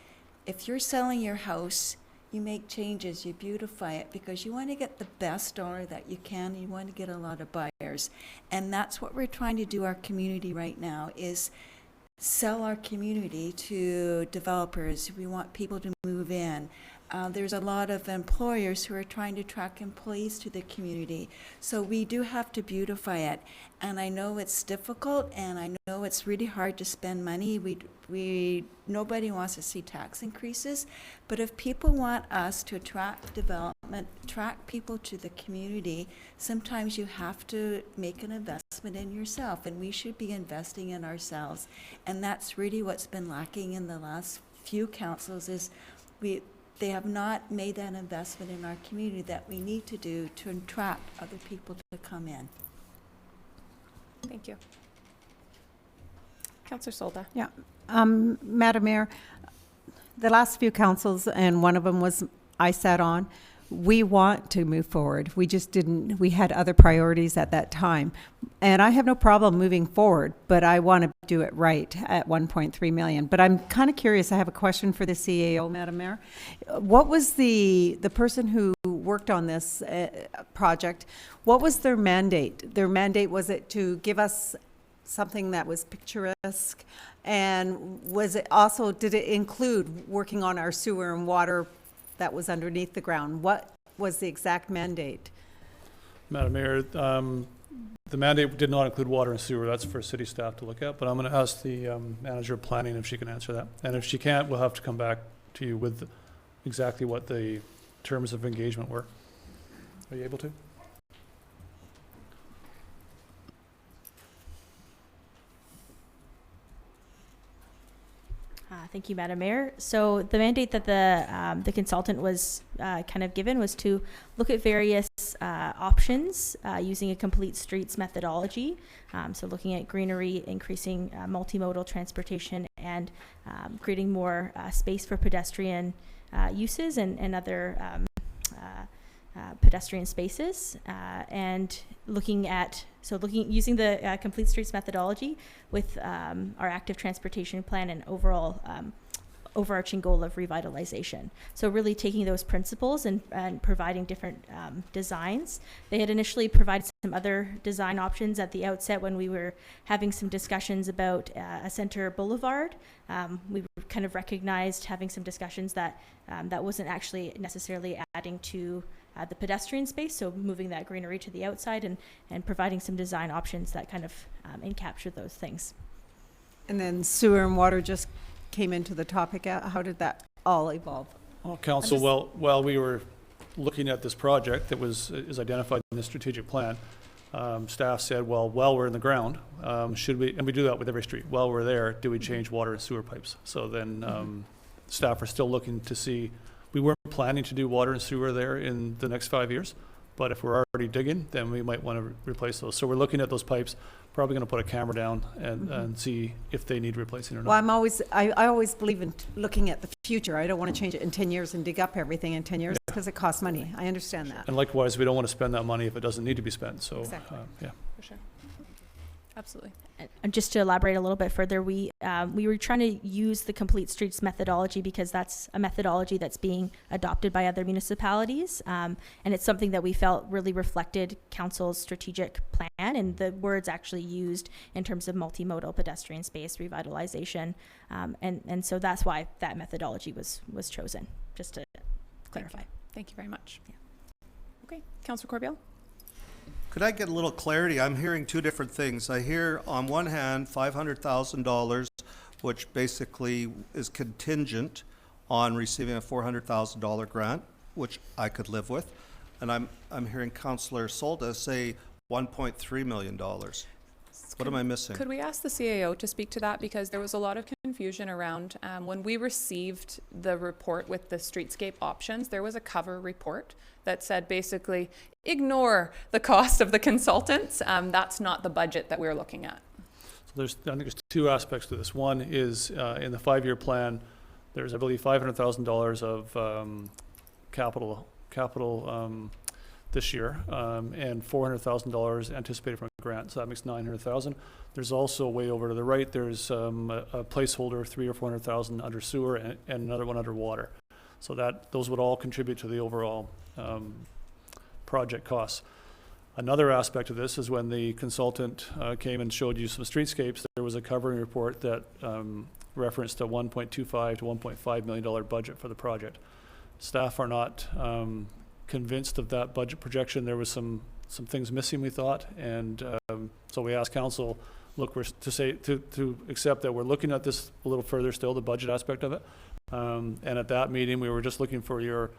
if you're selling your house, you make changes, you beautify it, because you want to get the best dollar that you can. You want to get a lot of buyers. And that's what we're trying to do our community right now, is sell our community to developers. We want people to move in. There's a lot of employers who are trying to attract employees to the community. So we do have to beautify it. And I know it's difficult, and I know it's really hard to spend money. Nobody wants to see tax increases. But if people want us to attract development, attract people to the community, sometimes you have to make an investment in yourself. And we should be investing in ourselves. And that's really what's been lacking in the last few councils, is they have not made that investment in our community that we need to do to attract other people to come in. Thank you. Councillor Solda. Yeah. Madam Mayor, the last few councils, and one of them was I sat on, we want to move forward. We just didn't, we had other priorities at that time. And I have no problem moving forward, but I want to do it right at 1.3 million. But I'm kind of curious, I have a question for the CAO, Madam Mayor. What was the person who worked on this project, what was their mandate? Their mandate, was it to give us something that was picturesque? And was it also, did it include working on our sewer and water that was underneath the ground? What was the exact mandate? Madam Mayor, the mandate did not include water and sewer. That's for city staff to look at, but I'm going to ask the manager of planning if she can answer that. And if she can't, we'll have to come back to you with exactly what the terms of engagement were. Are you able to? Thank you, Madam Mayor. So the mandate that the consultant was kind of given was to look at various options using a complete streets methodology. So looking at greenery, increasing multimodal transportation, and creating more space for pedestrian uses and other pedestrian spaces, and using the complete streets methodology with our active transportation plan and overall overarching goal of revitalization. So really taking those principles and providing different designs. They had initially provided some other design options at the outset when we were having some discussions about a center boulevard. We kind of recognized, having some discussions, that that wasn't actually necessarily adding to the pedestrian space, so moving that greenery to the outside and providing some design options that kind of encapture those things. And then sewer and water just came into the topic. How did that all evolve? Well, Council, while we were looking at this project that is identified in the strategic plan, staff said, well, while we're in the ground, should we, and we do that with every street, while we're there, do we change water and sewer pipes? So then staff are still looking to see. We weren't planning to do water and sewer there in the next 5 years, but if we're already digging, then we might want to replace those. So we're looking at those pipes, probably going to put a camera down and see if they need replacing or not. Well, I always believe in looking at the future. I don't want to change it in 10 years and dig up everything in 10 years because it costs money. I understand that. And likewise, we don't want to spend that money if it doesn't need to be spent. So, exactly. Yeah. For sure. Absolutely. And just to elaborate a little bit further, we were trying to use the complete streets methodology because that's a methodology that's being adopted by other municipalities, and it's something that we felt really reflected council's strategic plan and the words actually used in terms of multimodal pedestrian space revitalization, and so that's why that methodology was chosen. Just to clarify. Thank you very much. Yeah. Okay, Councillor Corbeil. Could I get a little clarity? I'm hearing two different things. I hear on one hand $500,000, which basically is contingent on receiving a $400,000 grant, which I could live with. And I'm hearing Councillor Solda say $1.3 million. What am I missing? Could we ask the CAO to speak to that? Because there was a lot of confusion around when we received the report with the streetscape options, there was a cover report that said basically ignore the cost of the consultants. That's not the budget that we're looking at. So I think there's two aspects to this. One is in the 5-year plan, there's, I believe, $500,000 of capital this year, and $400,000 anticipated from a grant, so that makes $900,000. There's also way over to the right, there's a placeholder of $300,000 or $400,000 under sewer and another one under water. So that, those would all contribute to the overall project costs. Another aspect of this is when the consultant came and showed you some streetscapes, there was a covering report that referenced a $1.25 to $1.5 million budget for the project. Staff are not convinced of that budget projection. There was some things missing, we thought, and so we asked council, look, we're to accept that we're looking at this a little further still, the budget aspect of it. And at that meeting, we were just looking for your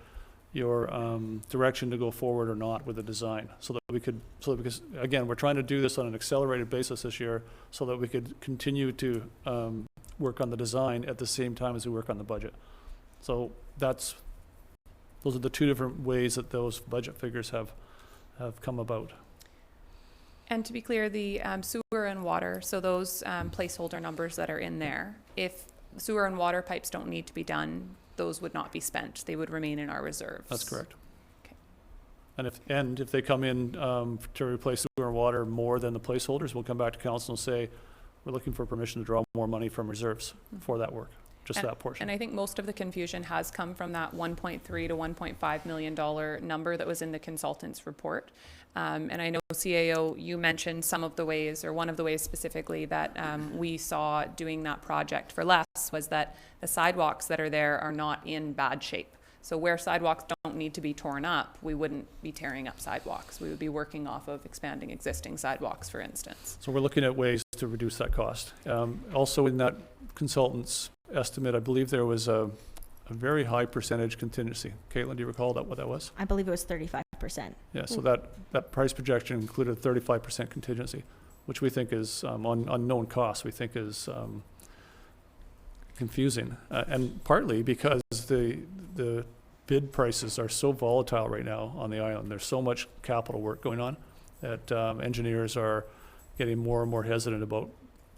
direction to go forward or not with the design, because again, we're trying to do this on an accelerated basis this year, so that we could continue to work on the design at the same time as we work on the budget. So those are the two different ways that those budget figures have come about. And to be clear, the sewer and water, so those placeholder numbers that are in there, if sewer and water pipes don't need to be done, those would not be spent. They would remain in our reserves. That's correct. Okay. And if they come in to replace sewer and water more than the placeholders, we'll come back to council and say, we're looking for permission to draw more money from reserves for that work, that portion. And I think most of the confusion has come from that $1.3 to $1.5 million number that was in the consultant's report. And I know, CAO, you mentioned some of the ways, or one of the ways specifically, that we saw doing that project for less was that the sidewalks that are there are not in bad shape. So where sidewalks don't need to be torn up, we wouldn't be tearing up sidewalks. We would be working off of expanding existing sidewalks, for instance. So we're looking at ways to reduce that cost. Also in that consultant's estimate, I believe there was a very high percentage contingency. Caitlin, do you recall what that was? I believe it was 35%. Yeah, so that price projection included 35% contingency, which we think is on unknown costs, we think is confusing. And partly because the bid prices are so volatile right now on the island. There's so much capital work going on that engineers are getting more and more hesitant about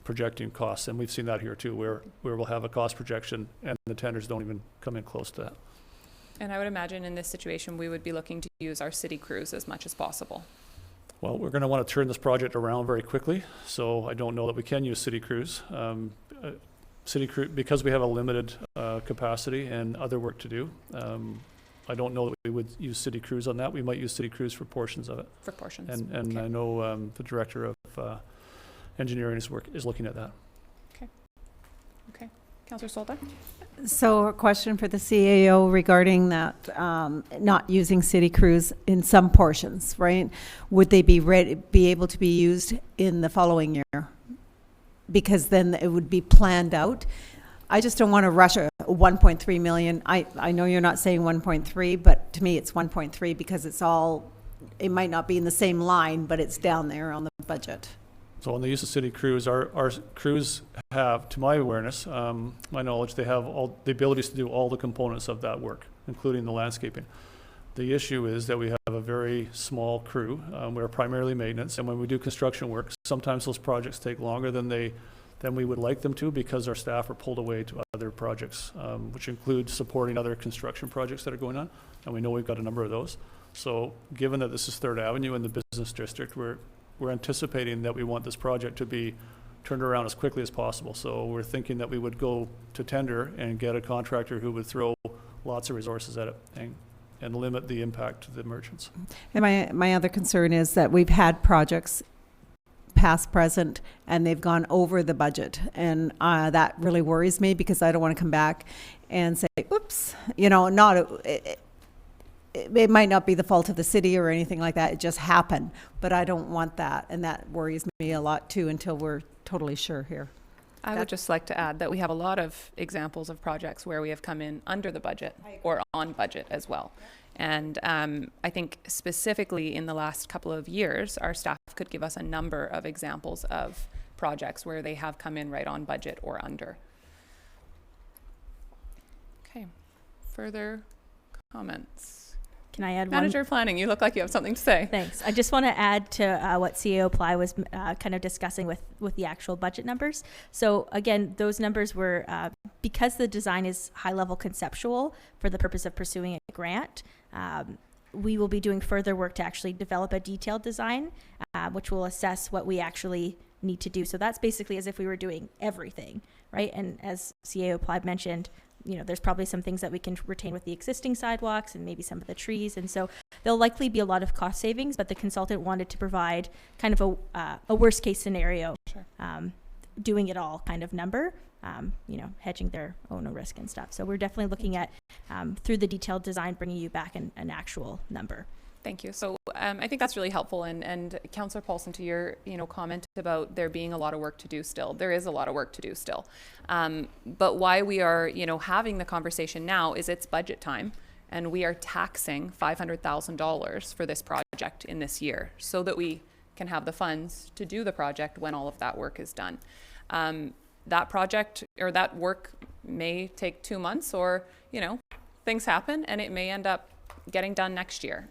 projecting costs. And we've seen that here too, where we'll have a cost projection and the tenders don't even come in close to that. And I would imagine in this situation, we would be looking to use our city crews as much as possible. Well, we're going to want to turn this project around very quickly, so I don't know that we can use city crews. City crew, because we have a limited capacity and other work to do, I don't know that we would use city crews on that. We might use city crews for portions of it. For portions. And okay. I know the director of engineering is looking at that. Okay. Okay. Councillor Solda? So a question for the CAO regarding that, not using city crews in some portions, right? Would they be able to be used in the following year? Because then it would be planned out. I just don't want to rush a 1.3 million. I know you're not saying 1.3, but to me it's 1.3 because it might not be in the same line, but it's down there on the budget. So on the use of city crews, our crews have, to my awareness, my knowledge, they have all the abilities to do all the components of that work, including the landscaping. The issue is that we have a very small crew. We're primarily maintenance, and when we do construction work, sometimes those projects take longer than we would like them to because our staff are pulled away to other projects, which include supporting other construction projects that are going on, and we know we've got a number of those. So given that this is 3rd Avenue in the business district, we're anticipating that we want this project to be turned around as quickly as possible. So we're thinking that we would go to tender and get a contractor who would throw lots of resources at it and limit the impact to the merchants. And my other concern is that we've had projects past, present, and they've gone over the budget. And that really worries me because I don't want to come back and say, oops, it might not be the fault of the city or anything like that. It just happened, but I don't want that. And that worries me a lot too until we're totally sure here. I would just like to add that we have a lot of examples of projects where we have come in under the budget or on budget as well. And I think specifically in the last couple of years, our staff could give us a number of examples of projects where they have come in right on budget or under. Okay, further comments? Can I add Manager of Planning, you look like you have something to say. Thanks. I just want to add to what CAO Ply was kind of discussing with the actual budget numbers. So again, those numbers were, because the design is high-level conceptual for the purpose of pursuing a grant, we will be doing further work to actually develop a detailed design, which will assess what we actually need to do. So that's basically as if we were doing everything, right? And as CAO Ply mentioned, there's probably some things that we can retain with the existing sidewalks and maybe some of the trees. And so there'll likely be a lot of cost savings, but the consultant wanted to provide kind of a worst case scenario, doing it all kind of number, hedging their own risk and stuff. So we're definitely looking at, through the detailed design, bringing you back an actual number. Thank you. So I think that's really helpful. And Councillor Paulson, to your comment about there being a lot of work to do still, there is a lot of work to do still. But why we are having the conversation now is it's budget time, and we are taxing $500,000 for this project in this year so that we can have the funds to do the project when all of that work is done. That project or that work may take 2 months, or things happen and it may end up getting done next year.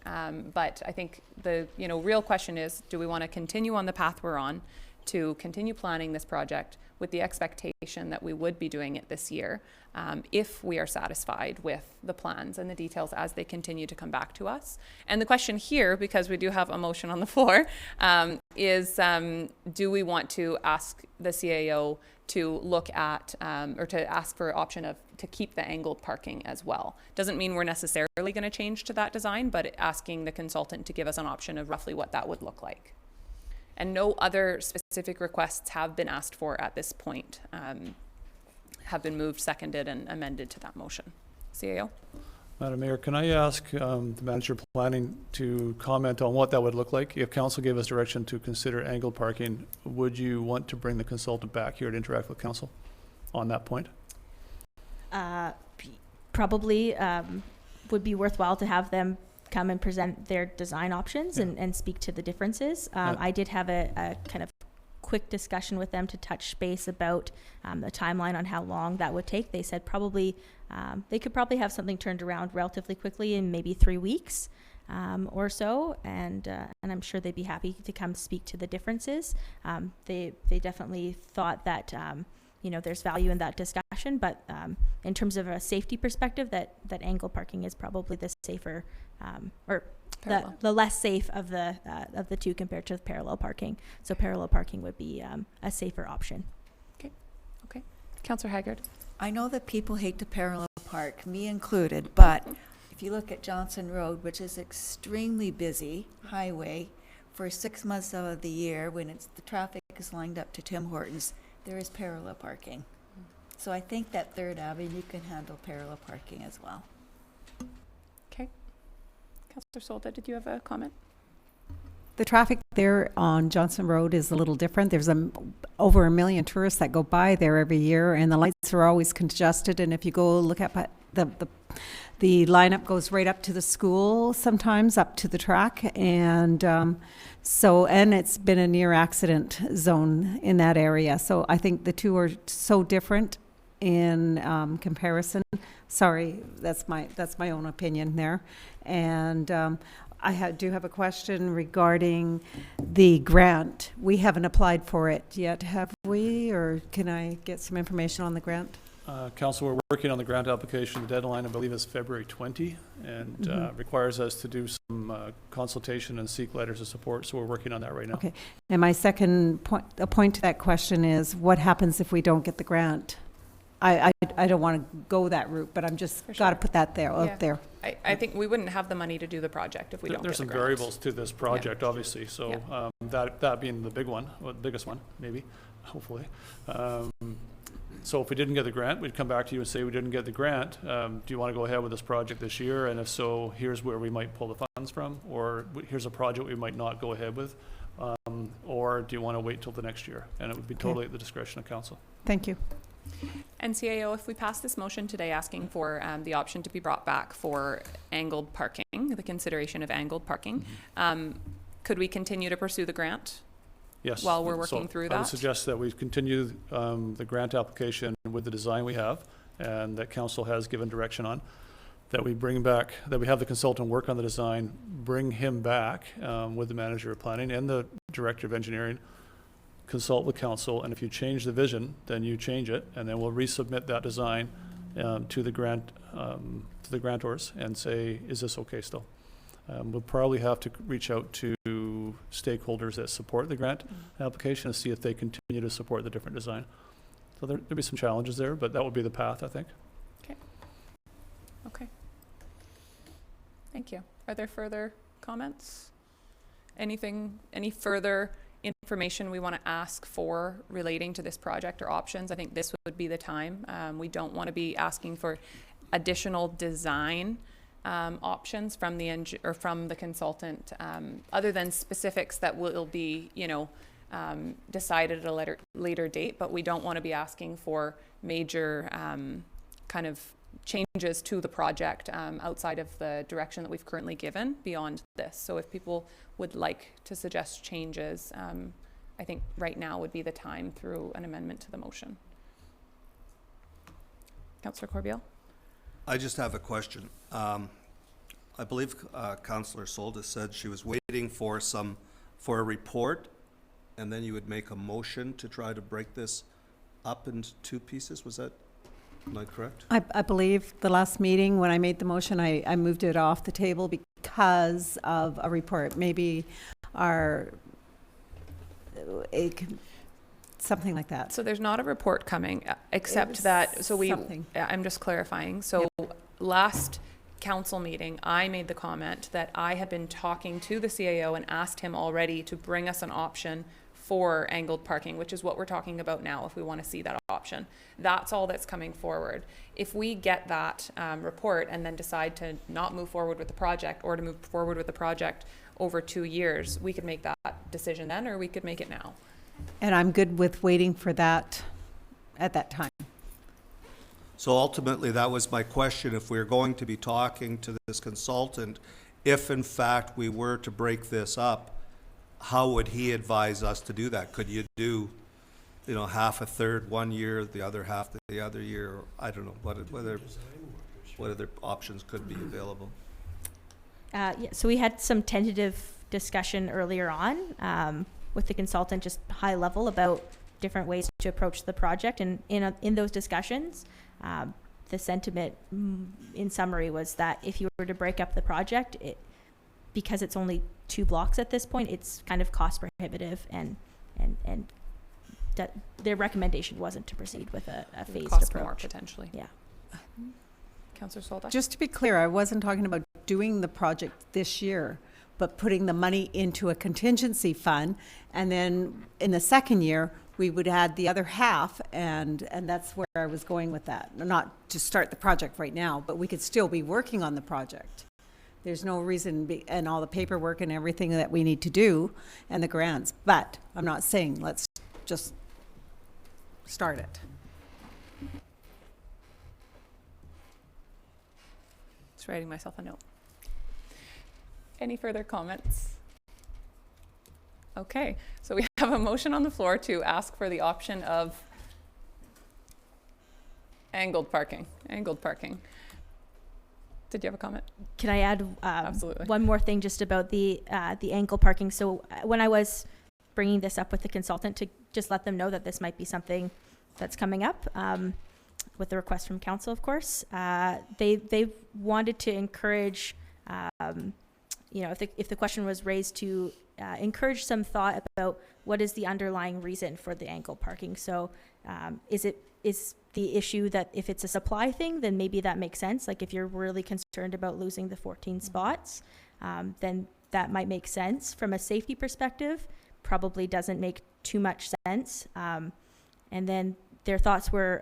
But I think the real question is, do we want to continue on the path we're on to continue planning this project with the expectation that we would be doing it this year, if we are satisfied with the plans and the details as they continue to come back to us? And the question here, because we do have a motion on the floor, is do we want to ask the CAO to look at or to ask for option of to keep the angled parking as well? Doesn't mean we're necessarily going to change to that design, but asking the consultant to give us an option of roughly what that would look like. And no other specific requests have been asked for at this point, have been moved, seconded, and amended to that motion. CAO? Madam Mayor, can I ask the manager of planning to comment on what that would look like? If council gave us direction to consider angled parking, would you want to bring the consultant back here to interact with council on that point? Probably would be worthwhile to have them come and present their design options and speak to the differences. I did have a kind of quick discussion with them to touch base about the timeline on how long that would take. They said probably they could probably have something turned around relatively quickly in maybe 3 weeks or so, and I'm sure they'd be happy to come speak to the differences. They definitely thought that there's value in that discussion, but in terms of a safety perspective, that angle parking is probably the safer or the less safe of the two compared to parallel parking. So parallel parking would be a safer option. Okay. Councillor Haggard. I know that people hate to parallel park, me included, but if you look at Johnson Road, which is extremely busy highway for 6 months out of the year when the traffic is lined up to Tim Hortons, there is parallel parking. So I think that Third Avenue can handle parallel parking as well. Okay. Councillor Solda, did you have a comment? The traffic there on Johnson Road is a little different. There's over 1 million tourists that go by there every year, and the lights are always congested. And if you go look at the lineup goes right up to the school, sometimes up to the track, and and it's been a near accident zone in that area. So I think the two are so different in comparison. Sorry, that's my own opinion there. And I do have a question regarding the grant. We haven't applied for it yet, have we? Or can I get some information on the grant? Council, we're working on the grant application. The deadline, I believe, is February 20, and requires us to do some consultation and seek letters of support. So we're working on that right now. Okay. And my second point to that question is, what happens if we don't get the grant? I don't want to go that route, but I'm just got to put that there out there. I think we wouldn't have the money to do the project if we don't. There's get the some grant. variables to this project, obviously. So that being the big one, or the biggest one, maybe, hopefully. So if we didn't get the grant, we'd come back to you and say we didn't get the grant. Do you want to go ahead with this project this year? And if so, here's where we might pull the funds from, or here's a project we might not go ahead with. Or do you want to wait till the next year? And it would be totally at the discretion of council. Thank you. And CAO, if we pass this motion today asking for the option to be brought back for angled parking, the consideration of angled parking, could we continue to pursue the grant? Yes. While we're working through that? I would suggest that we continue the grant application with the design we have and that council has given direction on, that we bring back, that we have the consultant work on the design, bring him back with the manager of planning and the director of engineering, consult with council, and if you change the vision, then you change it, and then we'll resubmit that design to the grantors and say, is this okay still? We'll probably have to reach out to stakeholders that support the grant application and see if they continue to support the different design. So there'll be some challenges there, but that would be the path, I think. Okay. Okay. Thank you. Are there further comments? Any further information we want to ask for relating to this project or options? I think this would be the time. We don't want to be asking for additional design options from the consultant, other than specifics that will be, decided at a later date. But we don't want to be asking for major kind of changes to the project outside of the direction that we've currently given beyond this. So if people would like to suggest changes, I think right now would be the time through an amendment to the motion. Councillor Corbeil? I just have a question. I believe Councillor Soltis said she was waiting for a report, and then you would make a motion to try to break this up into two pieces. Was that, am I correct? I believe the last meeting when I made the motion, I moved it off the table because of a report. Maybe something like that. So there's not a report coming, except that, I'm just clarifying. So last council meeting, I made the comment that I had been talking to the CAO and asked him already to bring us an option for angled parking, which is what we're talking about now, if we want to see that option. That's all that's coming forward. If we get that report and then decide to not move forward with the project, or to move forward with the project over 2 years, we could make that decision then, or we could make it now. And I'm good with waiting for that at that time. So ultimately, that was my question. If we're going to be talking to this consultant, if in fact we were to break this up, how would he advise us to do that? Could you do, half a third 1 year, the other half the other year? Or I don't know what other options could be available. So we had some tentative discussion earlier on with the consultant, just high level about different ways to approach the project. And in those discussions, the sentiment in summary was that if you were to break up the project, because it's only 2 blocks at this point, it's kind of cost prohibitive, and that their recommendation wasn't to proceed with a phased cost approach. More potentially. Yeah. Councillor Soltis? Just to be clear, I wasn't talking about doing the project this year, but putting the money into a contingency fund, and then in the second year, we would add the other half, and that's where I was going with that. Not to start the project right now, but we could still be working on the project. There's no reason, and all the paperwork and everything that we need to do, and the grants, but I'm not saying let's just start it. Just writing myself a note. Any further comments? Okay, so we have a motion on the floor to ask for the option of angled parking. Did you have a comment? Can I add Absolutely. one more thing just about the angle parking? So when I was bringing this up with the consultant to just let them know that this might be something that's coming up, with the request from council, of course, they wanted to encourage, if the question was raised, to encourage some thought about what is the underlying reason for the angle parking. So is the issue that if it's a supply thing, then maybe that makes sense. Like if you're really concerned about losing the 14 spots, then that might make sense. From a safety perspective, probably doesn't make too much sense. And then their thoughts were,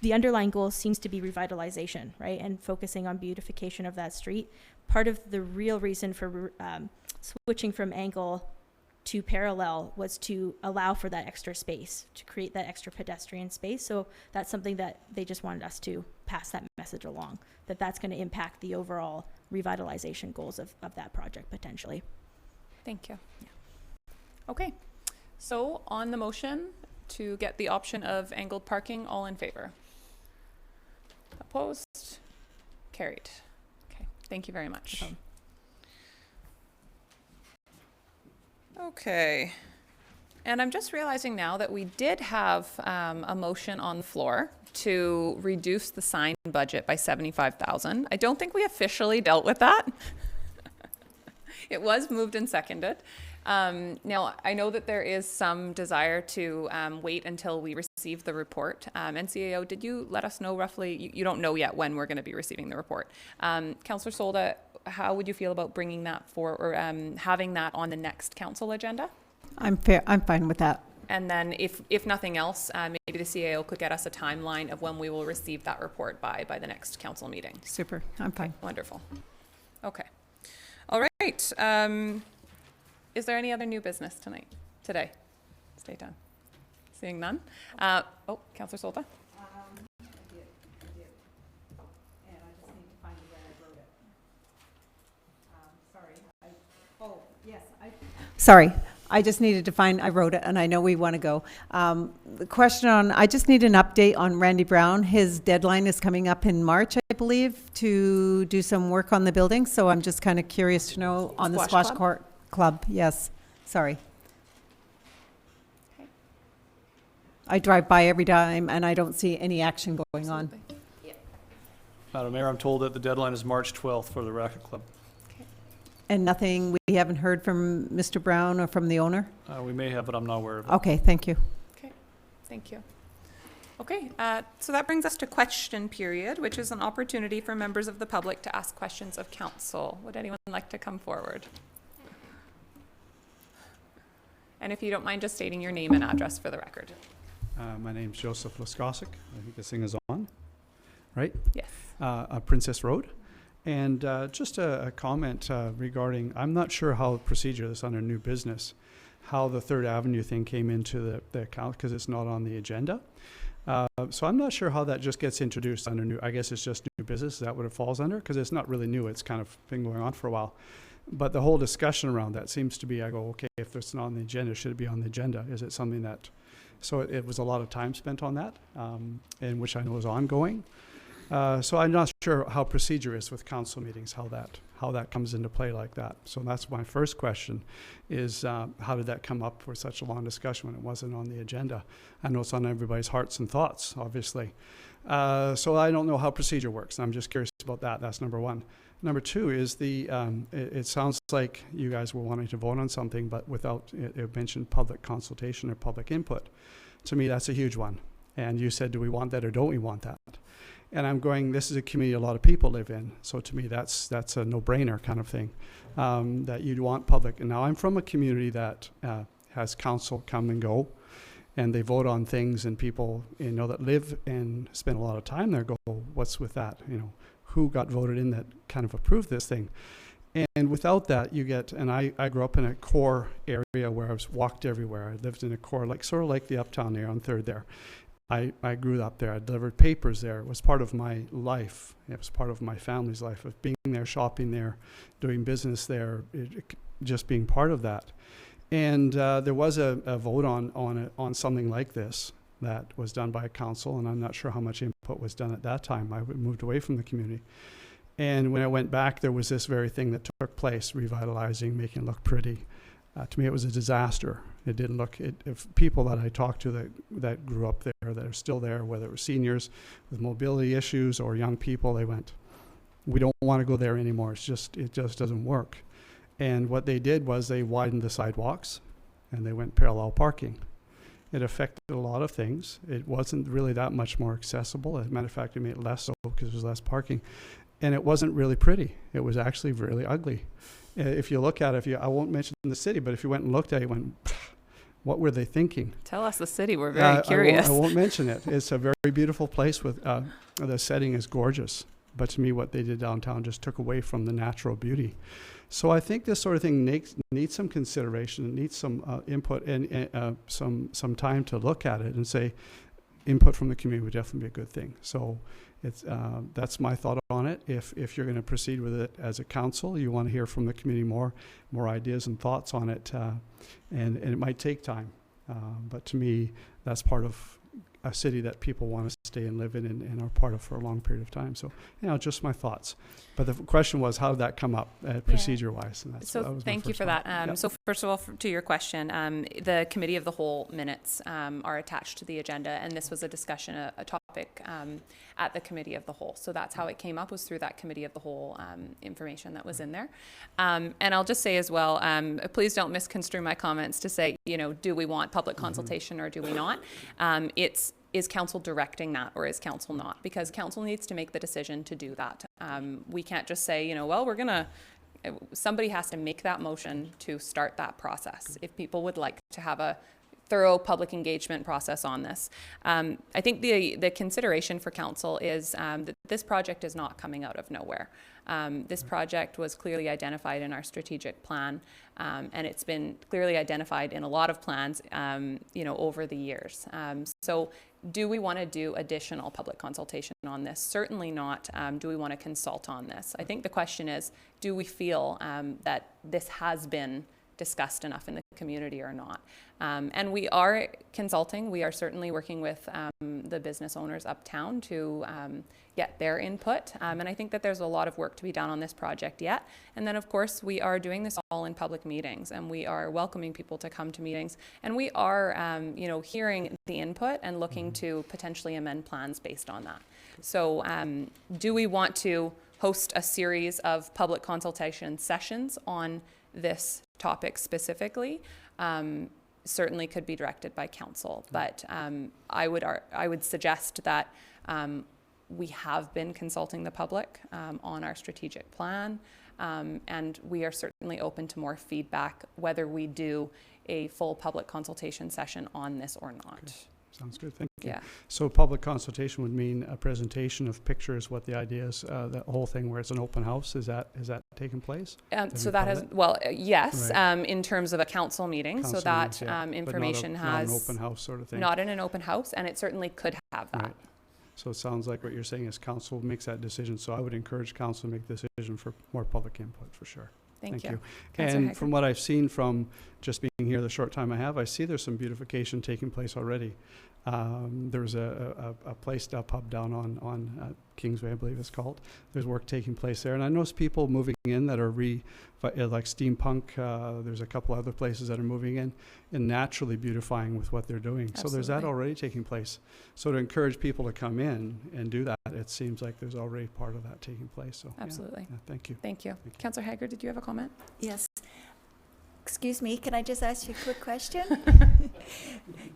the underlying goal seems to be revitalization, right? And focusing on beautification of that street. Part of the real reason for switching from angle to parallel was to allow for that extra space, to create that extra pedestrian space. So that's something that they just wanted us to pass that message along, that that's going to impact the overall revitalization goals of that project potentially. Thank you. Yeah. Okay, so on the motion to get the option of angled parking, all in favor? Opposed? Carried. Okay, thank you very much. Okay, and I'm just realizing now that we did have a motion on the floor to reduce the sign budget by $75,000. I don't think we officially dealt with that. It was moved and seconded. Now, I know that there is some desire to wait until we receive the report. And CAO, did you let us know roughly, you don't know yet when we're going to be receiving the report. Councillor Solda, how would you feel about bringing that for, or having that on the next council agenda? I'm fine with that. And then if nothing else, maybe the CAO could get us a timeline of when we will receive that report by the next council meeting. Super, I'm fine. Wonderful. Okay. All right. Is there any other new business today? Stay done. Seeing none. Oh, Councillor Solta. I did. And I just need to find where I wrote it. Sorry, I just needed to find, I wrote it, and I know we want to go. The question I just need an update on Randy Brown. His deadline is coming up in March, I believe, to do some work on the building. So I'm just kind of curious to know on the Squash Court Club. Yes, sorry. Okay. I drive by every time, and I don't see any action going on. Madam Mayor, I'm told that the deadline is March 12th for the Racket Club. And nothing, we haven't heard from Mr. Brown or from the owner? We may have, but I'm not aware of it. Okay, thank you. Okay, thank you. Okay, so that brings us to question period, which is an opportunity for members of the public to ask questions of council. Would anyone like to come forward? And if you don't mind just stating your name and address for the record. My name's Joseph Laskosic. I think this thing is on, right? Yes. Princess Road. And just a comment regarding, I'm not sure how the procedure is under new business, how the Third Avenue thing came into the account, because it's not on the agenda. So I'm not sure how that just gets introduced under new, I guess it's just new business. Is that what it falls under? Because it's not really new. It's kind of been going on for a while. But the whole discussion around that seems to be, I go, okay, if it's not on the agenda, should it be on the agenda? Is it something that, so it was a lot of time spent on that, and which I know is ongoing. So I'm not sure how procedure is with council meetings, how that comes into play like that. So that's my first question is, how did that come up for such a long discussion when it wasn't on the agenda? I know it's on everybody's hearts and thoughts, obviously. So I don't know how procedure works. I'm just curious about that. That's number one. Number two is it sounds like you guys were wanting to vote on something, but without, it mentioned public consultation or public input. To me, that's a huge one. And you said, do we want that or don't we want that? And I'm going, this is a community a lot of people live in. So to me, that's a no-brainer kind of thing, that you'd want public. And now I'm from a community that has council come and go, and they vote on things, and people, that live and spend a lot of time there go, what's with that? Who got voted in that kind of approved this thing? And without that, you get, and I grew up in a core area where I was walked everywhere. I lived in a core, sort of like the Uptown there on 3rd there. I grew up there. I delivered papers there. It was part of my life. It was part of my family's life, of being there, shopping there, doing business there, just being part of that. And there was a vote on something like this that was done by council, and I'm not sure how much input was done at that time. I moved away from the community. And when I went back, there was this very thing that took place, revitalizing, making it look pretty. To me, it was a disaster. It didn't look, if people that I talked to that grew up there, that are still there, whether it was seniors with mobility issues or young people, they went, we don't want to go there anymore. It just doesn't work. And what they did was they widened the sidewalks and they went parallel parking. It affected a lot of things. It wasn't really that much more accessible. As a matter of fact, it made it less so because there was less parking. And it wasn't really pretty. It was actually really ugly. If you look at it, I won't mention the city, but if you went and looked at it, you went, what were they thinking? Tell us the city. We're very curious. I won't mention it. It's a very beautiful place with, the setting is gorgeous. But to me, what they did downtown just took away from the natural beauty. So I think this sort of thing needs some consideration. It needs some input and some time to look at it and say, input from the community would definitely be a good thing. So that's my thought on it. If you're going to proceed with it as a council, you want to hear from the community more ideas and thoughts on it, and it might take time. But to me, that's part of a city that people want to stay and live in and are part of for a long period of time. So, just my thoughts. But the question was, how did that come up procedure-wise? And so thank you for that. So first of all, to your question, the Committee of the Whole minutes are attached to the agenda, and this was a discussion, a topic topic at the committee of the whole. So that's how it came up, was through that committee of the whole information that was in there. And I'll just say as well, please don't misconstrue my comments to say, you know, do we want public consultation or do we not? Is council directing that or is council not? Because council needs to make the decision to do that. We can't just say, you know, well, we're gonna, somebody has to make that motion to start that process if people would like to have a thorough public engagement process on this. I think the consideration for council is that this project is not coming out of nowhere. This project was clearly identified in our strategic plan, and it's been clearly identified in a lot of plans, you know, over the years. So do we want to do additional public consultation on this? Certainly not. Do we want to consult on this? I think the question is, do we feel that this has been discussed enough in the community or not? And we are consulting. We are certainly working with the business owners uptown to get their input. And I think that there's a lot of work to be done on this project yet. And then, of course, we are doing this all in public meetings, and we are welcoming people to come to meetings. And we are, you know, hearing the input and looking to potentially amend plans based on that. So do we want to host a series of public consultation sessions on this topic specifically? Certainly could be directed by council, but I would suggest that we have been consulting the public on our strategic plan, and we are certainly open to more feedback whether we do a full public consultation session on this or not. Okay. Sounds good, thank you. Yeah. So public consultation would mean a presentation of pictures, what the idea is, that whole thing where it's an open house, is that taking place? So that has, well, yes, Right. In terms of a council meeting, so Council that meetings, yeah. But information not has... an open house sort of thing. Not in an open house, and it certainly could have that. Right. So it sounds like what you're saying is council makes that decision, so I would encourage council to make the decision for more public input, for sure. Thank you. And Councillor Hager. from what I've seen from just being here the short time I have, I see there's some beautification taking place already. There's a place, a pub down on Kingsway, I believe it's called. There's work taking place there. And I notice people moving in that are like steampunk. There's a couple other places that are moving in and naturally beautifying with what they're doing. So there's that already taking place. So to encourage people to come in and do that, it seems like there's already part of that taking place. So Absolutely. Yeah, thank you. Thank you. Councillor Hager, did you have a comment? Yes. Excuse me, can I just ask you a quick question?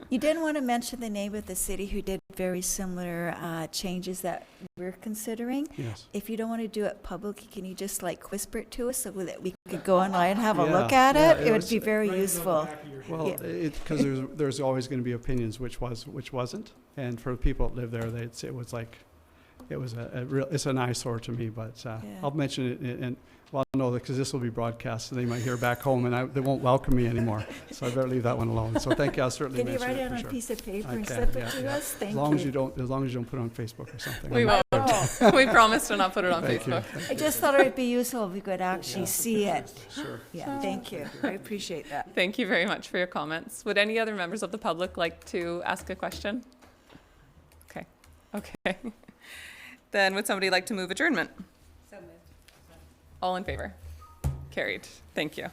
You didn't want to mention the name of the city who did very similar changes that we're considering. Yes. If you don't want to do it publicly, can you just like whisper it to us so that we could go online and have a look at it? It would be very useful. Well, because there's always going to be opinions which wasn't, and for the people that live there, it was like, it was it's an eyesore to me. But I'll mention it, and well, no, because this will be broadcast, and they might hear back home, and they won't welcome me anymore. So I better leave that one alone. So thank you. I'll certainly Can you mention write it it for on sure. a piece of paper I and can, slip it yeah, to yeah. us? Thank As long as you. you don't put it on Facebook or something. We won't. We promise to not put it on Thank you. Facebook. I just thought it would be useful if we could actually see it. Sure. Yeah, thank you. I appreciate that. Thank you very much for your comments. Would any other members of the public like to ask a question? Okay. Okay. Then would somebody like to move adjournment? So moved. All in favor? Carried. Thank you.